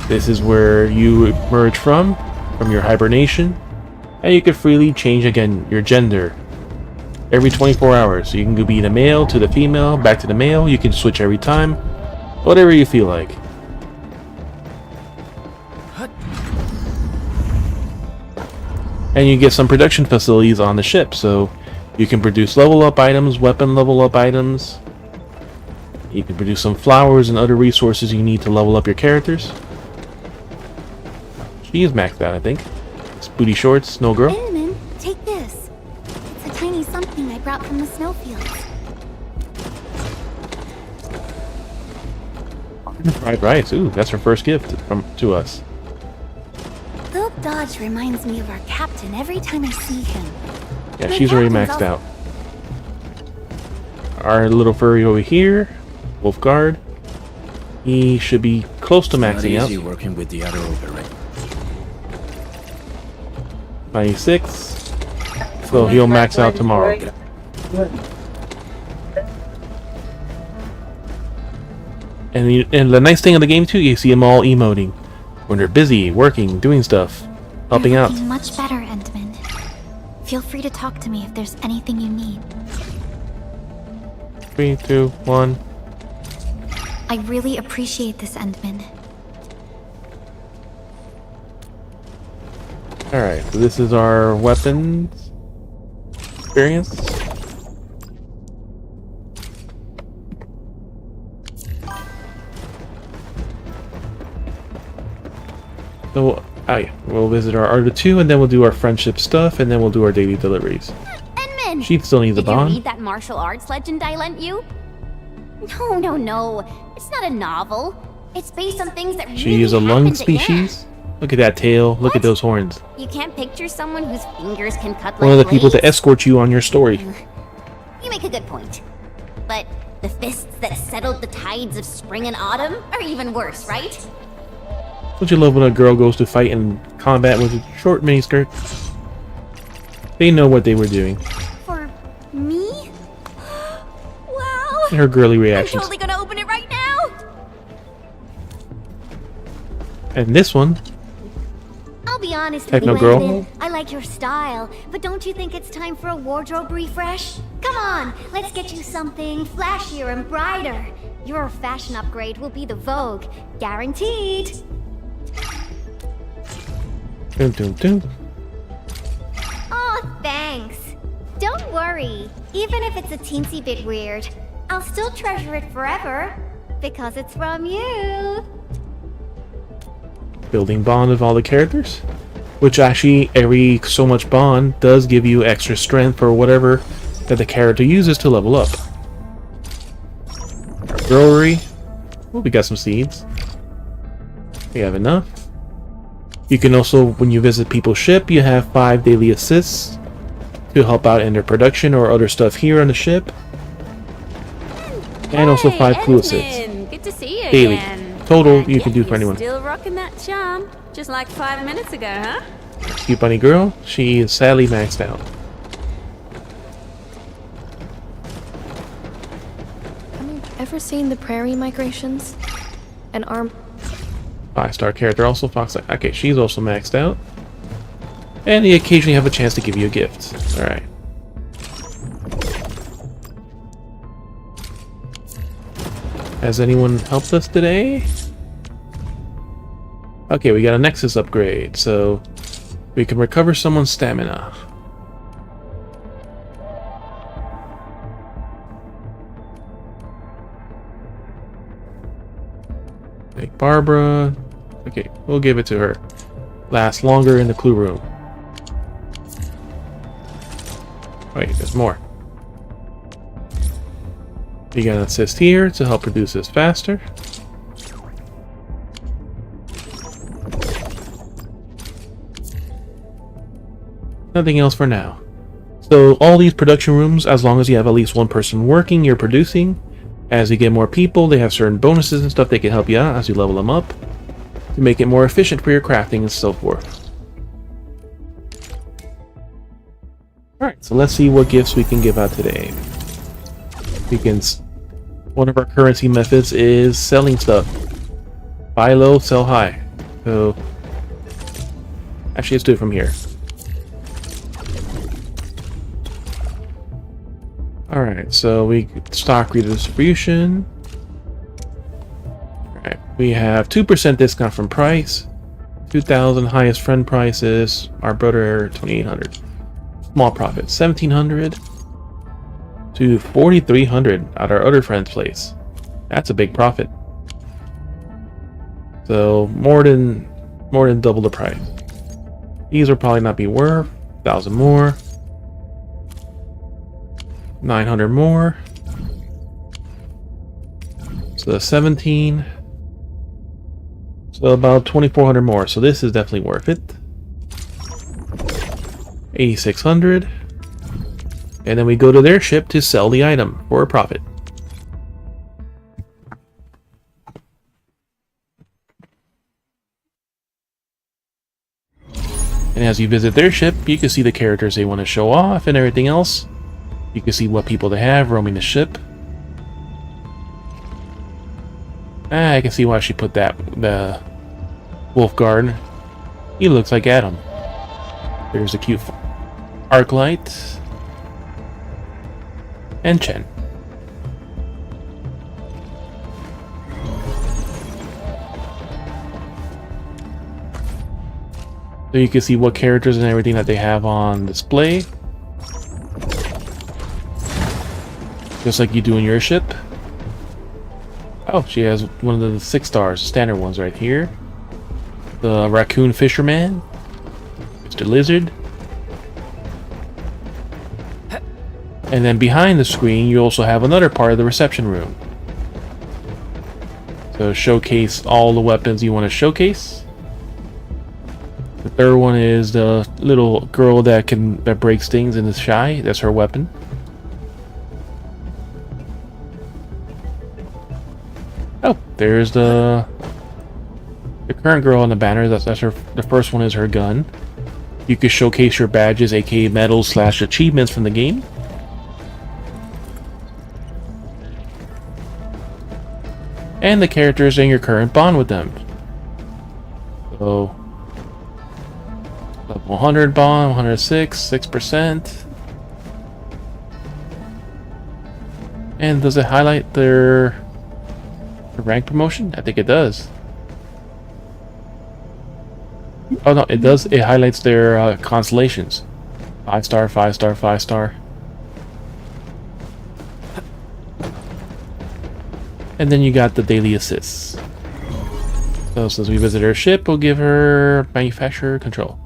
this is where you emerge from your hibernation, and you can freely change again your gender every 24 hours. So you can be the male to the female, back to the male. You can switch every time, whatever you feel like. And you get some production facilities on the ship, so you can produce level up items, weapon level up items. You can produce some flowers and other resources you need to level up your characters. She is maxed out, I think. It's booty shorts, no girl. Inman, take this. It's a tiny something I brought from the snowfields. Fried rice. Ooh, that's her first gift to us. Philip Dodge reminds me of our captain every time I see him. Yeah, she's already maxed out. Our little furry over here, Wolfguard. He should be close to maxing out. Not easy working with the other ogre, right? 96. So he'll max out tomorrow. And the nice thing of the game too, you see them all emoting when they're busy, working, doing stuff, helping You're out. looking much better, Endman. Feel free to talk to me if there's anything you need. 3, 2, 1. I really appreciate this, Endman. Alright, so this is our weapons experience. So, oh yeah, we'll visit our R2 and then we'll do our friendship stuff and then we'll do our daily deliveries. Endman! She still needs a Did you bond. read that martial arts legend I lent you? No. It's not a novel. It's based on things that She really is a lung happened to- species. Look at that tail. Look at those horns. You can't picture someone whose fingers can cut One of like the people to blades? escort you on your story. You make a good point. But the fists that settled the tides of spring and autumn are even worse, right? Don't you love when a girl goes to fight in combat with a short miniskirt? They know what they were doing. For me? Wow! And her girly I'm reactions. totally gonna open it right now! And this one, I'll be honest with Techno you, girl. Endman. I like your style, but don't you think it's time for a wardrobe refresh? Come on, let's get you something flashier and brighter. Your fashion upgrade will be the Vogue, guaranteed. dun, dun, dun. Oh, thanks. Don't worry. Even if it's a teensy bit weird, I'll still treasure it forever. Because it's from you. Building bond of all the characters. Which actually, every so much bond does give you extra strength for whatever that the character uses to level up. Jewelry. Oh, we got some seeds. We have enough. You can also, when you visit people's ship, you have 5 daily assists to help out in their production or other stuff here on the ship. And also 5 clue assists. Good to see you Daily. again. Total, you can do for anyone. Still rocking that charm, just like 5 minutes ago, huh? Cute bunny girl, she is sadly maxed out. Have you ever seen the prairie migrations? An arm. 5-star character also, Fox. Okay, she's also maxed out. And they occasionally have a chance to give you a gift. Alright. Has anyone helped us today? Okay, we got a Nexus upgrade, so we can recover someone's stamina. Like Barbara. Okay, we'll give it to her. Lasts longer in the clue room. Wait, there's more. You got an assist here to help produce this faster. Nothing else for now. So all these production rooms, as long as you have at least one person working, you're producing. As you get more people, they have certain bonuses and stuff that can help you out as you level them up to make it more efficient for your crafting and so forth. Alright, so let's see what gifts we can give out today. One of our currency methods is selling stuff. Buy low, sell high. So, actually, let's do it from here. Alright, so we stock redistribution. Alright, we have 2% discount from price. 2,000 highest friend prices. Our brother 2,800. Small profit 1,700 to 4,300 at our other friend's place. That's a big profit. So more than double the price. These will probably not be worth 1,000 more. 900 more. So that's 17. So about 2,400 more. So this is definitely worth it. 8,600. And then we go to their ship to sell the item for a profit. And as you visit their ship, you can see the characters they want to show off and everything else. You can see what people they have roaming the ship. I can see why she put that, the Wolf Guard. He looks like Adam. There's a cute Arknight. And Chen. So you can see what characters and everything that they have on display. Just like you do in your ship. Oh, she has one of the 6 stars, standard ones right here. The Raccoon Fisherman. Mr. Lizard. And then behind the screen, you also have another part of the reception room. So showcase all the weapons you want to showcase. The third one is the little girl that breaks things and is shy. That's her weapon. Oh, there's the current girl on the banner. That's her. The first one is her gun. You can showcase your badges, aka medals / achievements from the game. And the characters and your current bond with them. So level 100 bond, 106, 6%. And does it highlight their rank promotion? I think it does. Oh no, it does. It highlights their constellations. 5-star, 5-star, 5-star. And then you got the daily assists. So since we visit her ship, we'll give her manufacturer control.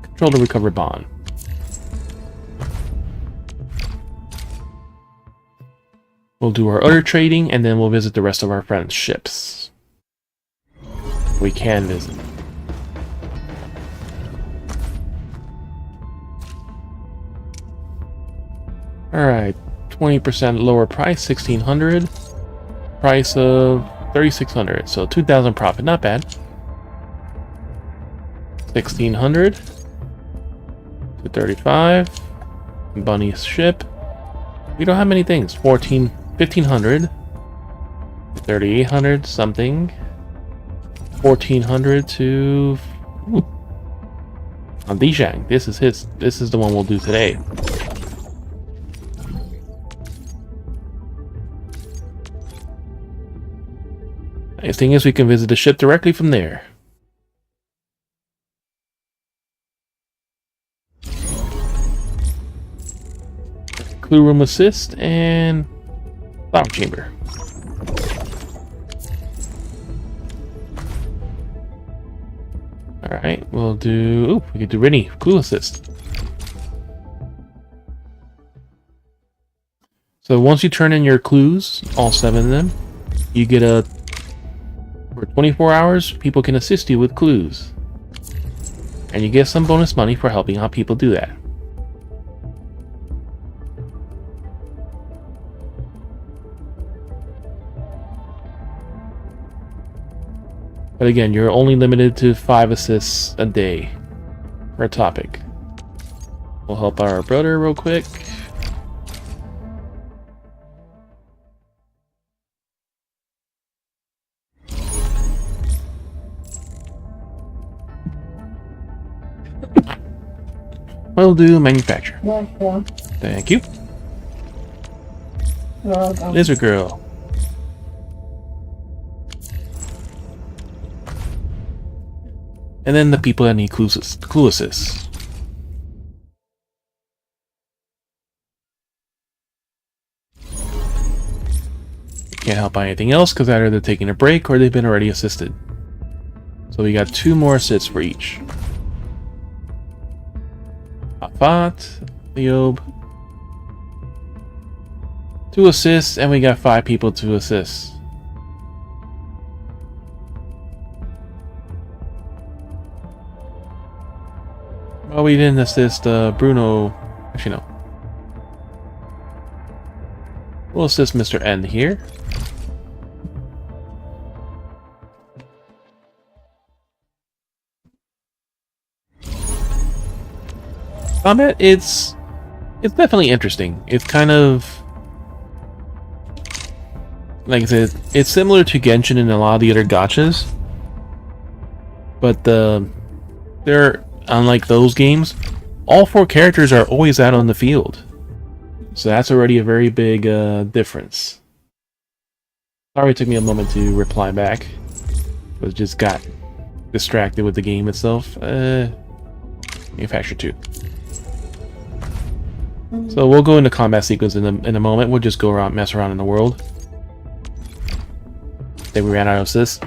Control to recover bond. We'll do our other trading, and then we'll visit the rest of our friends' ships. We can visit. Alright, 20% lower price, 1,600. Price of 3,600, so 2,000 profit, not bad. 1,600 to 35. Bunny's ship. We don't have many things. 1,500, 3,800 something. 1,400 to on Dijang. This is his. This is the one we'll do today. Nice thing is we can visit the ship directly from there. Clue room assist and flower chamber. Alright, we'll do... Ooh, we could do Rennie, clue assist. So once you turn in your clues, all 7 of them, you get a... For 24 hours, people can assist you with clues. And you get some bonus money for helping out people do that. But again, you're only limited to 5 assists a day per topic. We'll help our brother real quick. We'll do manufacture. Thank you. Lizard girl. And then the people that need clue assists. Can't help by anything else because either they're taking a break or they've been already assisted. So we got 2 more assists for each. Afat, Leob. 2 assists, and we got 5 people to assist. Well, we didn't assist Bruno. Actually, no. We'll assist Mr. N here. Combat, it's definitely interesting. It's kind of, like I said, it's similar to Genshin and a lot of the other gachas, but they're unlike those games. All 4 characters are always out on the field, so that's already a very big difference. Sorry, it took me a moment to reply back, but just got distracted with the game itself. Manufacture 2. So we'll go into combat sequence in a moment. We'll just go around, mess around in the world. Then we ran out of assists.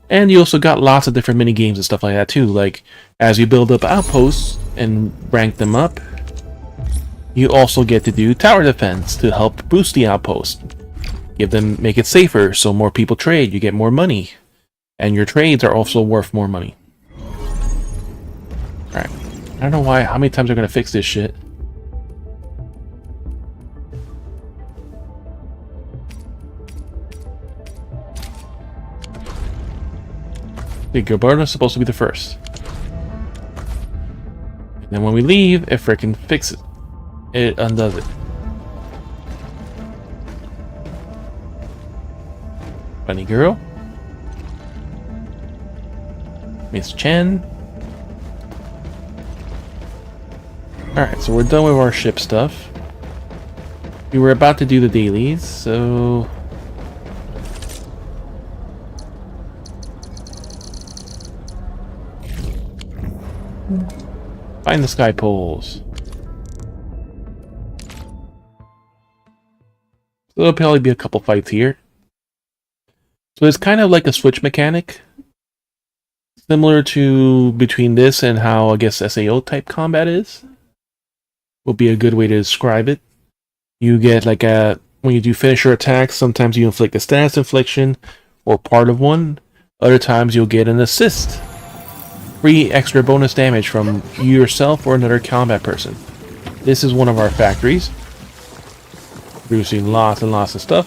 And you also got lots of different mini games and stuff like that too. Like as you build up outposts and rank them up, you also get to do tower defense to help boost the outpost. Make it safer so more people trade. You get more money, and your trades are also worth more money. All right. I don't know why. How many times they're gonna fix this shit? The Gilberto's supposed to be the first. And then when we leave, it frickin' fixes it. It undoes it. Bunny girl. Miss Chen. Alright, so we're done with our ship stuff. We were about to do the dailies, so... Find the sky poles. So there'll probably be a couple fights here. So it's kind of like a switch mechanic. Similar to between this and how I guess SAO type combat is. Will be a good way to describe it. You get like when you do finisher attacks, sometimes you inflict a status infliction or part of one. Other times you'll get an assist. Free extra bonus damage from you yourself or another combat person. This is one of our factories. Producing lots and lots of stuff.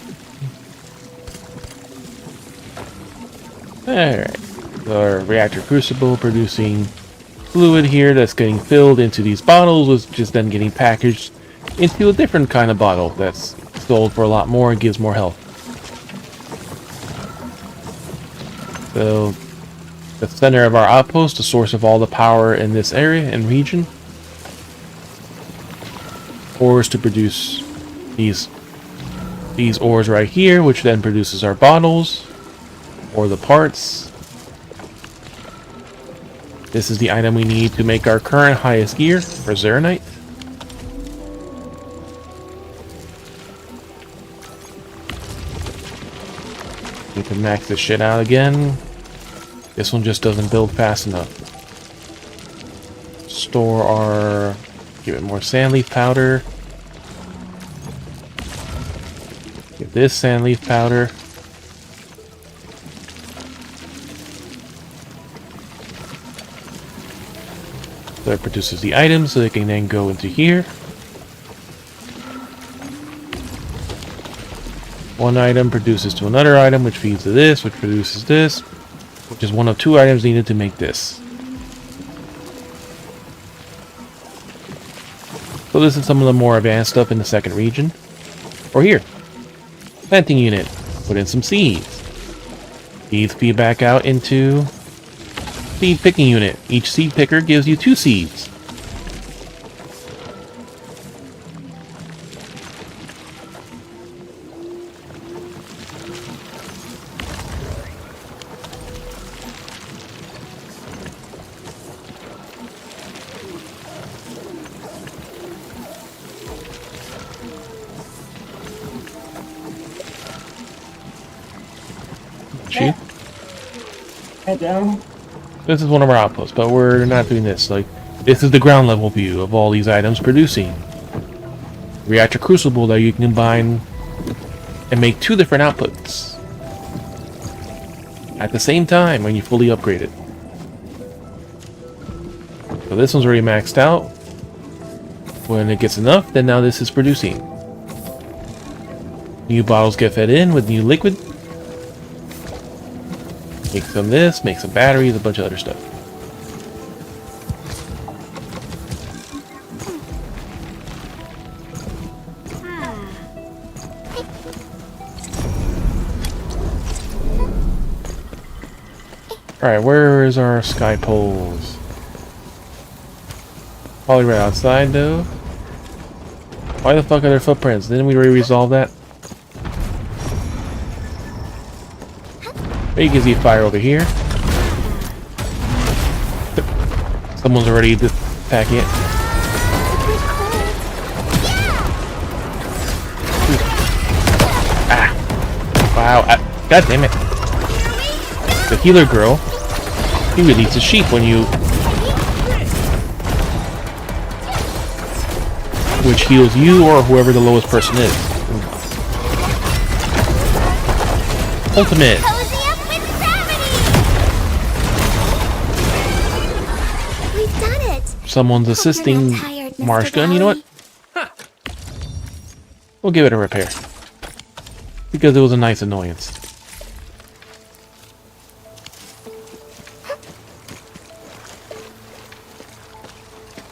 Alright. Our reactor crucible producing fluid here that's getting filled into these bottles, which is then getting packaged into a different kind of bottle that's sold for a lot more and gives more health. So the center of our outpost, the source of all the power in this area and region, ores to produce these ores right here, which then produces our bottles or the parts. This is the item we need to make our current highest gear for Zeronite. We can max this shit out again. This one just doesn't build fast enough. Store our... Give it more sandleaf powder. Give this sandleaf powder. So it produces the items so they can then go into here. One item produces to another item, which feeds to this, which produces this, which is one of 2 items needed to make this. So this is some of the more advanced stuff in the second region. Or here. Planting unit. Put in some seeds. Seeds feed back out into seed picking unit. Each seed picker gives you 2 seeds. This is one of our outposts, but we're not doing this. Like, this is the ground level view of all these items producing. Reactor crucible that you can combine and make 2 different outputs at the same time when you fully upgrade it. So this one's already maxed out. When it gets enough, then now this is producing. New bottles get fed in with new liquid. Make some this, make some batteries, a bunch of other stuff. Alright, where is our sky poles? Probably right outside though. Why the fuck are there footprints? Didn't we already resolve that? You can see fire over here. Someone's already attacking it. Ah! Wow! God damn it! The healer girl. He releases sheep when you... which heals you or whoever the lowest person is. Ultimate! We've done it! Someone's assisting Marsh Gun, you know what? We'll give it a repair. Because it was a nice annoyance.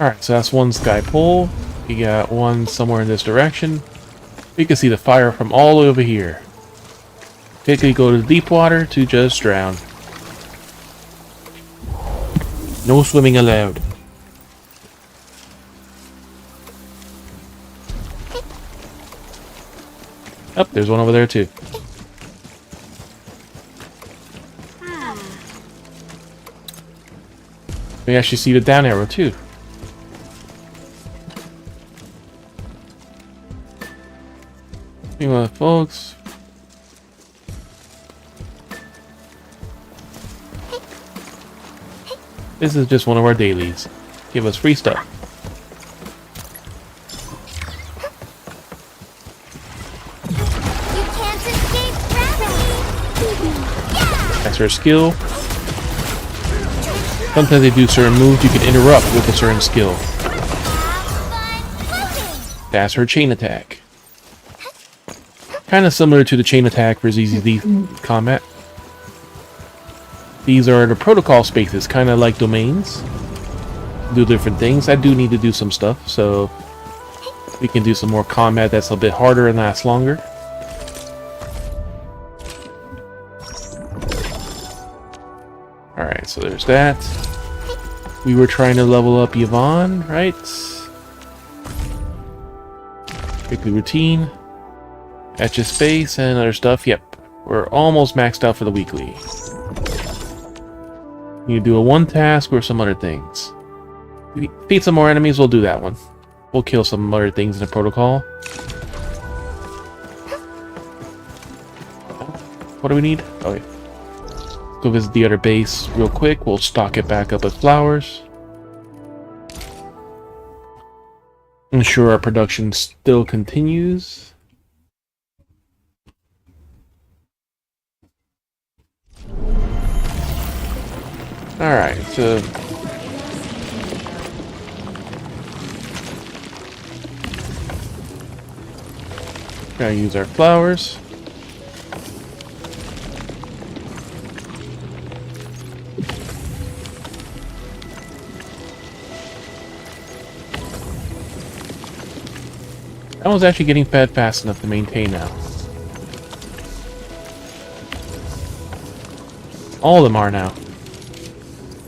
Alright, so that's one sky pole. You got one somewhere in this direction. You can see the fire from all the way over here. Quickly go to deep water to just drown. No swimming allowed. Oh, there's one over there too. We actually see the down arrow too. Anyway, folks. This is just one of our dailies. Give us free stuff. You can't escape gravity! That's her skill. Sometimes they do certain moves you can interrupt with a certain skill. That's her chain attack. Kind of similar to the chain attack for ZZD combat. These are the protocol spaces, kind of like domains. Do different things. I do need to do some stuff, so we can do some more combat that's a bit harder and lasts longer. Alright, so there's that. We were trying to level up Yvonne, right? Weekly routine. Etchspace and other stuff. Yep. We're almost maxed out for the weekly. You do a one task or some other things. If we defeat some more enemies, we'll do that one. We'll kill some other things in the protocol. What do we need? Oh yeah. Go visit the other base real quick. We'll stock it back up with flowers. Ensure our production still continues. Alright, so... gotta use our flowers. That one's actually getting fed fast enough to maintain now. All of them are now.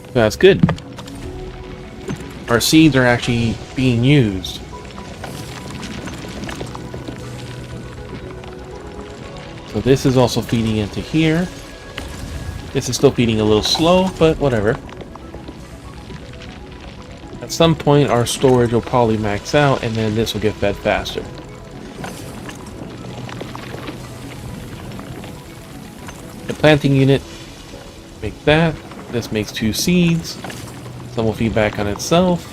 So that's good. Our seeds are actually being used. So this is also feeding into here. This is still feeding a little slow, but whatever. At some point our storage will probably max out and then this will get fed faster. The planting unit, make that. This makes 2 seeds. Some will feed back on itself.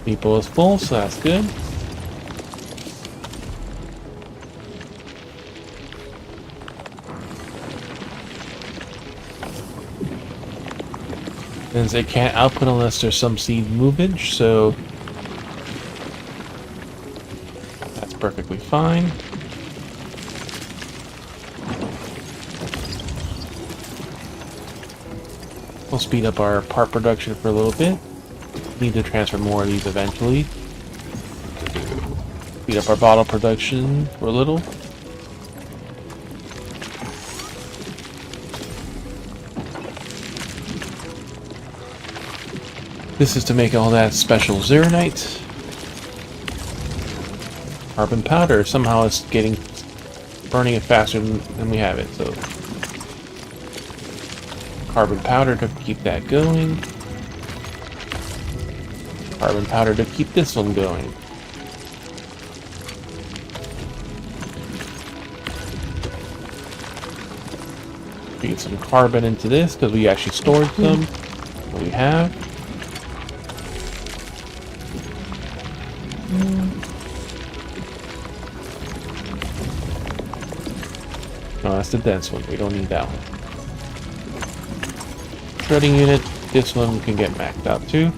Depot is full, so that's good. Since it can't output unless there's some seed movage, so that's perfectly fine. We'll speed up our part production for a little bit. Need to transfer more of these eventually. Speed up our bottle production for a little. This is to make all that special Zeronite. Carbon powder. Somehow it's burning it faster than we have it. So carbon powder to keep that going. Carbon powder to keep this one going. Feed some carbon into this because we actually stored some. What we have. No, that's the dense one. We don't need that one. Shredding unit. This one can get maxed out too.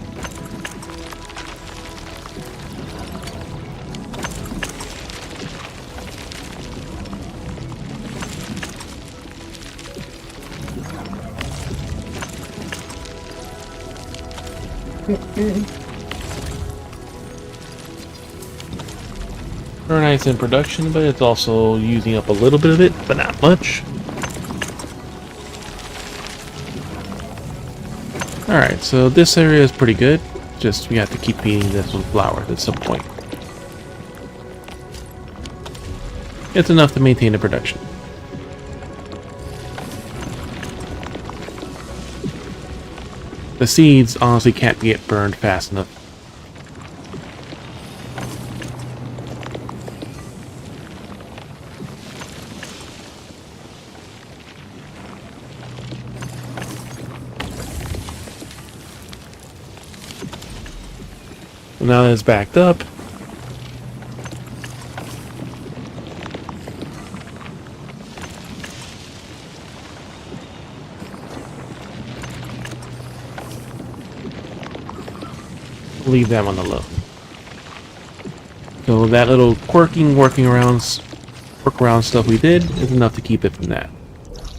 Arknights in production, but it's also using up a little bit of it, but not much. Alright, so this area is pretty good. Just we have to keep feeding this with flour at some point. It's enough to maintain the production. The seeds honestly can't get burned fast enough. Now that it's backed up, leave them on the low. So that little workaround stuff we did is enough to keep it from that.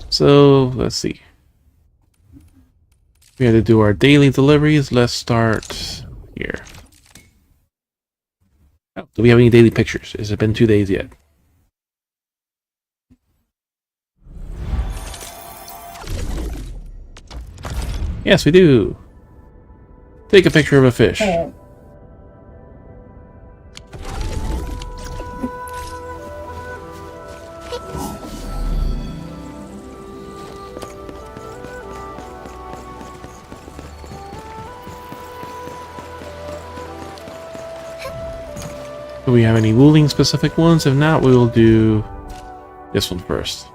So let's see. We had to do our daily deliveries. Let's start here. Do we have any daily pictures? Has it been 2 days yet? Yes, we do. Take a picture of a fish. Do we have any ruling specific ones? If not, we will do this one first.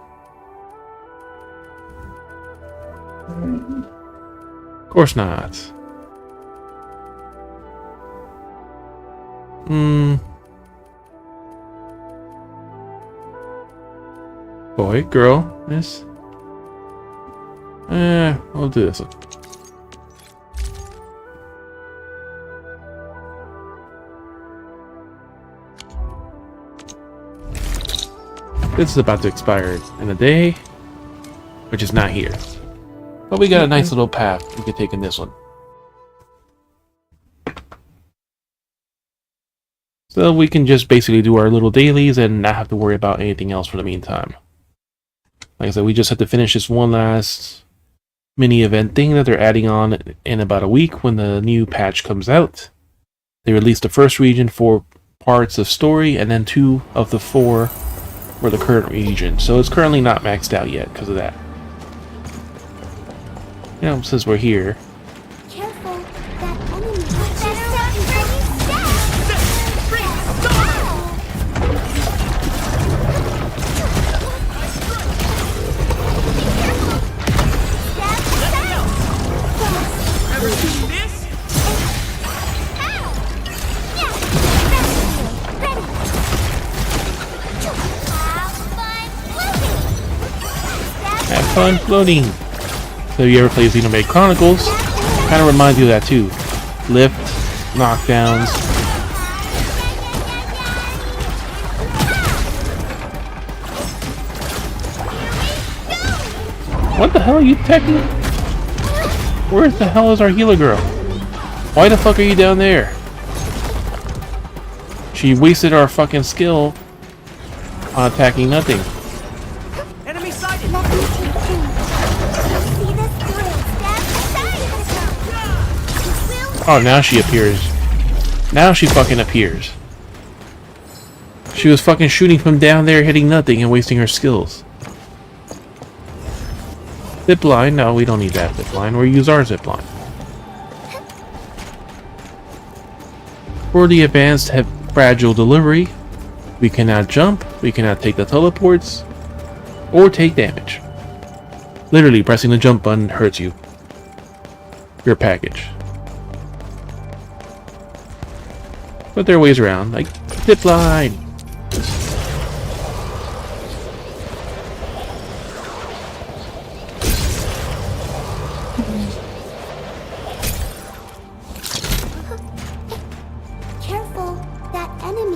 Of course not. Boy, girl, miss. We'll do this one. This is about to expire in a day, which is not here. But we got a nice little path we could take in this one. So we can just basically do our little dailies and not have to worry about anything else for the meantime. Like I said, we just have to finish this one last mini event thing that they're adding on in about a week when the new patch comes out. They released the first region for parts of story and then 2 of the 4 for the current region, so it's currently not maxed out yet because of that. You know, since we're here. Careful, that enemy fun floating. So if you ever play Xenoblade Chronicles, kind of reminds you of that too. Lift, knockdowns. What the hell are you attacking? Where the hell is our healer girl? Why the fuck are you down there? She wasted our fucking skill on attacking nothing. Enemy sighted. Oh, now she appears. Now she fucking appears. She was fucking shooting from down there, hitting nothing and wasting her skills. Zipline? No, we don't need that zipline. We'll use our zipline. For the advanced fragile delivery, we cannot jump, we cannot take the teleports, or take damage. Literally, pressing the jump button hurts you. Your package. But there are ways around, like zipline.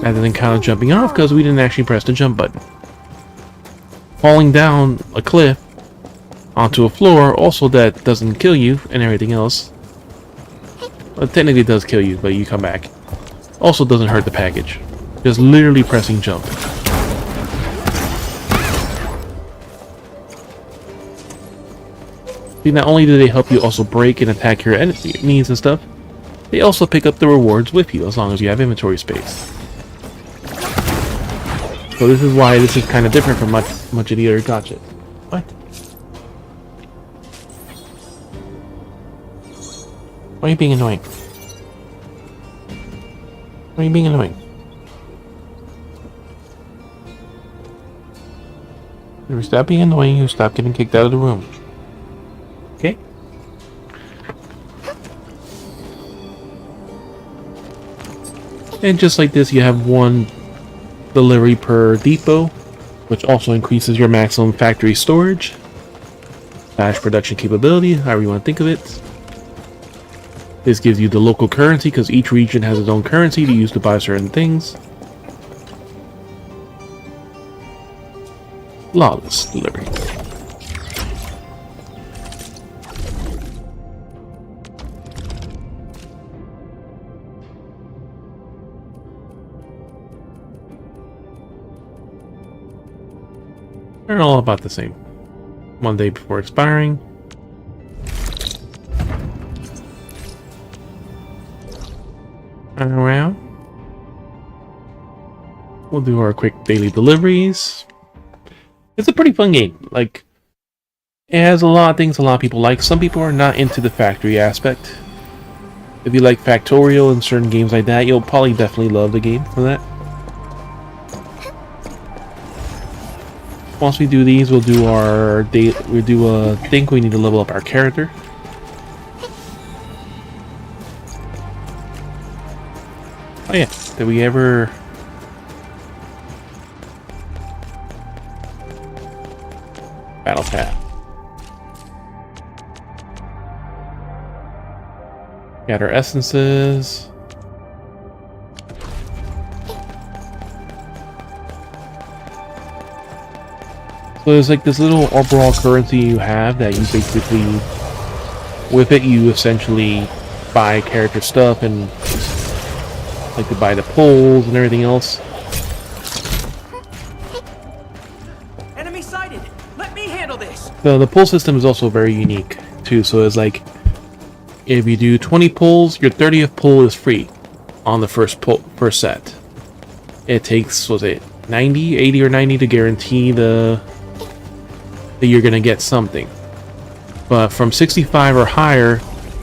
Rather than kind of jumping off because we didn't actually press the jump button. Falling down a cliff onto a floor, also that doesn't kill you and everything else. Well, technically it does kill you, but you come back. Also doesn't hurt the package. Just literally pressing jump. See, not only do they help you also break and attack your enemies and stuff, they also pick up the rewards with you as long as you have inventory space. So this is why this is kind of different from much of the other gatchas. What? Why are you being annoying? Why are you being annoying? If you stop being annoying, you stop getting kicked out of the room. Okay? And just like this, you have one delivery per depot, which also increases your maximum factory storage / production capability, however you want to think of it. This gives you the local currency because each region has its own currency to use to buy certain things. Flawless delivery. They're all about the same. One day before expiring. Around. We'll do our quick daily deliveries. It's a pretty fun game. Like, it has a lot of things a lot of people like. Some people are not into the factory aspect. If you like Factorial and certain games like that, you'll probably definitely love the game for that. Once we do these, we'll do our think we need to level up our character. Oh yeah, did we ever... Battle Path. Got our essences. So there's like this little overall currency you have that you basically, with it you essentially buy character stuff and like to buy the pulls and everything else. Enemy sighted. Let me handle this. So the pull system is also very unique too. So it's like if you do 20 pulls, your 30th pull is free on the first set. It takes, was it 80 or 90 to guarantee that you're gonna get something. But from 65 or higher,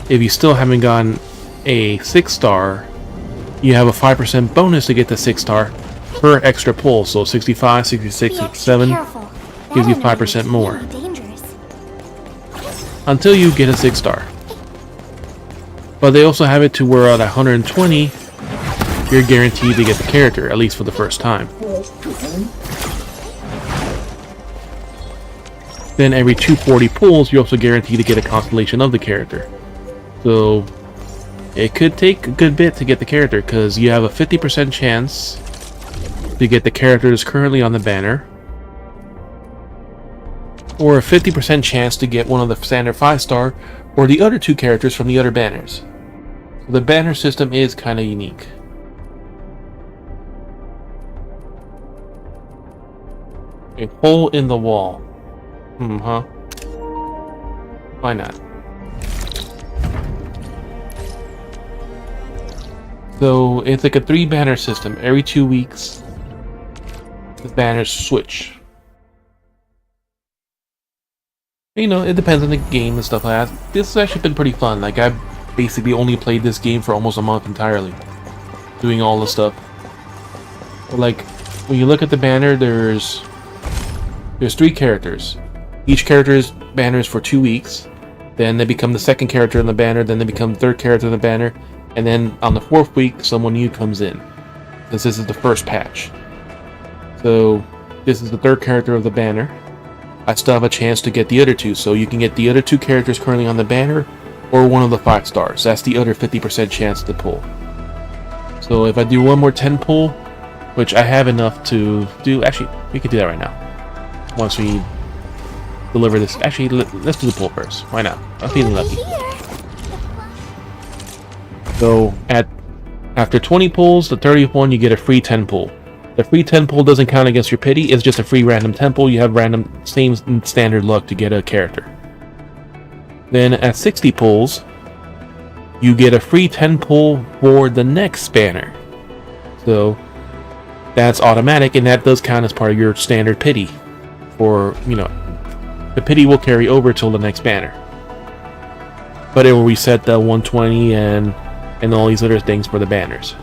if you still haven't gotten a 6-star, you have a 5% bonus to get the 6-star per extra pull. So 65, 66, 67 gives you 5% more. Until you get a 6-star. But they also have it to where at 120, you're guaranteed to get the character, at least for the first time. Then every 240 pulls, you're also guaranteed to get a constellation of the character. So it could take a good bit to get the character, because you have a 50% chance to get the character that's currently on the banner, or a 50% chance to get one of the standard 5-star, or the other 2 characters from the other banners. So the banner system is kind of unique. A hole in the wall. Why not? So it's like a 3-banner system. Every 2 weeks, the banners switch. You know, it depends on the game and stuff like that. This has actually been pretty fun. Like, I've basically only played this game for almost a month entirely, doing all the stuff. But like, when you look at the banner, there's 3 characters. Each character's banner is for 2 weeks. Then they become the 2nd character in the banner. Then they become the 3rd character in the banner. And then on the 4th week, someone new comes in. Since this is the first patch. So this is the 3rd character of the banner. I still have a chance to get the other 2. So you can get the other 2 characters currently on the banner, or one of the 5 stars. That's the other 50% chance to pull. So if I do one more 10 pull, which I have enough to do, actually, we could do that right now. Once we deliver this. Actually, let's do the pull first. Why not? I'm feeling lucky. So after 20 pulls, the 30th one, you get a free 10 pull. The free 10 pull doesn't count against your pity. It's just a free random 10 pull. You have random same standard luck to get a character. Then at 60 pulls, you get a free 10 pull for the next banner. So that's automatic, and that does count as part of your standard pity. For, you know, the pity will carry over till the next banner. But it will reset the 120 and all these other things for the banners.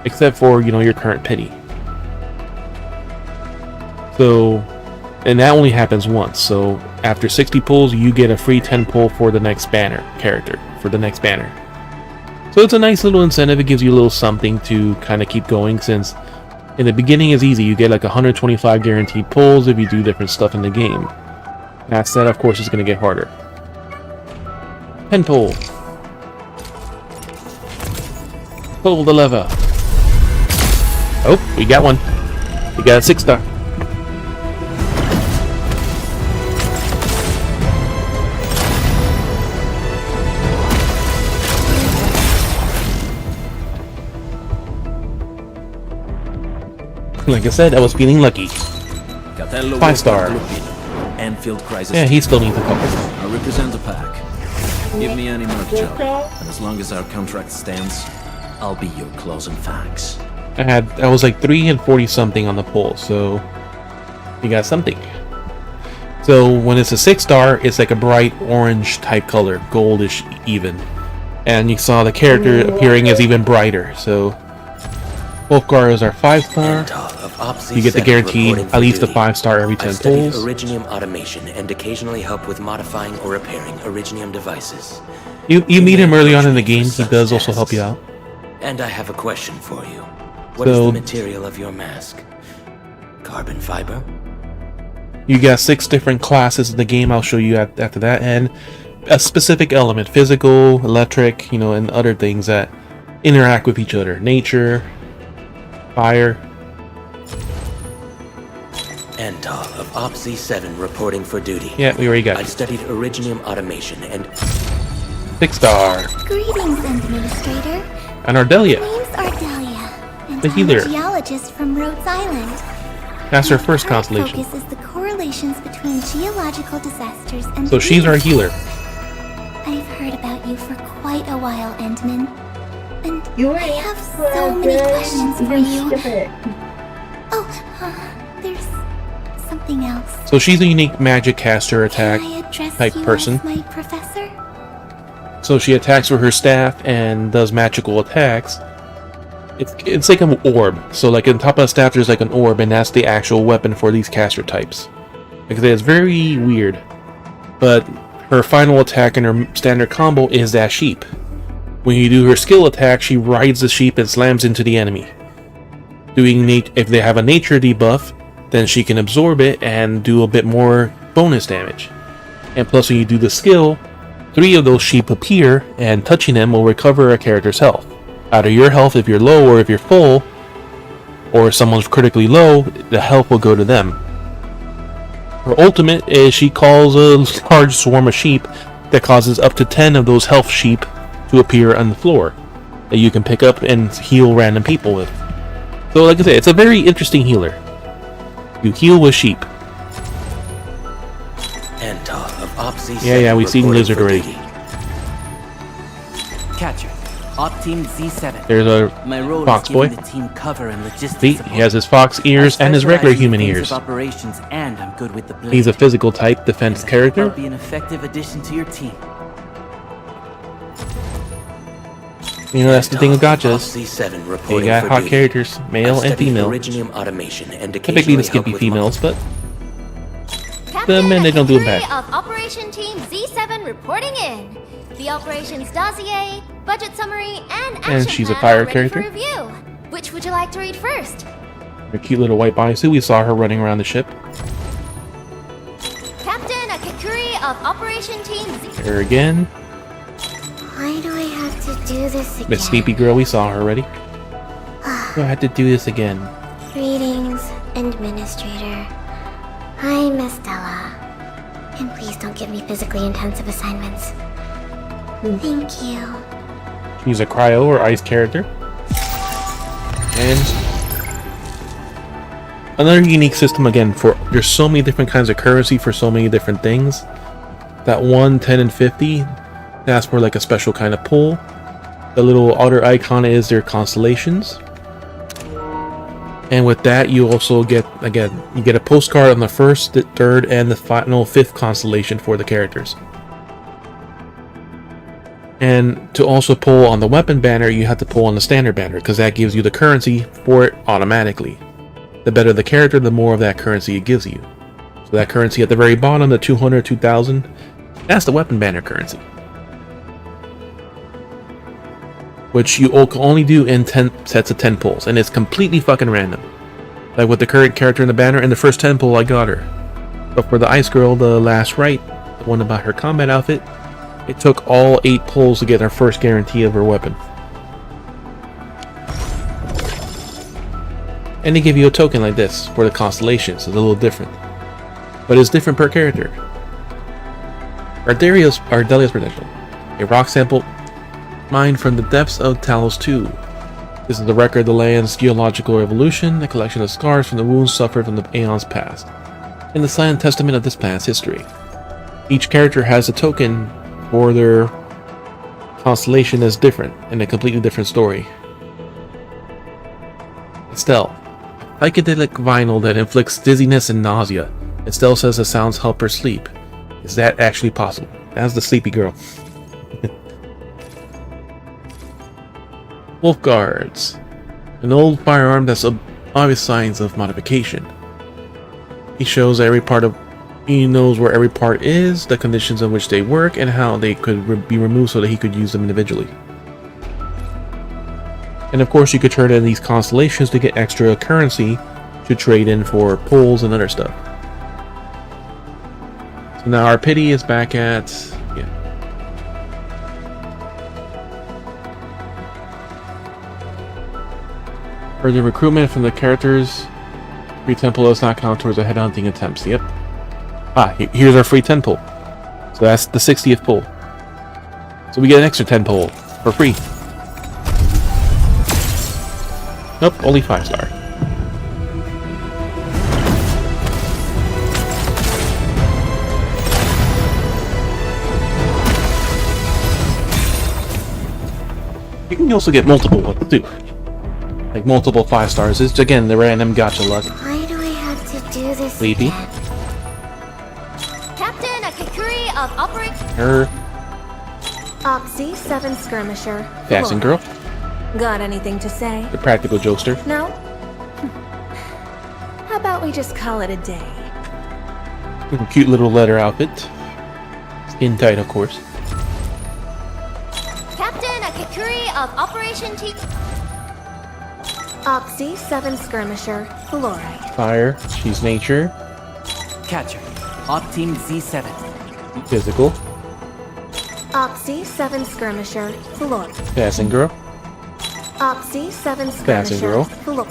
Except for, you know, your current pity. So, and that only happens once. So after 60 pulls, you get a free 10 pull for the next banner character, for the next banner. So it's a nice little incentive. It gives you a little something to kind of keep going, since in the beginning is easy. You get like 125 guaranteed pulls if you do different stuff in the game. That said, of course, it's going to get harder. 10 pull. Pull the lever. Oh, we got one. We got a 6-star. Like I said, I was feeling lucky. 5-star. Enfield crisis. Yeah, he still needs a couple. I represent the pack. Give me any merc job, and as long as our contract stands, I'll be your closing fax. I was like 3 and 40 something on the pull, so you got something. So when it's a 6-star, it's like a bright orange type color, goldish even, and you saw the character appearing as even brighter. So both Garos are 5-star. You get the guaranteed at least a 5-star every 10 pulls. Originium automation and occasionally help with modifying or repairing Originium devices. You meet him early on in the game. He does also help you out. And I have a question for you. What is the material of your mask? Carbon fiber? You got 6 different classes in the game. I'll show you after that, and a specific element: physical, electric, you know, and other things that interact with each other. Nature, fire. Antal of OPZ-7 reporting for duty. Yeah, we already got I've studied Originium automation and 6-star. Greetings, Administrator. And Ardelia. My name's Ardelia, and The I'm healer. a geologist from Rhodes Island. That's her My first current constellation. focus is the correlations between geological disasters and So she's our healer. I've heard about you for quite a while, Endman. And You I have so many questions for you. Oh, there's something else. So she's a unique magic caster attack Can I address type you person. as my professor? So she attacks with her staff and does magical attacks. It's like an orb. So like on top of the staff there's like an orb, and that's the actual weapon for these caster types. Like I said, it's very weird. But her final attack and her standard combo is that sheep. When you do her skill attack, she rides the sheep and slams into the enemy. If they have a nature debuff, then she can absorb it and do a bit more bonus damage. And plus, when you do the skill, 3 of those sheep appear, and touching them will recover a character's health. Either your health if you're low, or if you're full, or if someone's critically low, the health will go to them. Her ultimate is she calls a large swarm of sheep that causes up to 10 of those health sheep to appear on the floor that you can pick up and heal random people with. So like I said, it's a very interesting healer. You heal with sheep. Yeah, we've seen Lizard already. Catcher, Op Team Z7. There's a My role fox is boy. giving the team cover and logistics See, support. he has his fox ears I and his regular specialize in human defensive ears. Operations, and I'm good with the blade. He's a physical type defense I'll character. be an effective addition to your team. You know, that's the thing with gachas. C7 You reporting got for hot duty. characters, male I've and studied female. Originium automation and Typically occasionally the help skimpy with females, but Captain the men, they don't do it Akakuri bad. of Operation Team Z7 reporting in. The operations dossier, budget summary, and action And she's a plan fire are ready character. for review. Which would you like to read first? Her cute little white bodysuit. We saw her running around the ship. Captain Akakuri of Operation Team Z. Her again. Why do I have to do this again? Miss Sleepy Girl, we saw her already. I had to do this again. Greetings, Administrator. I'm Estella. And please don't give me physically intensive assignments. Thank you. She's a cryo or ice character. And another unique system again for there's so many different kinds of currency for so many different things. That 1, 10, and 50, that's for like a special kind of pull. The little outer icon is their constellations. And with that you also get, again, you get a postcard on the first, the third, and the final 5th constellation for the characters. And to also pull on the weapon banner, you have to pull on the standard banner, because that gives you the currency for it automatically. The better the character, the more of that currency it gives you. So that currency at the very bottom, the 200, 2000, that's the weapon banner currency. Which you can only do in 10 sets of 10 pulls, and it's completely fucking random. Like with the current character in the banner, in the first 10 pull I got her. But for the Ice Girl, the last right, the one about her combat outfit, it took all 8 pulls to get her first guarantee of her weapon. And they give you a token like this for the constellations. It's a little different. But it's different per character. Ardelia's potential. A rock sample mined from the depths of Talos 2. This is the record of the land's geological evolution, a collection of scars from the wounds suffered from the aeons past, and the silent testament of this planet's history. Each character has a token for their constellation that's different, and a completely different story. Estelle. Psychedelic vinyl that inflicts dizziness and nausea. Estelle says the sounds help her sleep. Is that actually possible? That's the sleepy girl. Wolf Guards. An old firearm that's obvious signs of modification. He shows every part of... He knows where every part is, the conditions in which they work, and how they could be removed so that he could use them individually. And of course you could turn in these constellations to get extra currency to trade in for pulls and other stuff. So now our pity is back at... yeah. Further recruitment from the characters. Free temple does not count towards the headhunting attempts. Yep. Ah, here's our free 10 pull. So that's the 60th pull. So we get an extra 10 pull for free. Nope, only 5-star. You can also get multiple ones too. Like multiple 5-stars. It's again the random gacha luck. Why do I have to do this? Sleepy. Captain Akakuri of Operation. Her. Oxy 7 Skirmisher. Dancing girl. Got anything to say? The practical jokester. No? How about we just call it a day? Cute little leather outfit. Skin tight, of course. Captain Akakuri of Operation T. Oxy 7 Skirmisher. Fluorite. Fire. She's nature. Catcher. Op Team Z7. Physical. Oxy 7 Skirmisher, Floor. Passing girl. Oxy 7 Passing girl. Floor.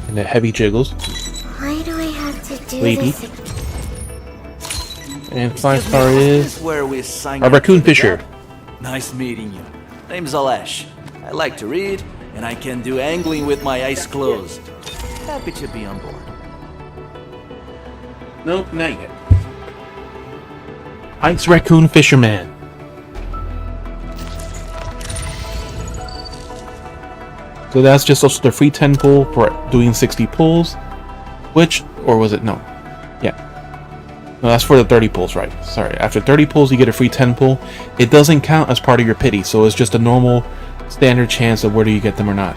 And the heavy jiggles. Why do I have to do Lady. this? And 5-star is where we sign our raccoon fisher. Nice meeting you. Name's Alesh. I like to read, and I can do angling with my eyes closed. Happy to be on board. Nope, not yet. Ice Raccoon Fisherman. So that's just also the free 10 pull for doing 60 pulls. Which, or was it? No. Yeah. No, that's for the 30 pulls, right. Sorry. After 30 pulls, you get a free 10 pull. It doesn't count as part of your pity, so it's just a normal standard chance of whether you get them or not.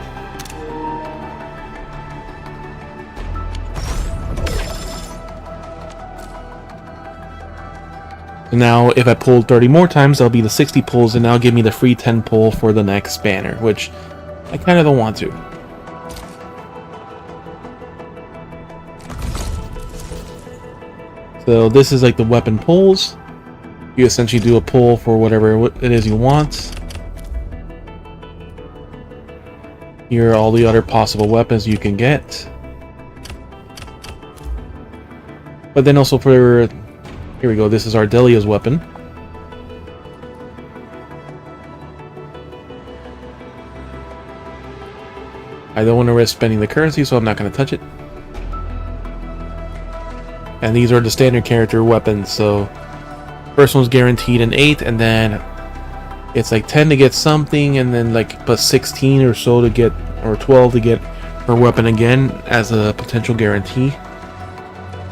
Now, if I pull 30 more times, that'll be the 60 pulls, and that'll give me the free 10 pull for the next banner, which I kind of don't want to. So this is like the weapon pulls. You essentially do a pull for whatever it is you want. Here are all the other possible weapons you can get. But then also for... Here we go, this is Ardelia's weapon. I don't want to risk spending the currency, so I'm not going to touch it. And these are the standard character weapons, so... First one's guaranteed an 8, and then... It's like 10 to get something, and then like plus 16 or so to get... Or 12 to get her weapon again, as a potential guarantee.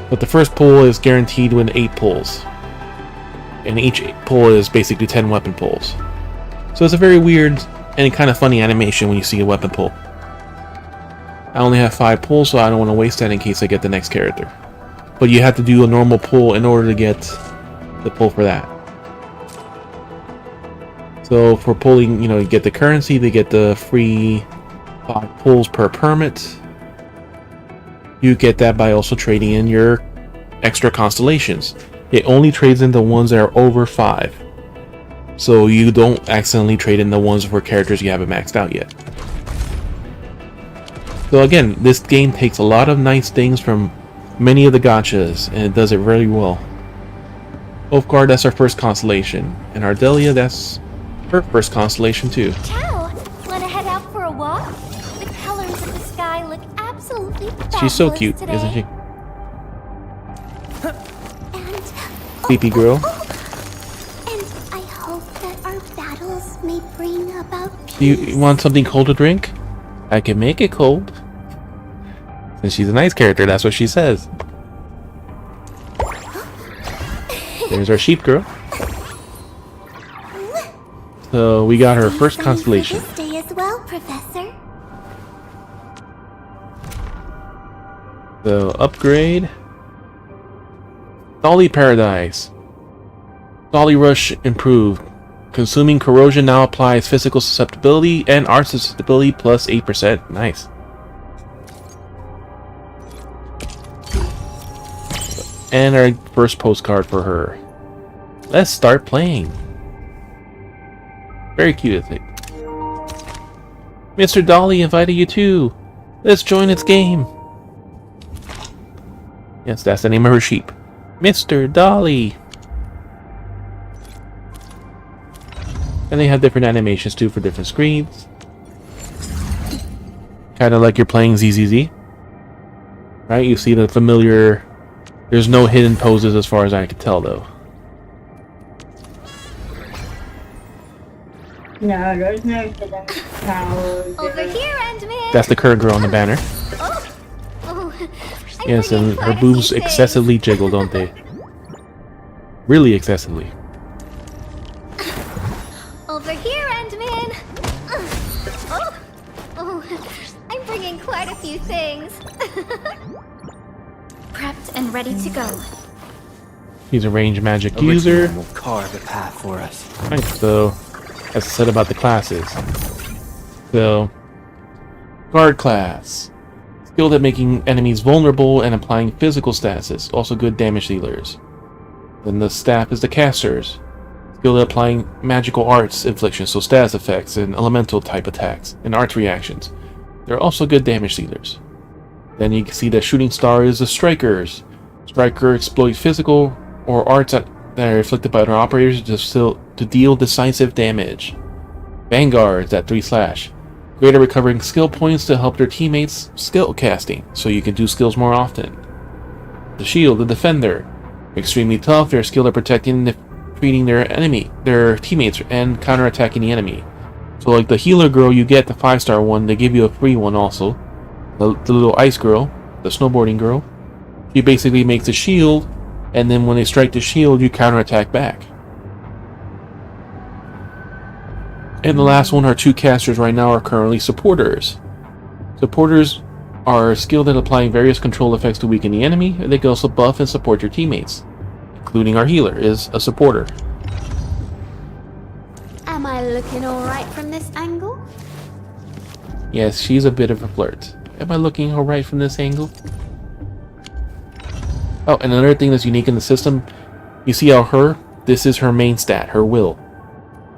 But the first pull is guaranteed when 8 pulls. And each pull is basically 10 weapon pulls. So it's a very weird and kind of funny animation when you see a weapon pull. I only have 5 pulls, so I don't want to waste that in case I get the next character. But you have to do a normal pull in order to get the pull for that. So for pulling, you know, you get the currency, they get the free 5 pulls per permit. You get that by also trading in your extra constellations. It only trades in the ones that are over 5. So you don't accidentally trade in the ones for characters you haven't maxed out yet. So again, this game takes a lot of nice things from many of the gachas, and it does it very well. Oathguard, that's our first constellation. And Ardelia, that's her first constellation too. Ciao! Wanna head out for a walk? The colors of the sky look absolutely fabulous. She's so cute, today. isn't she? Sleepy girl. And I hope that our battles may bring about peace. You want something cold to drink? I can make it cold. Since she's a nice character, that's what she says. There's our sheep girl. So we got her first constellation. This day as well, Professor. So upgrade. Dolly Paradise. Dolly Rush improved. Consuming corrosion now applies physical susceptibility and art susceptibility plus 8%. Nice. And our first postcard for her. Let's start playing. Very cute, I think. Mr. Dolly invited you too. Let's join its game. Yes, that's the name of her sheep. Mr. Dolly. And they have different animations too for different screens. Kind of like you're playing ZZZ. Right? You see the familiar... There's no hidden poses as far as I can tell though. No, there's no hidden powers. Over here, Endman. That's the current girl on the banner. Oh, Yes, and her boobs excessively jiggle, don't they? Really excessively. over here, Endman. Oh, I'm bringing quite a few things. Prepped and ready to go. He's a range magic user. Will carve a path for us. Right, so as I said about the classes. So guard class. Skilled at making enemies vulnerable and applying physical statuses. Also good damage dealers. Then the staff is the casters, skilled at applying magical arts inflictions, so status effects and elemental type attacks and arts reactions. They're also good damage dealers. Then you can see the shooting star is the strikers. Striker exploits physical or arts that are inflicted by their operators to deal decisive damage. Vanguards at 3/. Greater recovering skill points to help their teammates skill casting, so you can do skills more often. The shield, the defender. Extremely tough, they're skilled at protecting and defeating their teammates, and counterattacking the enemy. So like the healer girl, you get the 5-star one, they give you a free one also. The little ice girl, the snowboarding girl, she basically makes a shield, and then when they strike the shield, you counterattack back. And the last one, our 2 casters right now are currently supporters. Supporters are skilled at applying various control effects to weaken the enemy, and they can also buff and support your teammates, including our healer is a supporter. Am I looking alright from this angle? Yes, she's a bit of a flirt. Am I looking alright from this angle? Oh, and another thing that's unique in the system, you see how this is her main stat, her will.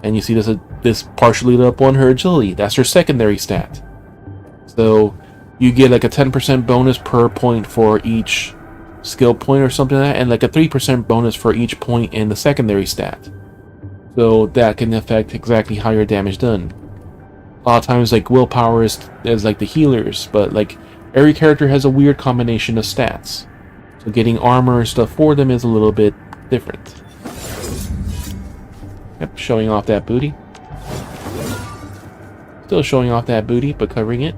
And you see this partially lit up on her agility. That's her secondary stat. So you get like a 10% bonus per point for each skill point or something like that, and like a 3% bonus for each point in the secondary stat. So that can affect exactly how your damage done. A lot of times like willpower is like the healers, but like every character has a weird combination of stats. So getting armor and stuff for them is a little bit different. Yep, showing off that booty. Still showing off that booty, but covering it.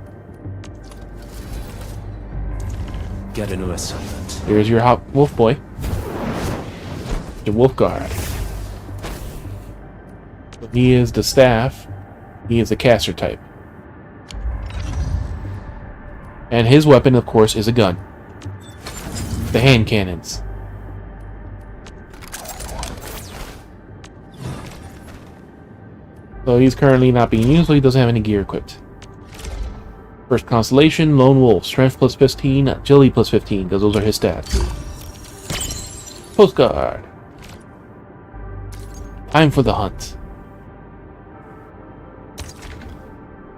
Get a new assignment. Here's your hot wolf boy. The wolf guard. He is the staff. He is the caster type. And his weapon, of course, is a gun. The hand cannons. So he's currently not being used, so he doesn't have any gear equipped. First constellation, Lone Wolf. Strength plus 15, agility plus 15, because those are his stats. Postcard. Time for the hunt.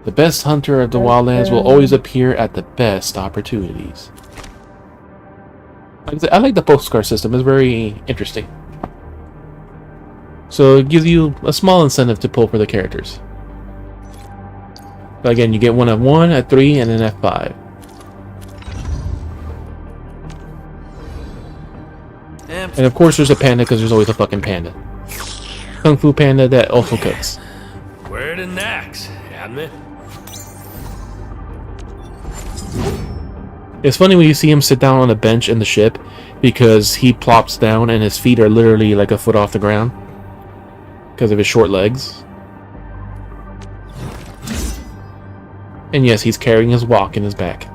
The best hunter of the wildlands will always appear at the best opportunities. I like the postcard system, it's very interesting. So it gives you a small incentive to pull for the characters. But again, you get one at 1, at 3, and then at 5. And of course there's a panda, because there's always a fucking panda. Kung Fu Panda that also cooks. Where the next, admit? It's funny when you see him sit down on a bench in the ship, because he plops down and his feet are literally like a foot off the ground because of his short legs. And yes, he's carrying his walk in his back.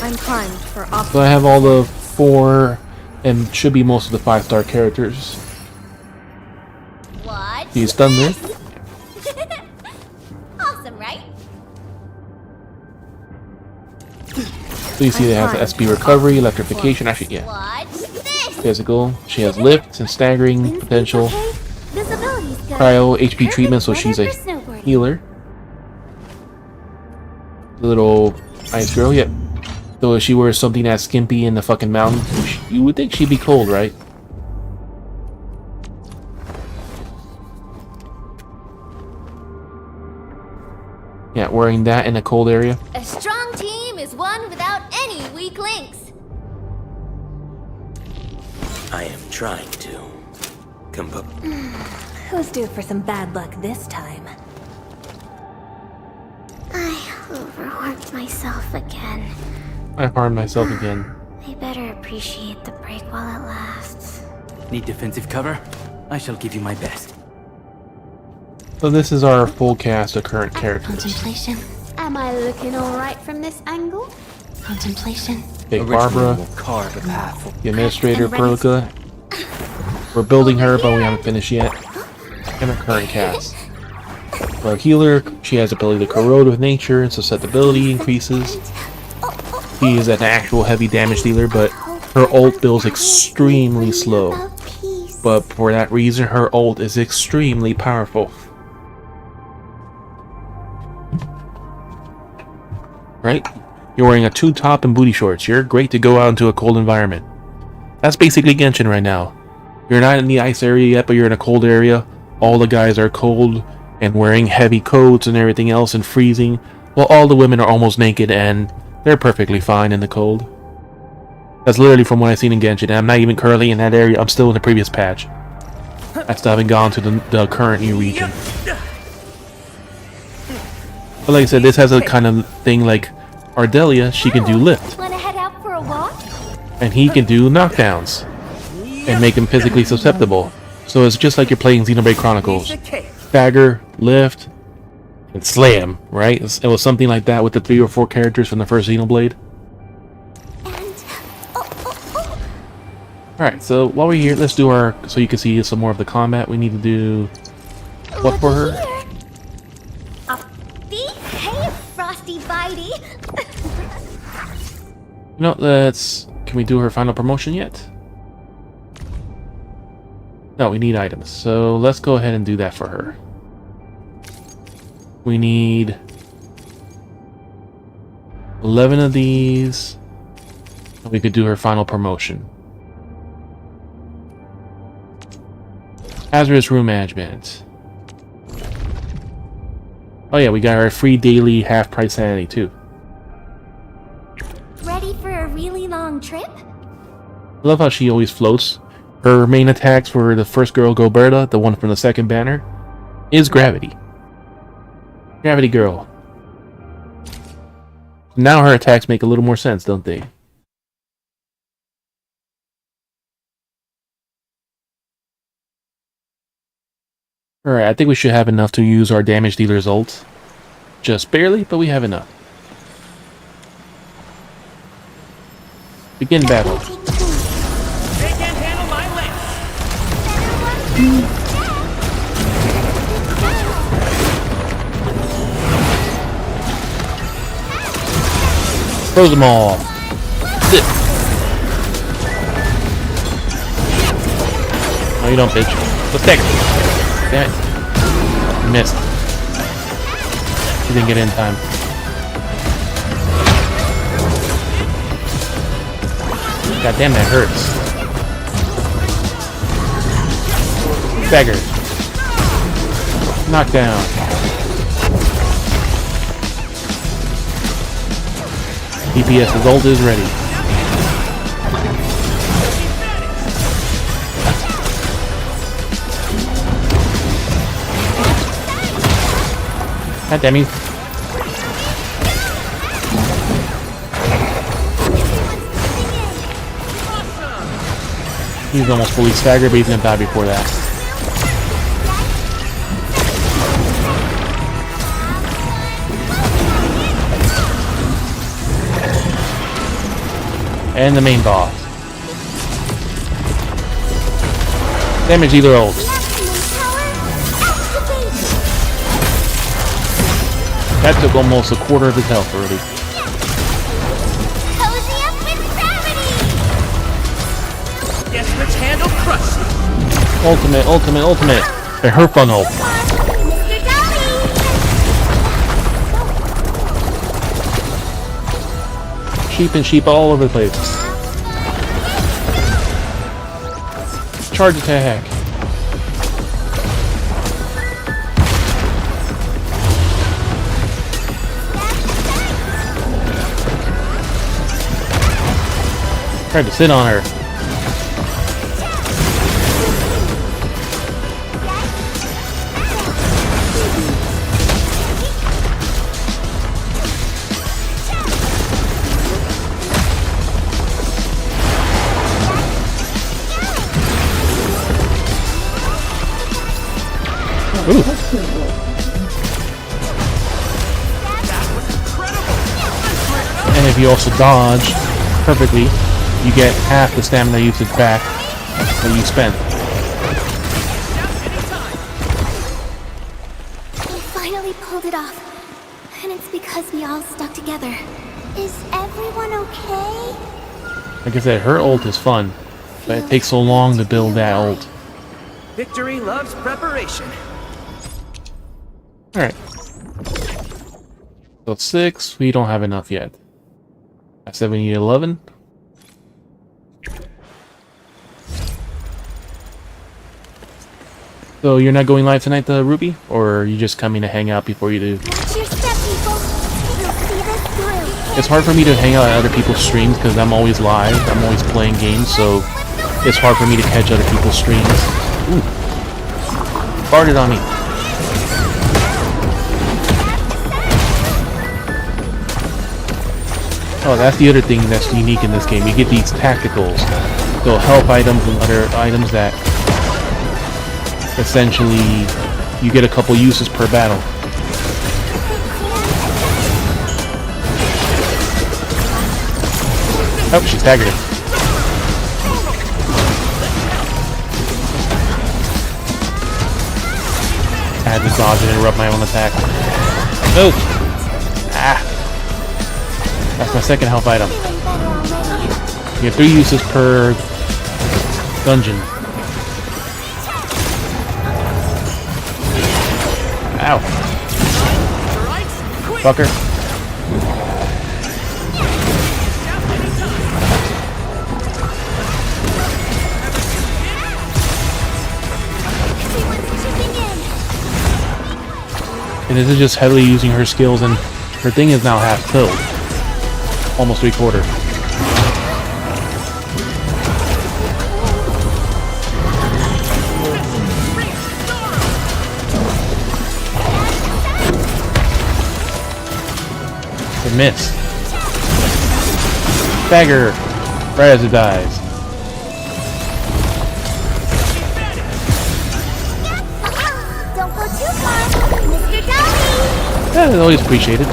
I'm primed for So I have all the 4 and should be most of the 5-star characters. What? He's done this. Awesome, right? So you see they have SB recovery, electrification, actually yeah. Watch this. Physical. She has lift and staggering potential. Visibility's good. Cryo, HP treatment, so she's a healer. The little ice girl, yep. So if she wears something that's skimpy in the fucking mountain, you would think she'd be cold, right? Yeah, wearing that in a cold area. A strong team is one without any weak links. I am trying to compose. Who's due for some bad luck this time? I overworked myself again. I harmed myself again. I better appreciate the break while it lasts. Need defensive cover? I shall give you my best. So this is our full cast of current characters. Contemplation. Am I looking alright from this angle? Contemplation. Big Barbara, Will carve a path. the administrator Perlica. We're building her, but we haven't finished yet. And our current cast. For a healer, she has the ability to corrode with nature and susceptibility increases. She is an actual heavy damage dealer, but her ult builds extremely slow. But for that reason, her ult is extremely powerful. Right? You're wearing a tube top and booty shorts. You're great to go out into a cold environment. That's basically Genshin right now. You're not in the ice area yet, but you're in a cold area. All the guys are cold and wearing heavy coats and everything else and freezing, while all the women are almost naked and they're perfectly fine in the cold. That's literally from what I've seen in Genshin, and I'm not even currently in that area. I'm still in the previous patch. I still haven't gone to the current new region. But like I said, this has a kind of thing like Ardelia. She can do lift. Wanna head out for a walk? And he can do knockdowns and make him physically susceptible. So it's just like you're playing Xenoblade Chronicles. Stagger, lift, and slam, right? It was something like that with the 3 or 4 characters from the first Xenoblade. Alright, so while we're here, let's do our... So you can see some more of the combat. We need to do... What for her? Hey, Frosty Bitey! You know, let's... Can we do her final promotion yet? No, we need items. So let's go ahead and do that for her. We need 11 of these. And we could do her final promotion. Hazardous room management. Oh yeah, we got our free daily half-price sanity too. Ready for a really long trip? I love how she always floats. Her main attacks for the first girl, Goberta, the one from the second banner, is gravity. Gravity girl. Now her attacks make a little more sense, don't they? Alright, I think we should have enough to use our damage dealer's ult. Just barely, but we have enough. Begin battle. They can't handle my Close them all. Sit. No, you don't, bitch. Protect. Damn it. Missed. She didn't get in time. God damn, that hurts. Beggar. Knockdown. DPS's ult is ready. God damn you. He's almost fully staggered, but he's gonna die before that. And the main boss. Damage either ult. That took almost a quarter of his health already. Cozy up with gravity! Guess which handle crushed. Ultimate, ultimate, ultimate. The her funnel. Mr. Dolly! Sheep and sheep all over the place. Charge attack. Tried to sit on her. Ooh. And if you also dodge perfectly, you get half the stamina usage back that you spent. We finally all stuck together. Is everyone okay? Like I said, her ult is fun, but it takes so long to build that ult. Victory loves preparation. Alright. So it's 6, we don't have enough yet. I said we need 11. So you're not going live tonight, Ruby? Or are you just coming to hang out before you do? Watch your step, people. You'll see this through. It's hard for me to hang out at other people's streams because I'm always live. I'm always playing games, so it's hard for me to catch other people's streams. Ooh. Farted on me. Oh, that's the other thing that's unique in this game. You get these tacticals. So health items and other items that essentially you get a couple uses per battle. Oh, she staggered him. I had to dodge and interrupt my own attack. Oh! Ah! That's my second health item. You get 3 uses per dungeon. Ow! Fucker. And this is just heavily using her skills, and her thing is now half filled. Almost 3/4. It missed. Dagger! Right as it dies. Don't go too far, Mr. Dolly. Yeah, it's always appreciated.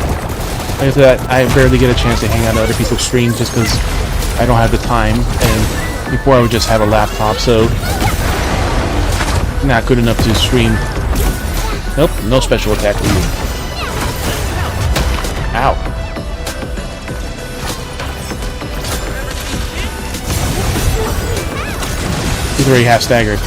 Like I said, I barely get a chance to hang out on other people's streams just because I don't have the time, and before I would just have a laptop, so not good enough to stream. Nope, no special attack for you. Ow. He's already half staggered.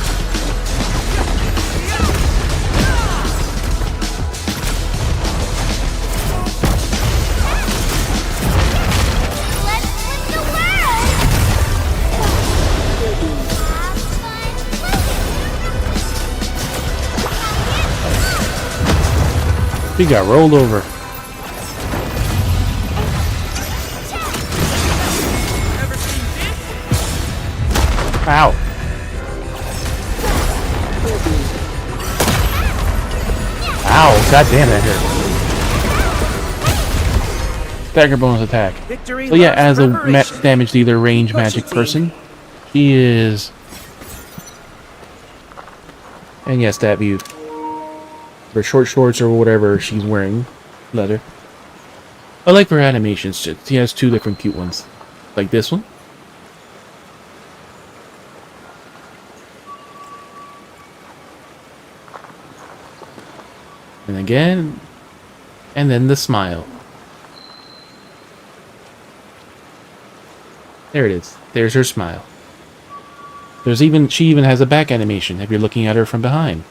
He got rolled over. Ow. Ow, god damn that hurt. Dagger bonus attack. So yeah, as a damage dealer range magic person, she is... And yes, that view. Her short shorts or whatever she's wearing. Leather. I like her animations. She has 2 different cute ones. Like this one. And again. And then the smile. There it is. There's her smile. She even has a back animation if you're looking at her from behind.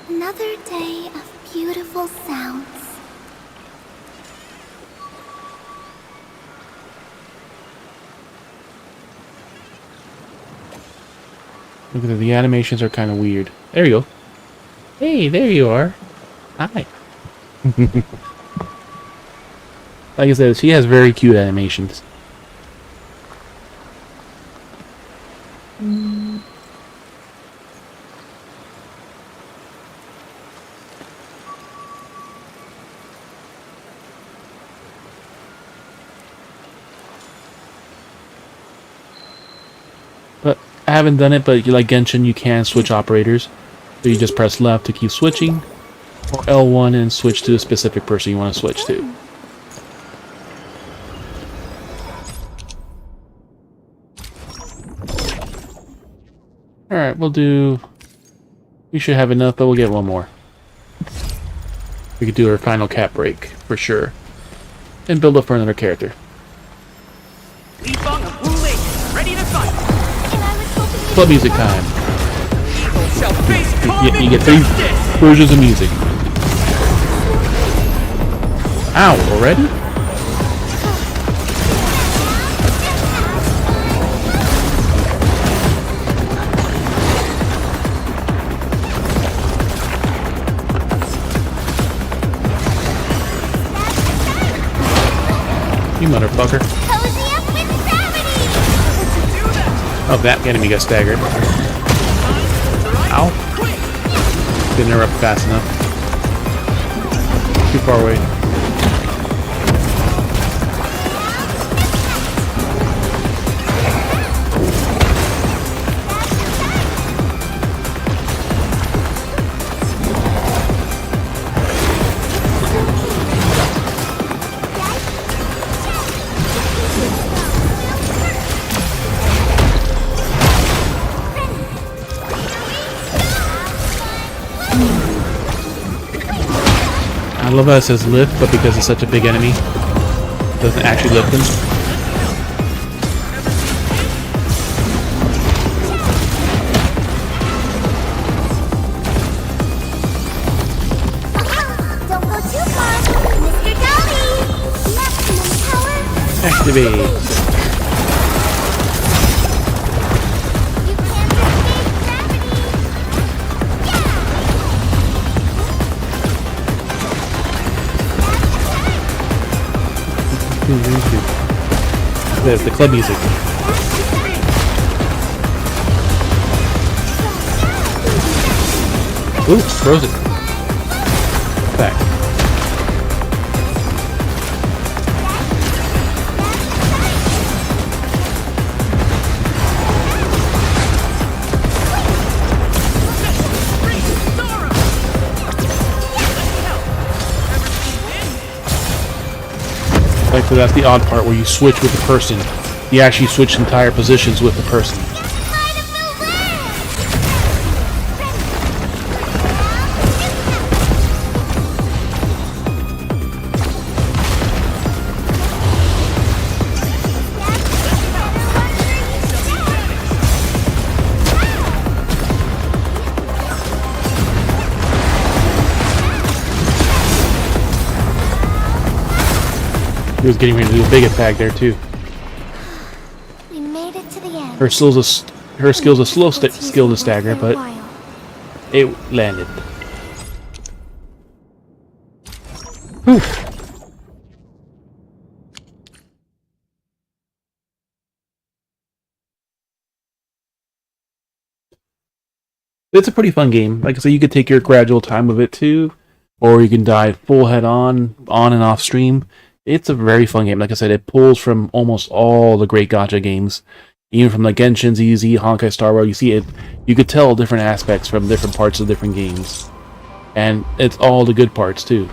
Another day of beautiful sounds. Look at that, the animations are kind of weird. There you go. Hey, there you are. Hi. Like I said, she has very cute animations. But I haven't done it, but like Genshin, you can switch operators. So you just press left to keep switching, or L1 and switch to a specific person you want to switch to. Alright, we'll do... We should have enough, but we'll get one more. We could do our final cap break for sure, and build up for another character. Ready to fight. Club music time. You get 3 versions of music. Ow, already? You motherfucker. Oh, that enemy got staggered. Ow. Didn't interrupt fast enough. Too far away. I love how it says lift, but because it's such a big enemy, it doesn't actually lift him. Don't go too far, Mr. Dolly! Maximum power! Activate! There's the club music. Oops, frozen. Back. Like, so that's the odd part where you switch with the person. You actually switch entire positions with the person. He was getting ready to do a big attack there too. We made it to the end. Her skill's a slow skill to stagger, but it landed. Whew. It's a pretty fun game. Like I said, you could take your gradual time with it too, or you can dive full head on and off stream. It's a very fun game. Like I said, it pulls from almost all the great gacha games. Even from like Genshin, ZZ, Honkai Star Rail, you see it. You could tell different aspects from different parts of different games. And it's all the good parts too.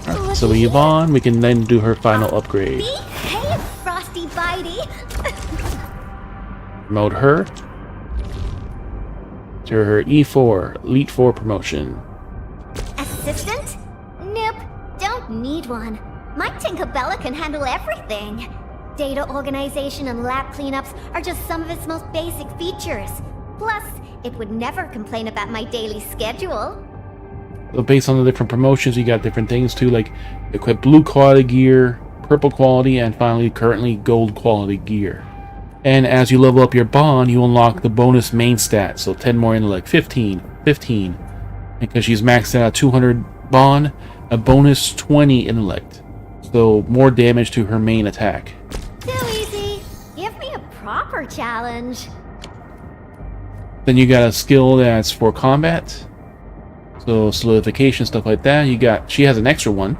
Alright, so Yvonne, we can then do her final upgrade. Hey, Frosty Bitey! Promote her to her E4, Elite 4 promotion. Assistant? Nope, don't need one. My Tinkerbella can handle everything. Data organization and lab cleanups are just some of its most basic features. Plus, it would never complain about my daily schedule. So based on the different promotions, you got different things too, like equip blue quality gear, purple quality, and finally currently gold quality gear. And as you level up your bond, you unlock the bonus main stat, so 10 more intellect, 15. Because she's maxed out at 200 bond, a bonus 20 intellect. So more damage to her main attack. Too easy. Give me a proper challenge. Then you got a skill that's for combat. So solidification, stuff like that. She has an extra one.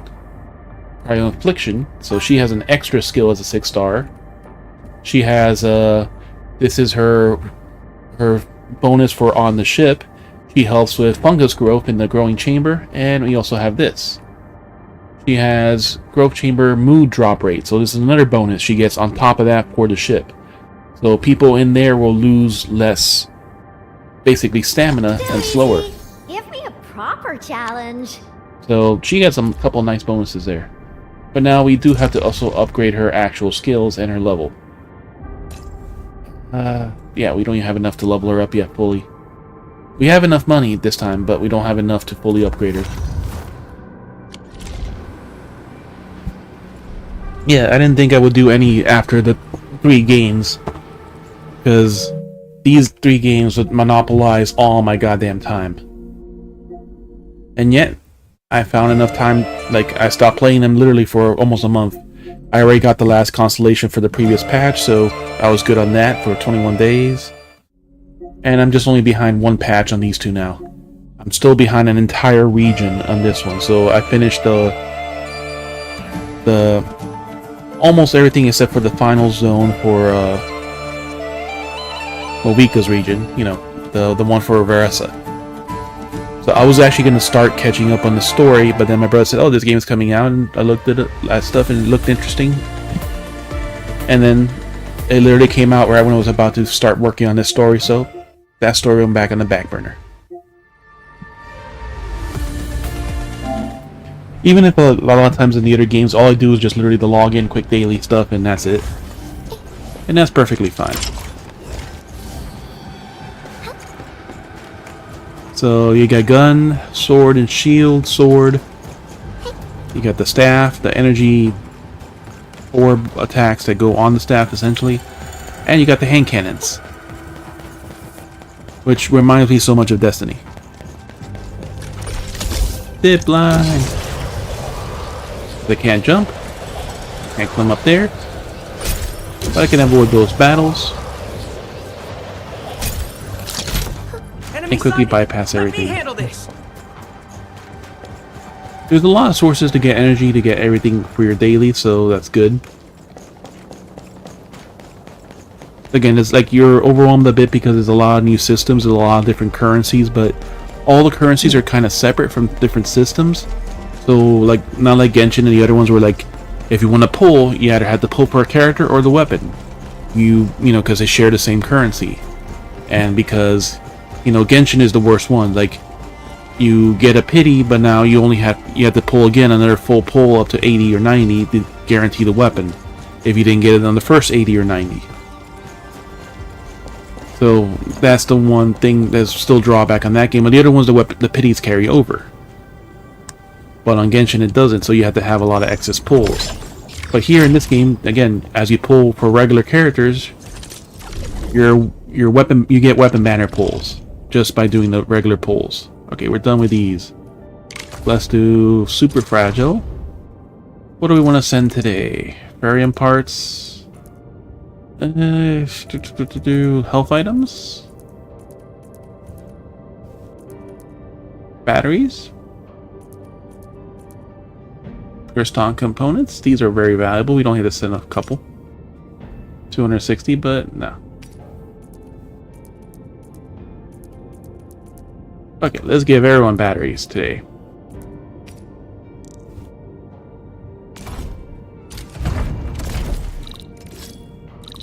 Cryo Infliction, so she has an extra skill as a 6-star. She has this is her bonus for on the ship. She helps with fungus growth in the growing chamber, and we also have this. She has growth chamber mood drop rate, so this is another bonus she gets on top of that for the ship. So people in there will lose less, basically stamina, and slower. Give me a proper power challenge. So she got some couple nice bonuses there. But now we do have to also upgrade her actual skills and her level. Yeah, we don't even have enough to level her up yet fully. We have enough money this time, but we don't have enough to fully upgrade her. Yeah, I didn't think I would do any after the 3 games, because these 3 games would monopolize all my goddamn time. And yet, I found enough time, like, I stopped playing them literally for almost a month. I already got the last constellation for the previous patch, so I was good on that for 21 days. And I'm just only behind 1 patch on these 2 now. I'm still behind an entire region on this one, so I finished the almost everything except for the final zone for Movika's region, you know, the one for Veresa. So I was actually going to start catching up on the story, but then my brother said, oh, this game is coming out, and I looked at that stuff and it looked interesting. And then it literally came out right when I was about to start working on this story, so that story went back on the back burner. Even if a lot of times in the other games, all I do is just literally the login, quick daily stuff, and that's it. And that's perfectly fine. So you got gun, sword and shield, sword. You got the staff, the energy orb attacks that go on the staff essentially. And you got the hand cannons. Which reminds me so much of Destiny. Zip line. They can't jump. Can't climb up there. But I can avoid those battles. And quickly bypass everything. There's a lot of sources to get energy to get everything for your daily, so that's good. Again, it's like you're overwhelmed a bit because there's a lot of new systems, there's a lot of different currencies, but all the currencies are kind of separate from different systems. So, like, not like Genshin and the other ones where, like, if you want to pull, you either have to pull per character or the weapon. You know, because they share the same currency. And because, you know, Genshin is the worst one. Like, you get a pity, but now you have to pull again another full pull up to 80 or 90 to guarantee the weapon. If you didn't get it on the first 80 or 90. So that's the one thing that's still drawback on that game. But the other ones, the pities carry over. But on Genshin it doesn't, so you have to have a lot of excess pulls. But here in this game, again, as you pull for regular characters, you get weapon banner pulls just by doing the regular pulls. Okay, we're done with these. Let's do super fragile. What do we want to send today? Varium parts. Health items. Batteries. Kriston components. These are very valuable. We don't need to send a couple. 260, but no. Okay, let's give everyone batteries today.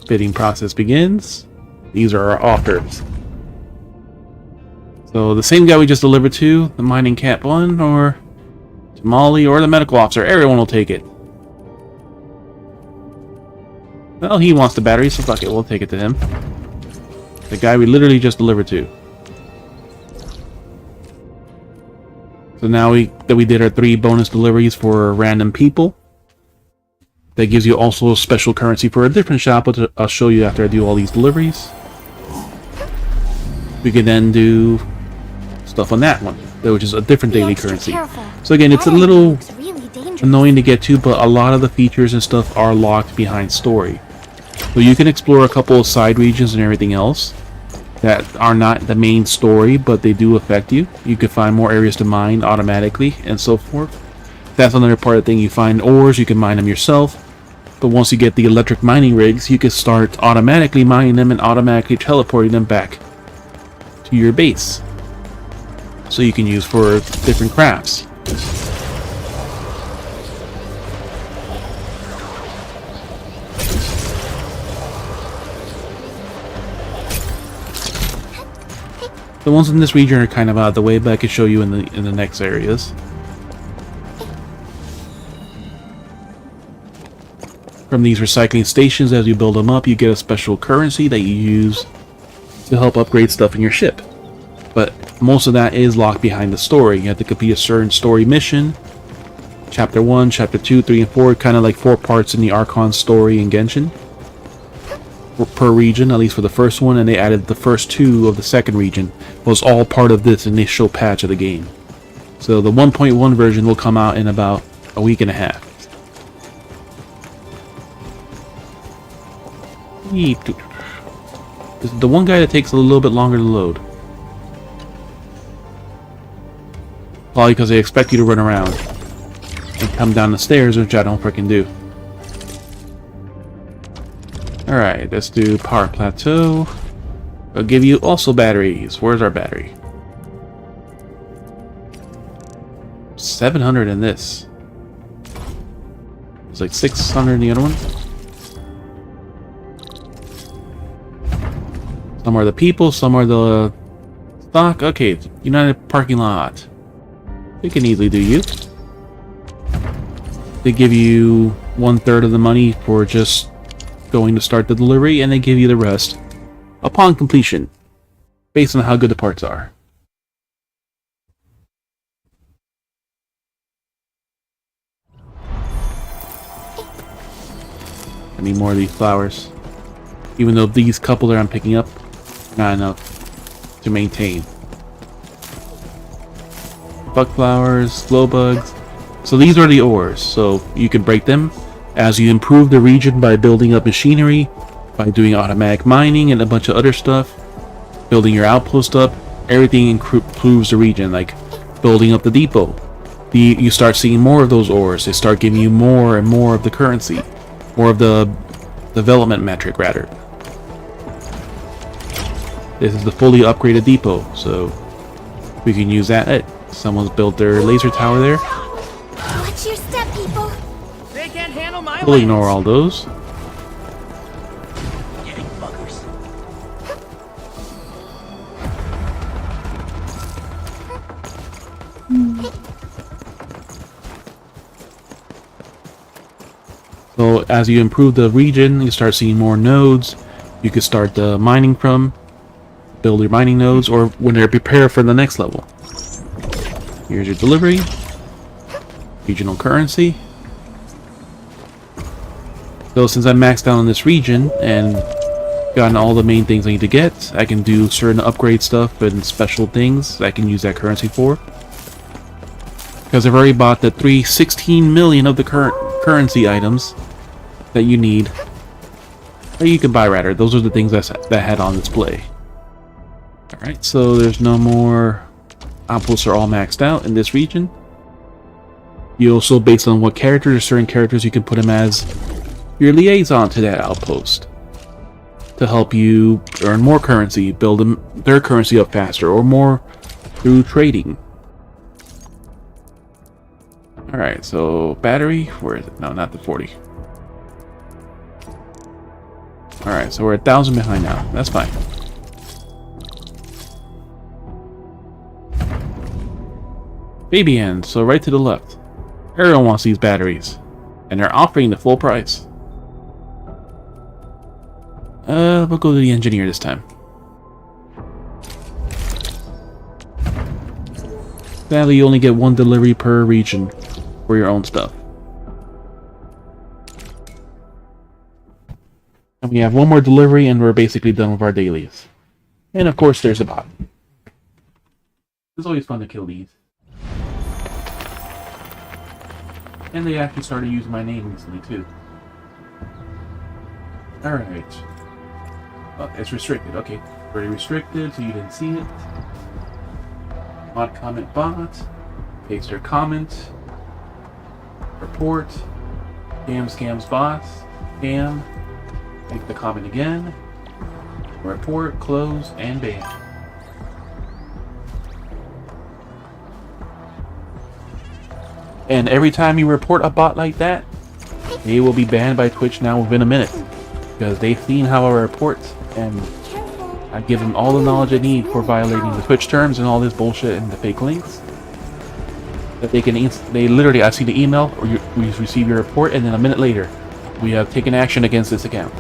Bidding process begins. These are our offers. So the same guy we just delivered to, the mining camp 1, or to Molly, or the medical officer, everyone will take it. Well, he wants the battery, so fuck it, we'll take it to him. The guy we literally just delivered to. So now that we did our 3 bonus deliveries for random people, that gives you also a special currency for a different shop, but I'll show you after I do all these deliveries. We can then do stuff on that one, which is a different daily currency. So again, it's a little annoying to get to, but a lot of the features and stuff are locked behind story. So you can explore a couple of side regions and everything else that are not the main story, but they do affect you. You can find more areas to mine automatically and so forth. That's another part of the thing. You find ores, you can mine them yourself. But once you get the electric mining rigs, you can start automatically mining them and automatically teleporting them back to your base. So you can use for different crafts. The ones in this region are kind of out of the way, but I can show you in the next areas. From these recycling stations, as you build them up, you get a special currency that you use to help upgrade stuff in your ship. But most of that is locked behind the story. You have to complete a certain story mission. Chapter 1, Chapter 2, 3, and 4, kind of like 4 parts in the Archon story in Genshin. Per region, at least for the first one, and they added the first 2 of the second region. Was all part of this initial patch of the game. So the 1.1 version will come out in about a week and a half. This is the one guy that takes a little bit longer to load. Probably because they expect you to run around and come down the stairs, which I don't freaking do. Alright, let's do Power Plateau. I'll give you also batteries. Where's our battery? 700 in this. It's like 600 in the other one. Some are the people, some are the stock. Okay, United Parking Lot. We can easily do you. They give you 1/3 of the money for just going to start the delivery, and they give you the rest upon completion, based on how good the parts are. I need more of these flowers. Even though these couple that I'm picking up, not enough to maintain. Bug flowers, glow bugs. So these are the ores, so you can break them as you improve the region by building up machinery, by doing automatic mining and a bunch of other stuff, building your outpost up. Everything improves the region, like building up the depot. You start seeing more of those ores. They start giving you more and more of the currency, more of the development metric rather. This is the fully upgraded depot, so we can use that. Hey, someone's built their laser tower there. Watch your step, people. They can't handle my We'll ignore all those. So as you improve the region, you start seeing more nodes. You can start mining from, build your mining nodes, or when they're prepared for the next level. Here's your delivery. Regional currency. So since I'm maxed out on this region and gotten all the main things I need to get, I can do certain upgrade stuff and special things I can use that currency for. Because I've already bought the 16 million of the current currency items that you need. Or you can buy rather. Those are the things that had on display. Alright, so there's no more outposts are all maxed out in this region. You also, based on what characters or certain characters, you can put them as your liaison to that outpost to help you earn more currency, build their currency up faster, or more through trading. Alright, so battery, where is it? No, not the 40. Alright, so we're 1,000 behind now. That's fine. Baby end, so right to the left. Everyone wants these batteries, and they're offering the full price. We'll go to the engineer this time. Sadly, you only get 1 delivery per region for your own stuff. And we have 1 more delivery, and we're basically done with our dailies. And of course, there's a bot. It's always fun to kill these. And they actually started using my name recently, too. Alright. Oh, it's restricted. Okay. Pretty restricted, so you didn't see it. Mod comment bot. Paste their comment. Report. Scams bots. Scam. Make the comment again. Report, close, and ban. And every time you report a bot like that, they will be banned by Twitch now within a minute. Because they've seen how I report, and I give them all the knowledge they need for violating the Twitch terms and all this bullshit and the fake links. That they can, they literally, I see the email, or we receive your report, and then a minute later, we have taken action against this account.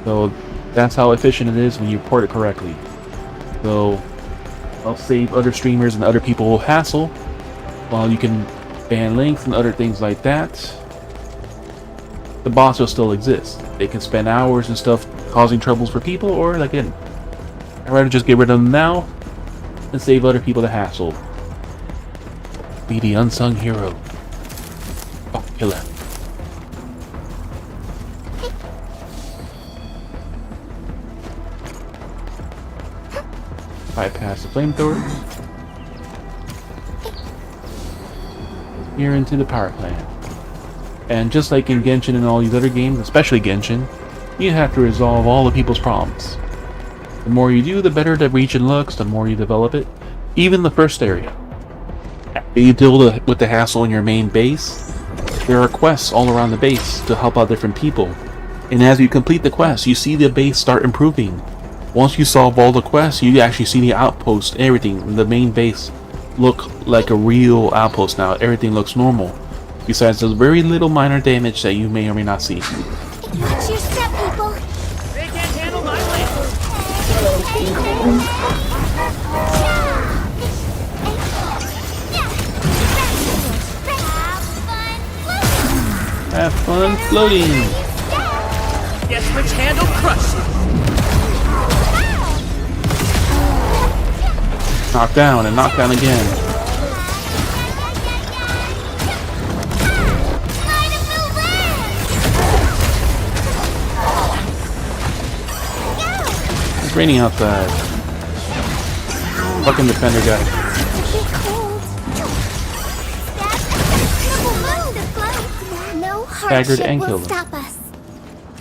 So that's how efficient it is when you report it correctly. So I'll save other streamers and other people hassle, while you can ban links and other things like that. The bots will still exist. They can spend hours and stuff causing troubles for people, or like I'd rather just get rid of them now and save other people the hassle. Be the unsung hero. Oh, killer. Bypass the flamethrower. Here into the power plant. And just like in Genshin and all these other games, especially Genshin, you have to resolve all the people's problems. The more you do, the better the region looks, the more you develop it. Even the first area. After you deal with the hassle in your main base, there are quests all around the base to help out different people. And as you complete the quests, you see the base start improving. Once you solve all the quests, you actually see the outpost, everything, the main base look like a real outpost now. Everything looks normal. Besides the very little minor damage that you may or may not see. Watch your step, people. They can't handle my weight. Have fun floating. Guess which handle crushed it. Knock down and knock down again. It's raining outside. Fucking defender guy. Staggered and killed him.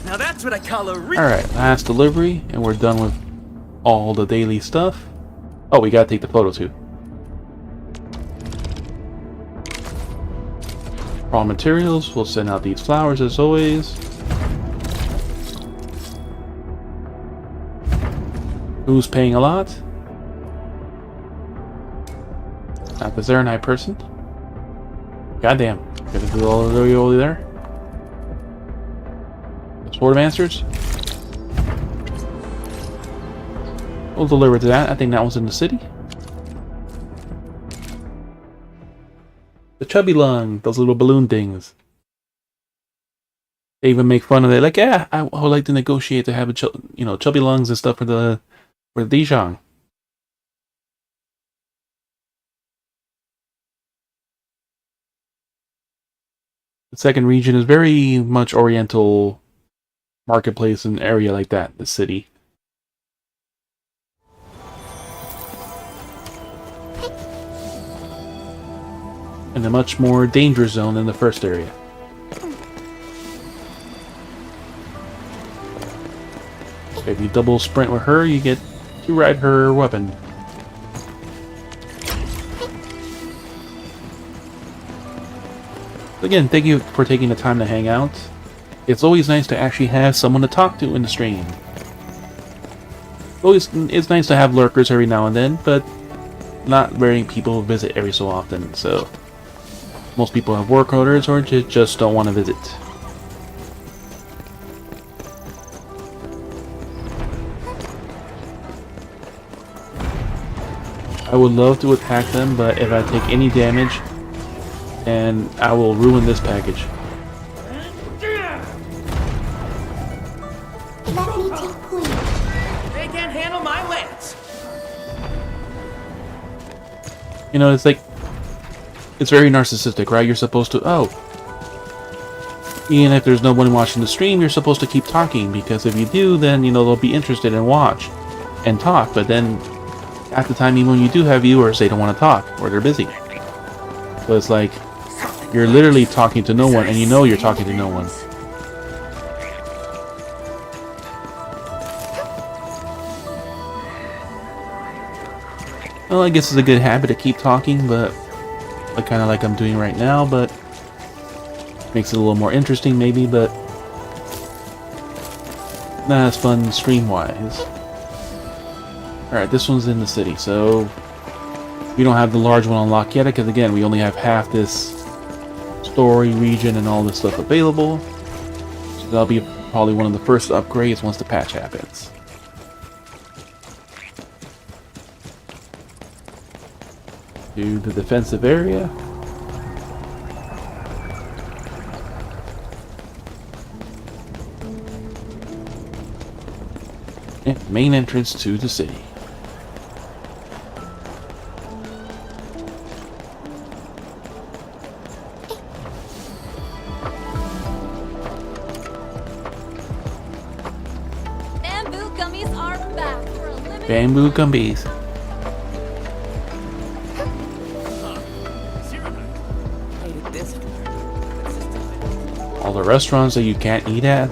Now that's what I call a Alright, last delivery, and we're done with all the daily stuff. Oh, we gotta take the photo too. Raw materials, we'll send out these flowers as always. Who's paying a lot? Not the Zeranite person. Goddamn. Gotta do all the way over there. Sword of Answers. We'll deliver to that. I think that one's in the city. The chubby lung, those little balloon things. They even make fun of it. Like, yeah, I would like to negotiate to have a chubby lungs and stuff for the Dijon. The second region is very much oriental marketplace and area like that, the city. And a much more dangerous zone than the first area. If you double sprint with her, you get to ride her weapon. Again, thank you for taking the time to hang out. It's always nice to actually have someone to talk to in the stream. It's nice to have lurkers every now and then, but not very people visit every so often, so most people have work orders or just don't want to visit. I would love to attack them, but if I take any damage, and I will ruin this package. Let me take point. They can't handle my lance. You know, it's like, it's very narcissistic, right? You're supposed to, even if there's no one watching the stream, you're supposed to keep talking, because if you do, then, you know, they'll be interested and watch and talk, but then at the time, even when you do have viewers, they don't want to talk, or they're busy. So it's like, you're literally talking to no one, and you know you're talking to no one. Well, I guess it's a good habit to keep talking, but kind of like I'm doing right now, but makes it a little more interesting maybe, but not as fun stream-wise. Alright, this one's in the city, so we don't have the large one unlocked yet, because again, we only have half this story region and all this stuff available. So that'll be probably one of the first upgrades once the patch happens. To the defensive area. And main entrance to the city. Bamboo gummies are back for a limited Bamboo gummies. All the restaurants that you can't eat at.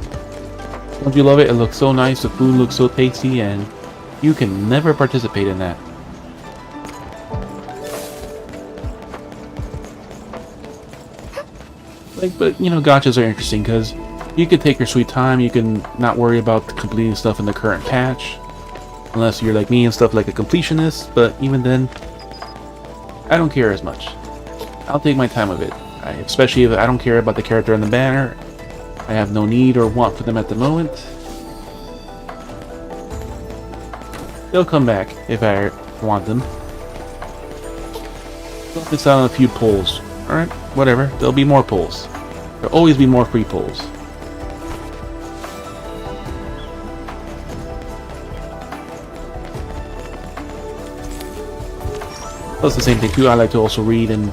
Don't you love it? It looks so nice, the food looks so tasty, and you can never participate in that. Like, but you know, gotchas are interesting because you can take your sweet time, you can not worry about completing stuff in the current patch. Unless you're like me and stuff like a completionist, but even then, I don't care as much. I'll take my time with it. Especially if I don't care about the character on the banner. I have no need or want for them at the moment. They'll come back if I want them. Don't miss out on a few pulls. Alright, whatever. There'll be more pulls. There'll always be more free pulls. Plus the same thing too, I like to also read and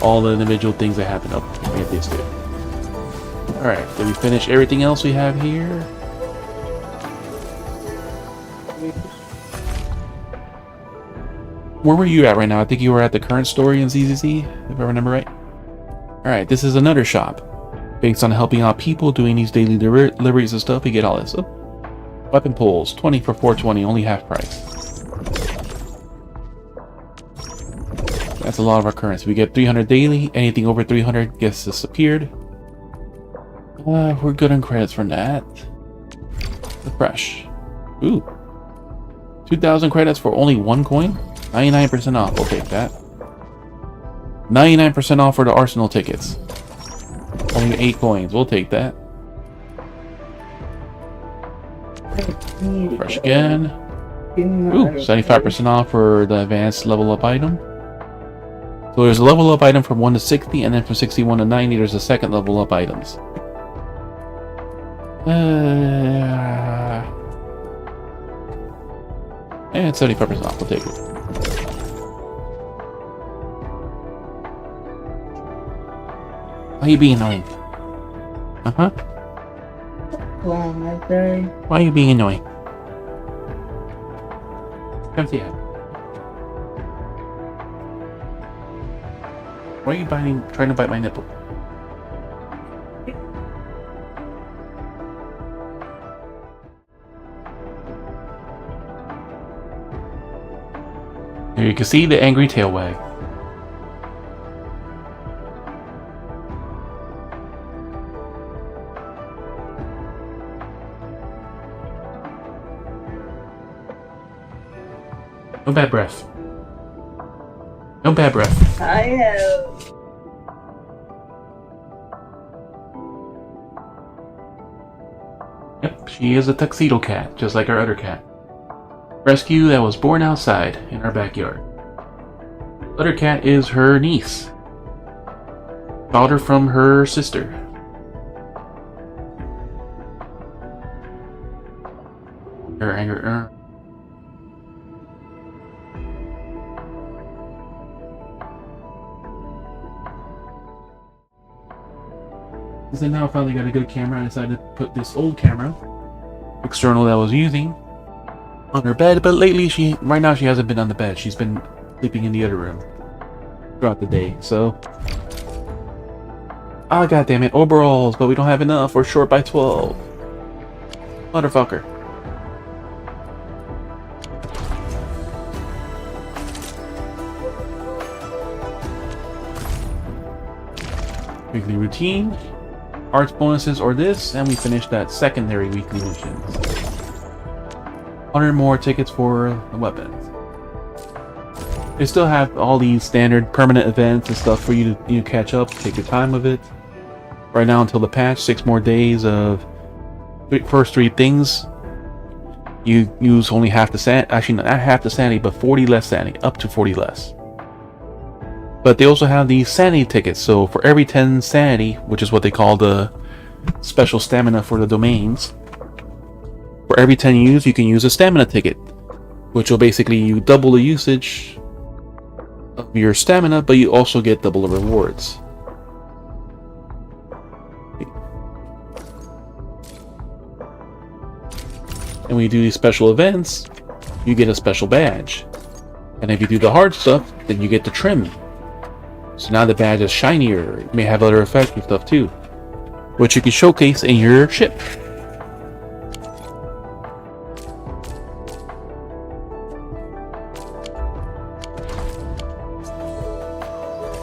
all the individual things that happen up at this too. Alright, did we finish everything else we have here? Where were you at right now? I think you were at the current story in ZZZ, if I remember right. Alright, this is another shop. Based on helping out people doing these daily deliveries and stuff, we get all this stuff. Weapon pulls, 20 for 420, only half price. That's a lot of our currency. We get 300 daily. Anything over 300 gets disappeared. We're good on credits for that. Refresh. Ooh. 2,000 credits for only 1 coin? 99% off. We'll take that. 99% off for the Arsenal tickets. Only 8 coins. We'll take that. Refresh again. Ooh, 75% off for the advanced level up item. So there's a level up item from 1 to 60, and then from 61 to 90 there's a second level up items. And 75% off, we'll take it. Why are you being annoying? Uh-huh. Why are you being annoying? Come see it. Why are you trying to bite my nipple? Here you can see the angry tail wag. No bad breath. No bad breath. I have. Yep, she is a tuxedo cat, just like our other cat. Rescue that was born outside in our backyard. Other cat is her niece. Daughter from her sister. Her anger. Since I now finally got a good camera, I decided to put this old camera, external that I was using, on her bed. But lately, right now she hasn't been on the bed. She's been sleeping in the other room throughout the day. So, ah, goddammit, overalls, but we don't have enough. We're short by 12. Motherfucker. Weekly routine. Arts bonuses or this, and we finished that secondary weekly missions. 100 more tickets for the weapons. They still have all these standard permanent events and stuff for you to catch up. Take your time with it. Right now until the patch, 6 more days of first 3 things. You use only half the sanity. Actually, not half the sanity, but 40 less sanity. Up to 40 less. But they also have these sanity tickets. So for every 10 sanity, which is what they call the special stamina for the domains, for every 10 you use, you can use a stamina ticket, which will basically you double the usage of your stamina, but you also get double the rewards. And when you do these special events, you get a special badge. And if you do the hard stuff, then you get the trim. So now the badge is shinier. It may have other effects and stuff too, which you can showcase in your ship.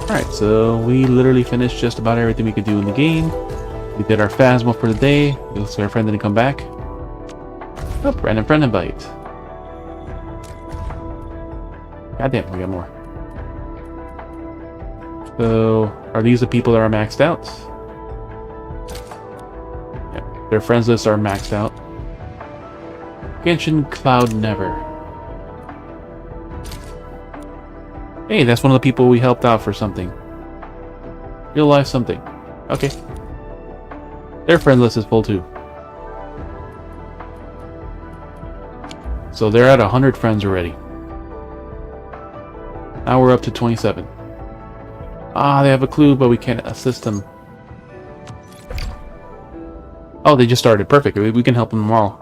Alright, so we literally finished just about everything we could do in the game. We did our Phasmo for the day. Looks like our friend didn't come back. Oh, random friend invite. Goddamn, we got more. So, are these the people that are maxed out? Yeah, their friends lists are maxed out. Genshin Cloud Never. Hey, that's one of the people we helped out for something. Real life something. Okay. Their friend list is full too. So they're at 100 friends already. Now we're up to 27. Ah, they have a clue, but we can't assist them. Oh, they just started. Perfect. We can help them tomorrow.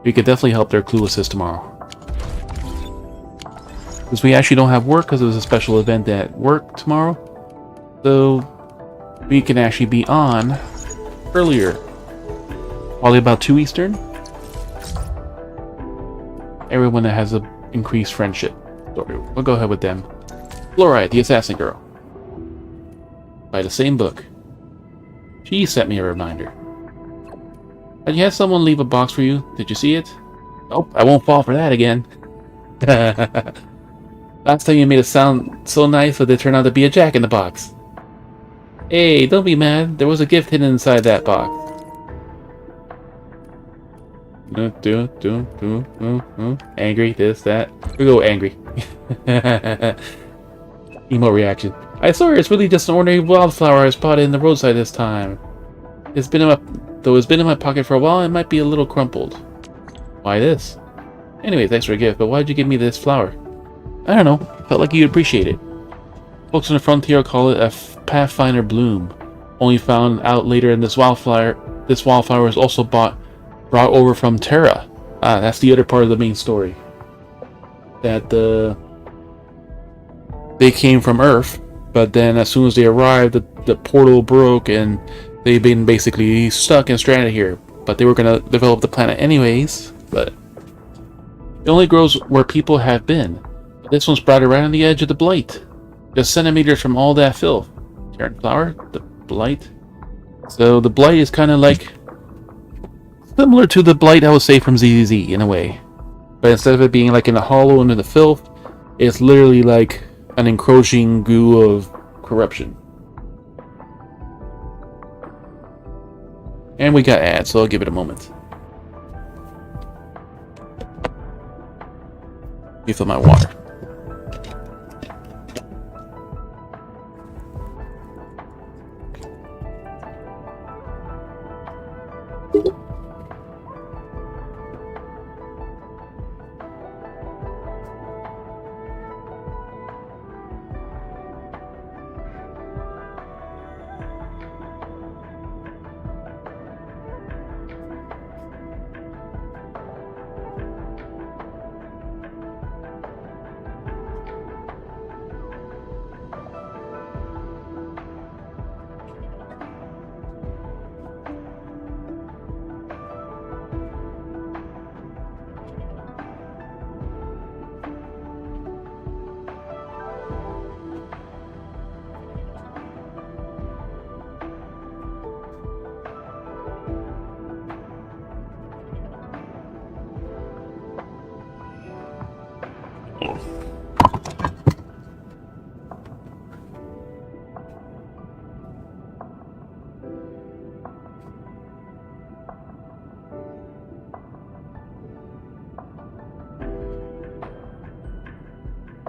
We could definitely help their clue assist tomorrow. Because we actually don't have work because it was a special event at work tomorrow. So we can actually be on earlier. Probably about 2 Eastern. Everyone that has an increased friendship. So we'll go ahead with them. Fluoride, the assassin girl. By the same book. She sent me a reminder. Had you had someone leave a box for you? Did you see it? Nope, I won't fall for that again. Last time you made it sound so nice, but it turned out to be a jack in the box. Hey, don't be mad. There was a gift hidden inside that box. Angry, this, that. We go angry. Emo reaction. I swear it's really just an ordinary wildflower I spotted in the roadside this time. It's been in my pocket for a while, it might be a little crumpled. Why this? Anyways, thanks for a gift, but why'd you give me this flower? I don't know. Felt like you'd appreciate it. Folks on the frontier call it a Pathfinder bloom. Only found out later in this wildflower. This wildflower is also brought over from Terra. Ah, that's the other part of the main story. That they came from Earth, but then as soon as they arrived, the portal broke and they've been basically stuck and stranded here. But they were gonna develop the planet anyways. But it only grows where people have been. This one's sprouted right on the edge of the blight. Just centimeters from all that filth. Terran flower? The blight? So the blight is kind of like similar to the blight I would say from ZZZ in a way. But instead of it being like in a hollow under the filth, it's literally like an encroaching goo of corruption. And we got ads, so I'll give it a moment. Refill my water.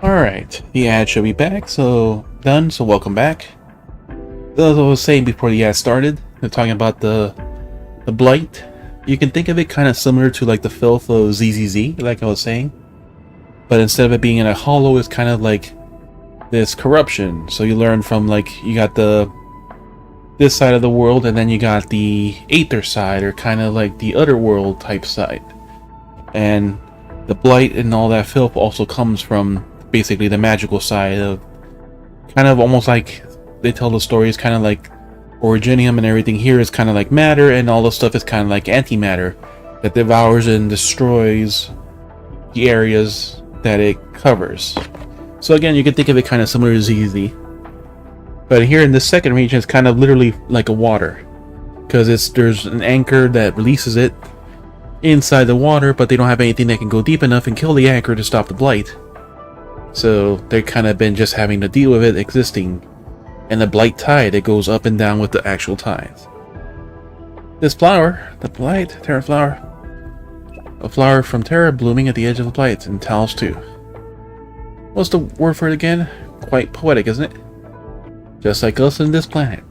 Alright, the ad should be back, so welcome back. As I was saying before the ad started, they're talking about the blight. You can think of it kind of similar to like the filth of ZZZ, like I was saying. But instead of it being in a hollow, it's kind of like this corruption. So you learn from like, you got this side of the world, and then you got the Aether side, or kind of like the other world type side. And the blight and all that filth also comes from basically the magical side of, kind of almost like they tell the stories, kind of like Originium and everything here is kind of like matter, and all the stuff is kind of like antimatter that devours and destroys the areas that it covers. So again, you can think of it kind of similar to ZZ. But here in this second region, it's kind of literally like a water, because there's an anchor that releases it inside the water, but they don't have anything that can go deep enough and kill the anchor to stop the blight. So they're kind of been just having to deal with it existing. And the blight tide, it goes up and down with the actual tides. This flower, the blight, Terra flower. A flower from Terra blooming at the edge of the blight in Talos 2. What's the word for it again? Quite poetic, isn't it? Just like us in this planet.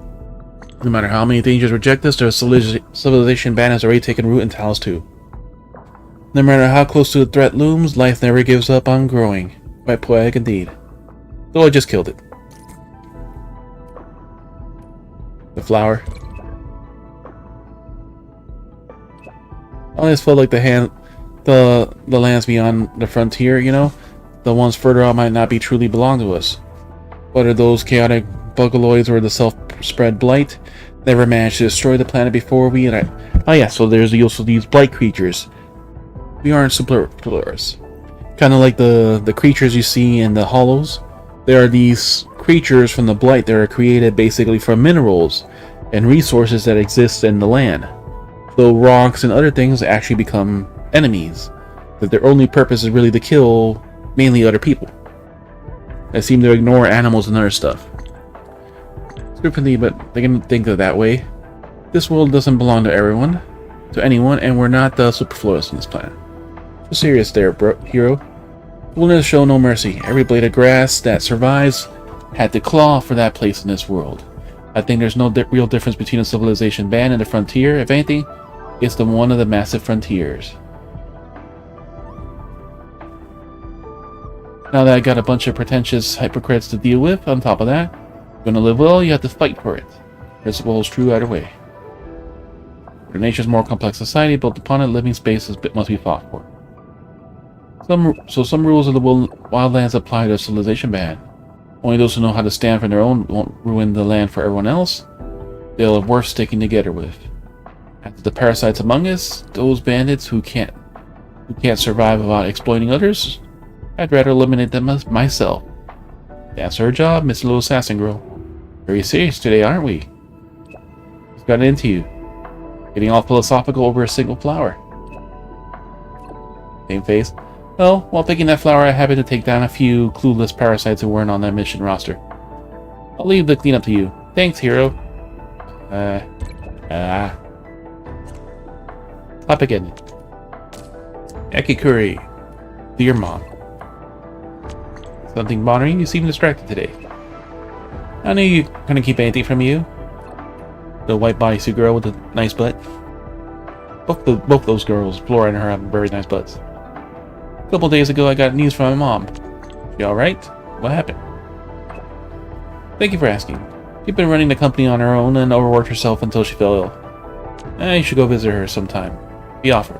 No matter how many dangers reject us, their civilization ban has already taken root in Talos 2. No matter how close to the threat looms, life never gives up on growing. Quite poetic indeed. Though I just killed it. The flower. I always felt like the lands beyond the frontier, you know? The ones further out might not be truly belong to us. Whether those chaotic bugaloids or the self-spread blight never managed to destroy the planet before we... Oh yeah, so there's also these blight creatures. We aren't superfluous. Kind of like the creatures you see in the hollows. There are these creatures from the blight that are created basically from minerals and resources that exist in the land. Though rocks and other things actually become enemies. That their only purpose is really to kill mainly other people. They seem to ignore animals and other stuff. Scrutiny, but they can think of it that way. This world doesn't belong to anyone, and we're not the superfluous on this planet. So serious there, hero. We'll show no mercy. Every blade of grass that survives had to claw for that place in this world. I think there's no real difference between a civilization banned and a frontier. If anything, it's the one of the massive frontiers. Now that I got a bunch of pretentious hypocrites to deal with, on top of that, if you're gonna live well, you have to fight for it. Principle is true either way. For nature's more complex society built upon it, living spaces must be fought for. Some rules of the wildlands apply to a civilization ban. Only those who know how to stand for their own won't ruin the land for everyone else. They'll have worth sticking together with. After the parasites among us, those bandits who can't survive without exploiting others, I'd rather eliminate them myself. That's her job, Miss Little Assassin Girl. Very serious today, aren't we? What's got into you? Getting all philosophical over a single flower. Same face. Well, while picking that flower, I happened to take down a few clueless parasites who weren't on that mission roster. I'll leave the cleanup to you. Thanks, hero. Topic ended. Akikuri. Dear Mom. Something bothering you? You seem distracted today. I knew you couldn't keep anything from you. The white bodysuit girl with the nice butt. Both those girls, Flora and her, have very nice butts. A couple days ago, I got news from my mom. She alright? What happened? Thank you for asking. She'd been running the company on her own and overworked herself until she fell ill. You should go visit her sometime. He offered.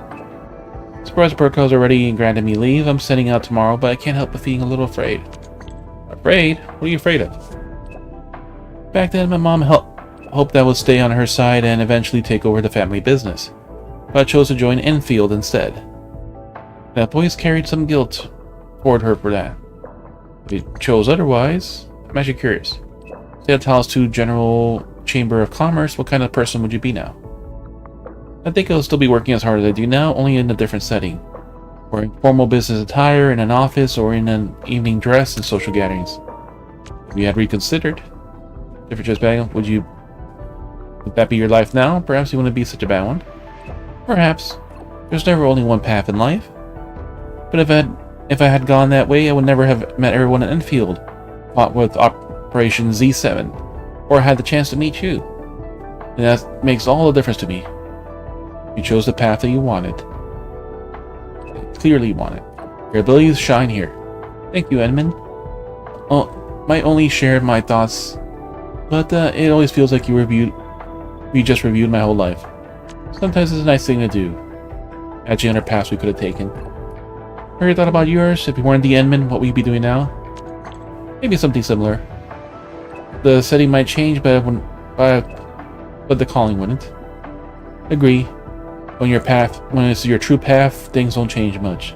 Surprise Burko's already granted me leave. I'm setting out tomorrow, but I can't help but feeling a little afraid. Afraid? What are you afraid of? Back then, my mom hoped I would stay on her side and eventually take over the family business. But I chose to join Enfield instead. I've always carried some guilt toward her for that. If you chose otherwise, I'm actually curious. Say at Talos 2 General Chamber of Commerce, what kind of person would you be now? I think I'll still be working as hard as I do now, only in a different setting. Wearing formal business attire in an office or in an evening dress in social gatherings. If you had reconsidered, different choice bag, would that be your life now? Perhaps you wouldn't be such a bad one. Perhaps. There's never only one path in life. But if I had If I had gone that way, I would never have met everyone in Enfield, fought with Operation Z7, or had the chance to meet you. And that makes all the difference to me. You chose the path that you wanted. Clearly you wanted. Your abilities shine here. Thank you, Edmund. Oh, might only share my thoughts, but it always feels like you just reviewed my whole life. Sometimes it's a nice thing to do. Actually, other paths we could have taken. Ever thought about yours? If you weren't the Edmund, what would you be doing now? Maybe something similar. The setting might change, but the calling wouldn't. Agree. When it's your true path, things don't change much.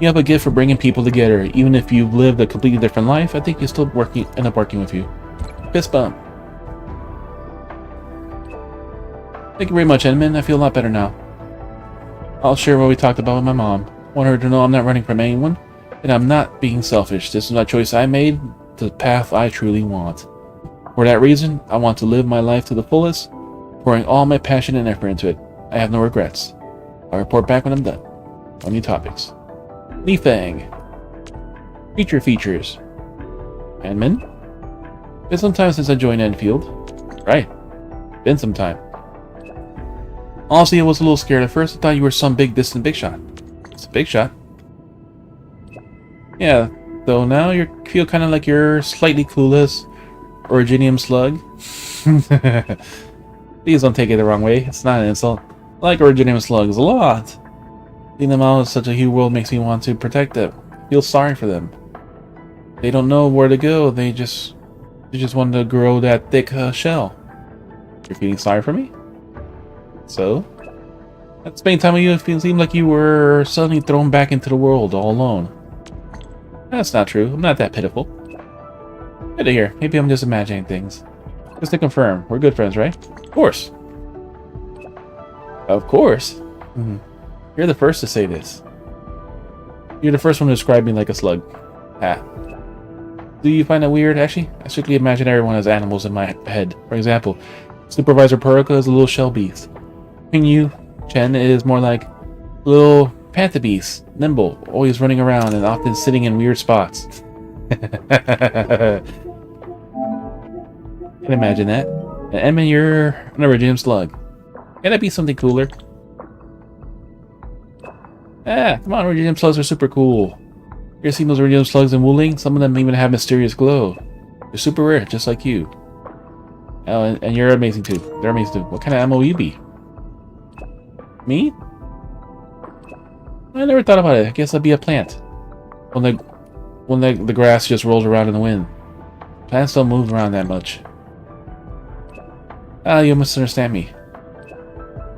You have a gift for bringing people together. Even if you've lived a completely different life, I think you'll still end up working with you. Fist bump. Thank you very much, Edmund. I feel a lot better now. I'll share what we talked about with my mom. I want her to know I'm not running from anyone, and I'm not being selfish. This is my choice I made, the path I truly want. For that reason, I want to live my life to the fullest, pouring all my passion and effort into it. I have no regrets. I'll report back when I'm done. On new topics. Nifang. Features. Edmund? Been some time since I joined Enfield. Right. Been some time. Honestly, I was a little scared at first. I thought you were some distant big shot. It's a big shot. Yeah, though now you feel kind of like you're slightly clueless. Originium slug. Please don't take it the wrong way. It's not an insult. I like Originium slugs a lot. Seeing them out in such a huge world makes me want to protect them. Feel sorry for them. They don't know where to go. They just want to grow that thick shell. You're feeling sorry for me? So? At the same time, it seemed like you were suddenly thrown back into the world all alone. That's not true. I'm not that pitiful. Good to hear. Maybe I'm just imagining things. Just to confirm, we're good friends, right? Of course. Of course. You're the first to say this. You're the first one to describe me like a slug. Ah. Do you find that weird? Actually, I strictly imagine everyone as animals in my head. For example, Supervisor Peruka is a little shell beast. You, Chen, is more like a little panther beast, nimble, always running around and often sitting in weird spots. Can imagine that. And Edmund, you're an Originium slug. Can that be something cooler? Ah, come on, Originium slugs are super cool. You ever seen those Originium slugs in Wuling? Some of them even have mysterious glow. They're super rare, just like you. Oh, and you're amazing too. They're amazing too. What kind of ammo will you be? Me? I never thought about it. I guess I'd be a plant. When the grass just rolls around in the wind. Plants don't move around that much. Ah, you misunderstand me.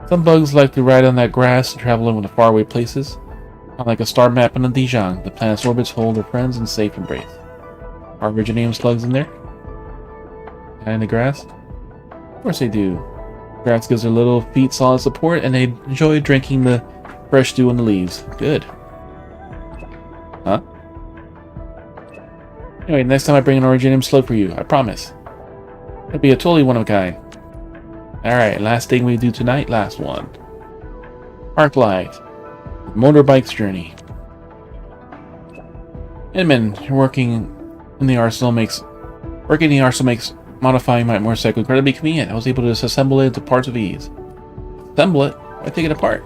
Some bugs like to ride on that grass, traveling with the faraway places. Like a star map in a Dijon, the planet's orbits hold their friends in safe embrace. Are Originium slugs in there? And the grass? Of course they do. Grass gives their little feet solid support, and they enjoy drinking the fresh dew on the leaves. Good. Huh? Anyway, next time I bring an Originium slug for you, I promise. It'll be a totally one of a kind. Alright, last thing we do tonight, last one. Arknights. Motorbike's journey. Edmund, working in the arsenal makes modifying my motorcycle incredibly convenient. I was able to disassemble it into parts with ease. Assemble it? Why take it apart?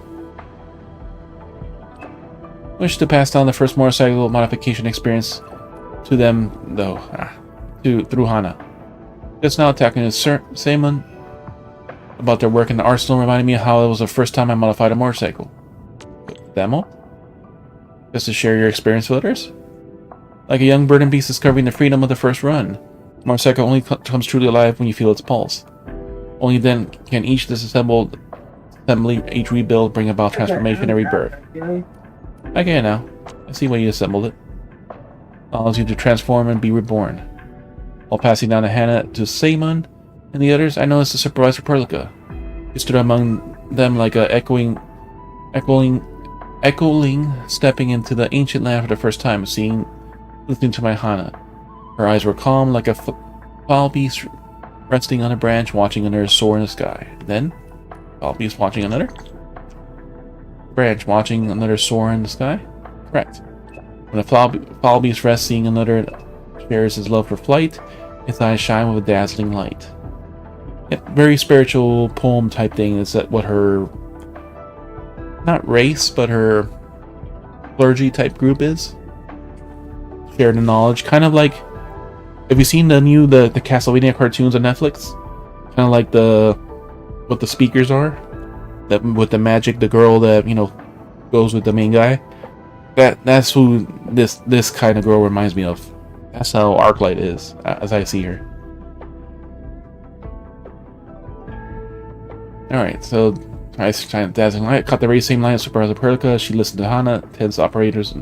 Wish to pass down the first motorcycle modification experience to them, though, through Hana. Just now talking to Simon about their work in the arsenal reminded me of how it was the first time I modified a motorcycle. Demo? Just to share your experience with others? Like a young bird and beast discovering the freedom of the first run. A motorcycle only comes truly alive when you feel its pulse. Only then can each disassembled assembly, each rebuild bring about transformation and rebirth. I get it now. I see why you assembled it. Allows you to transform and be reborn. While passing down the Hana to Seimon and the others, I noticed the Supervisor Perlica. He stood among them like a echoing, stepping into the ancient land for the first time, listening to my Hana. Her eyes were calm, like a fowl beast resting on a branch, watching another soar in the sky. Then, fowl beast watching another branch, watching another soar in the sky. Correct. When a foul beast rests, seeing another shares his love for flight, its eyes shine with a dazzling light. Yep, very spiritual poem type thing. Is that what her, not race, but her clergy type group is? Share the knowledge. Kind of like, have you seen the Castlevania cartoons on Netflix? Kind of like what the speakers are? That with the magic, the girl that, you know, goes with the main guy. That's who this kind of girl reminds me of. That's how Arknight is, as I see her. Alright, so dazzling light, caught the very same line as Supervisor Perlica. She listened to Hana, intense operators,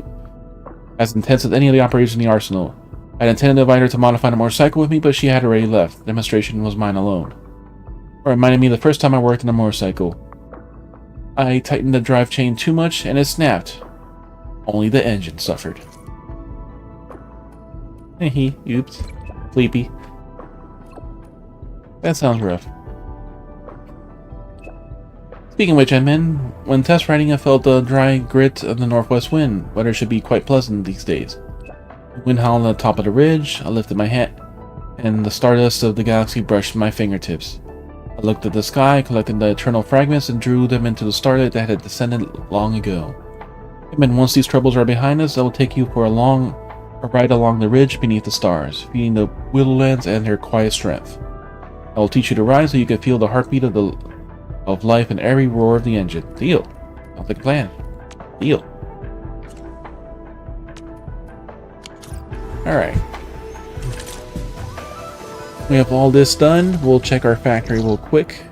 as intense as any of the operators in the arsenal. I had intended to invite her to modify the motorcycle with me, but she had already left. The demonstration was mine alone. It reminded me of the first time I worked on a motorcycle. I tightened the drive chain too much and it snapped. Only the engine suffered. Hee, oops. Sleepy. That sounds rough. Speaking of which, when test riding I felt the dry grit of the northwest wind. Weather should be quite pleasant these days. The wind howled on the top of the ridge. I lifted my hand, and the stardust of the galaxy brushed my fingertips. I looked at the sky, collected the eternal fragments, and drew them into the starlight that had descended long ago. Once these troubles are behind us, I will take you for a ride along the ridge beneath the stars, feeding the Willowlands and their quiet strength. I will teach you to ride so you can feel the heartbeat of life in every roar of the engine. Deal. Sounds like a plan. Deal. Alright. We have all this done. We'll check our factory real quick.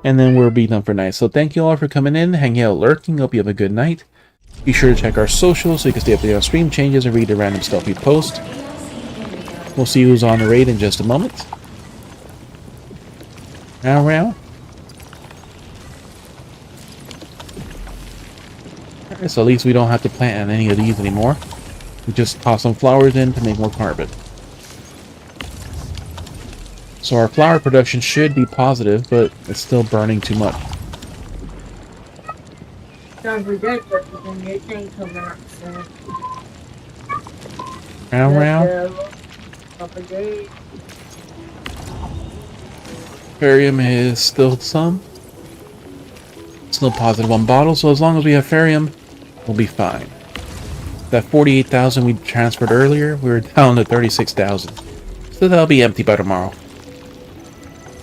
And then we'll be done for night. So thank you all for coming in, hanging out, lurking. Hope you have a good night. Be sure to check our socials so you can stay updated on stream changes and read the random stuff we post. We'll see who's on the raid in just a moment. Round. Alright, so at least we don't have to plant any of these anymore. We just toss some flowers in to make more carbon. So our flower production should be positive, but it's still burning too much. Don't forget that the new thing coming up soon. Round. Ferium is still some. Still positive on bottle, so as long as we have Ferium, we'll be fine. That 48,000 we transferred earlier, we were down to 36,000. So that'll be empty by tomorrow.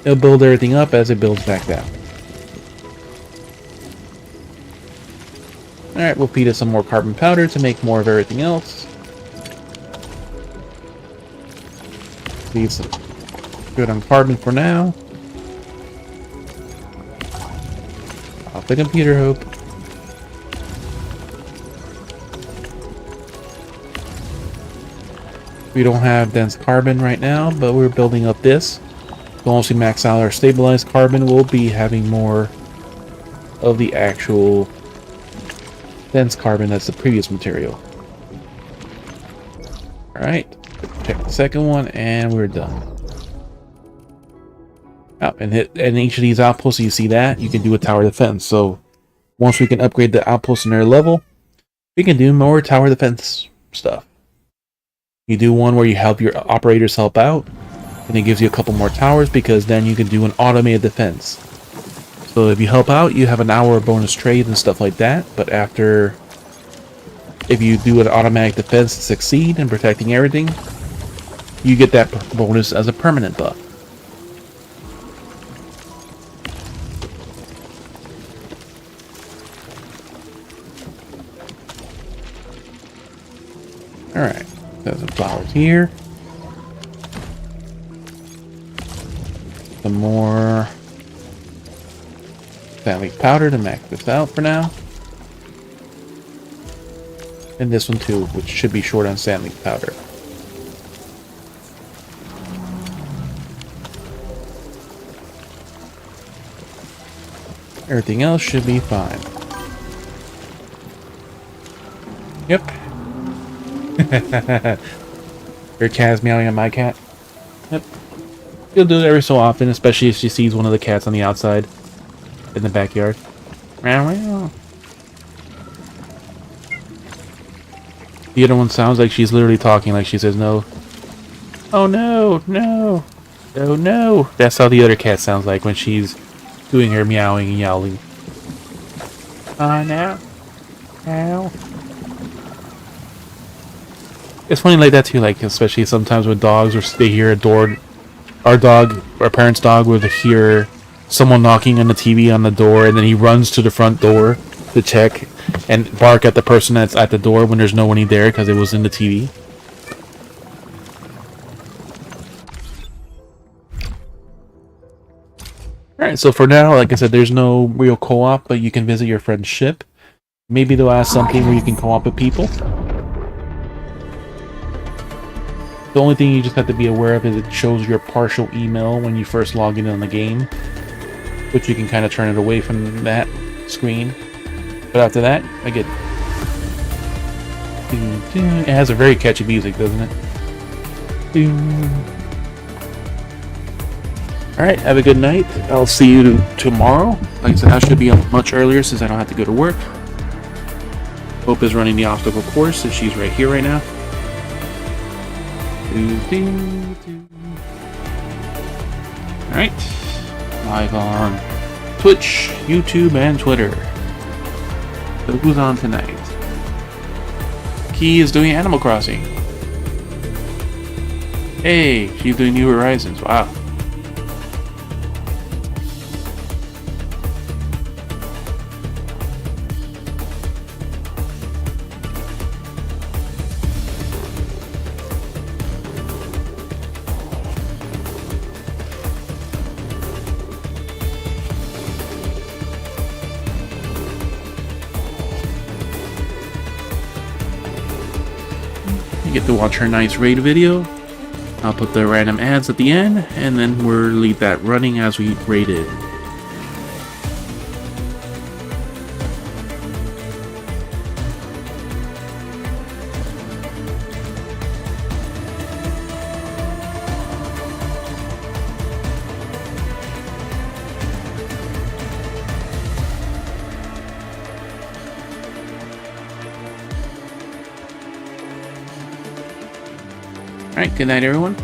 It'll build everything up as it builds back down. Alright, we'll feed it some more carbon powder to make more of everything else. Leave some good on carbon for now. Off the computer, Hope. We don't have dense carbon right now, but we're building up this. Once we max out our stabilized carbon, we'll be having more of the actual dense carbon that's the previous material. Alright, check the second one, and we're done. Oh, and each of these outposts, you see that, you can do a tower defense. So once we can upgrade the outposts in their level, we can do more tower defense stuff. You do one where you help your operators help out, and it gives you a couple more towers, because then you can do an automated defense. So if you help out, you have an hour of bonus trade and stuff like that, but after, if you do an automatic defense to succeed in protecting everything, you get that bonus as a permanent buff. Alright, there's some flowers here. Some more sand powder to max this out for now. And this one too, which should be short on sand leaf powder. Everything else should be fine. Yep. Your cat's meowing at my cat. Yep. You'll do it every so often, especially if she sees one of the cats on the outside in the backyard. Meow meow. The other one sounds like she's literally talking, like she says no. Oh no, no, no, no. That's how the other cat sounds like when she's doing her meowing and yowling. No. No. It's funny like that too, like especially sometimes with dogs, or they hear a door. Our dog, our parents' dog, would hear someone knocking on the TV on the door, and then he runs to the front door to check and bark at the person that's at the door when there's no one there because it was in the TV. Alright, so for now, like I said, there's no real co-op, but you can visit your friend's ship. Maybe they'll ask something where you can co-op with people. The only thing you just have to be aware of is it shows your partial email when you first log in on the game, which you can kind of turn it away from that screen. But after that, I get... It has a very catchy music, doesn't it? Alright, have a good night. I'll see you tomorrow. Like I said, I should be up much earlier since I don't have to go to work. Hope is running the obstacle course, and she's right here right now. Alright. Live on Twitch, YouTube, and Twitter. So who's on tonight? Key is doing Animal Crossing. Hey, she's doing New Horizons. Wow. You get to watch her nice raid video. I'll put the random ads at the end, and then we'll leave that running as we raided. Alright, good night everyone.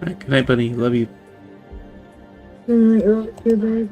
Alright, good night, buddy. Love you. Good night.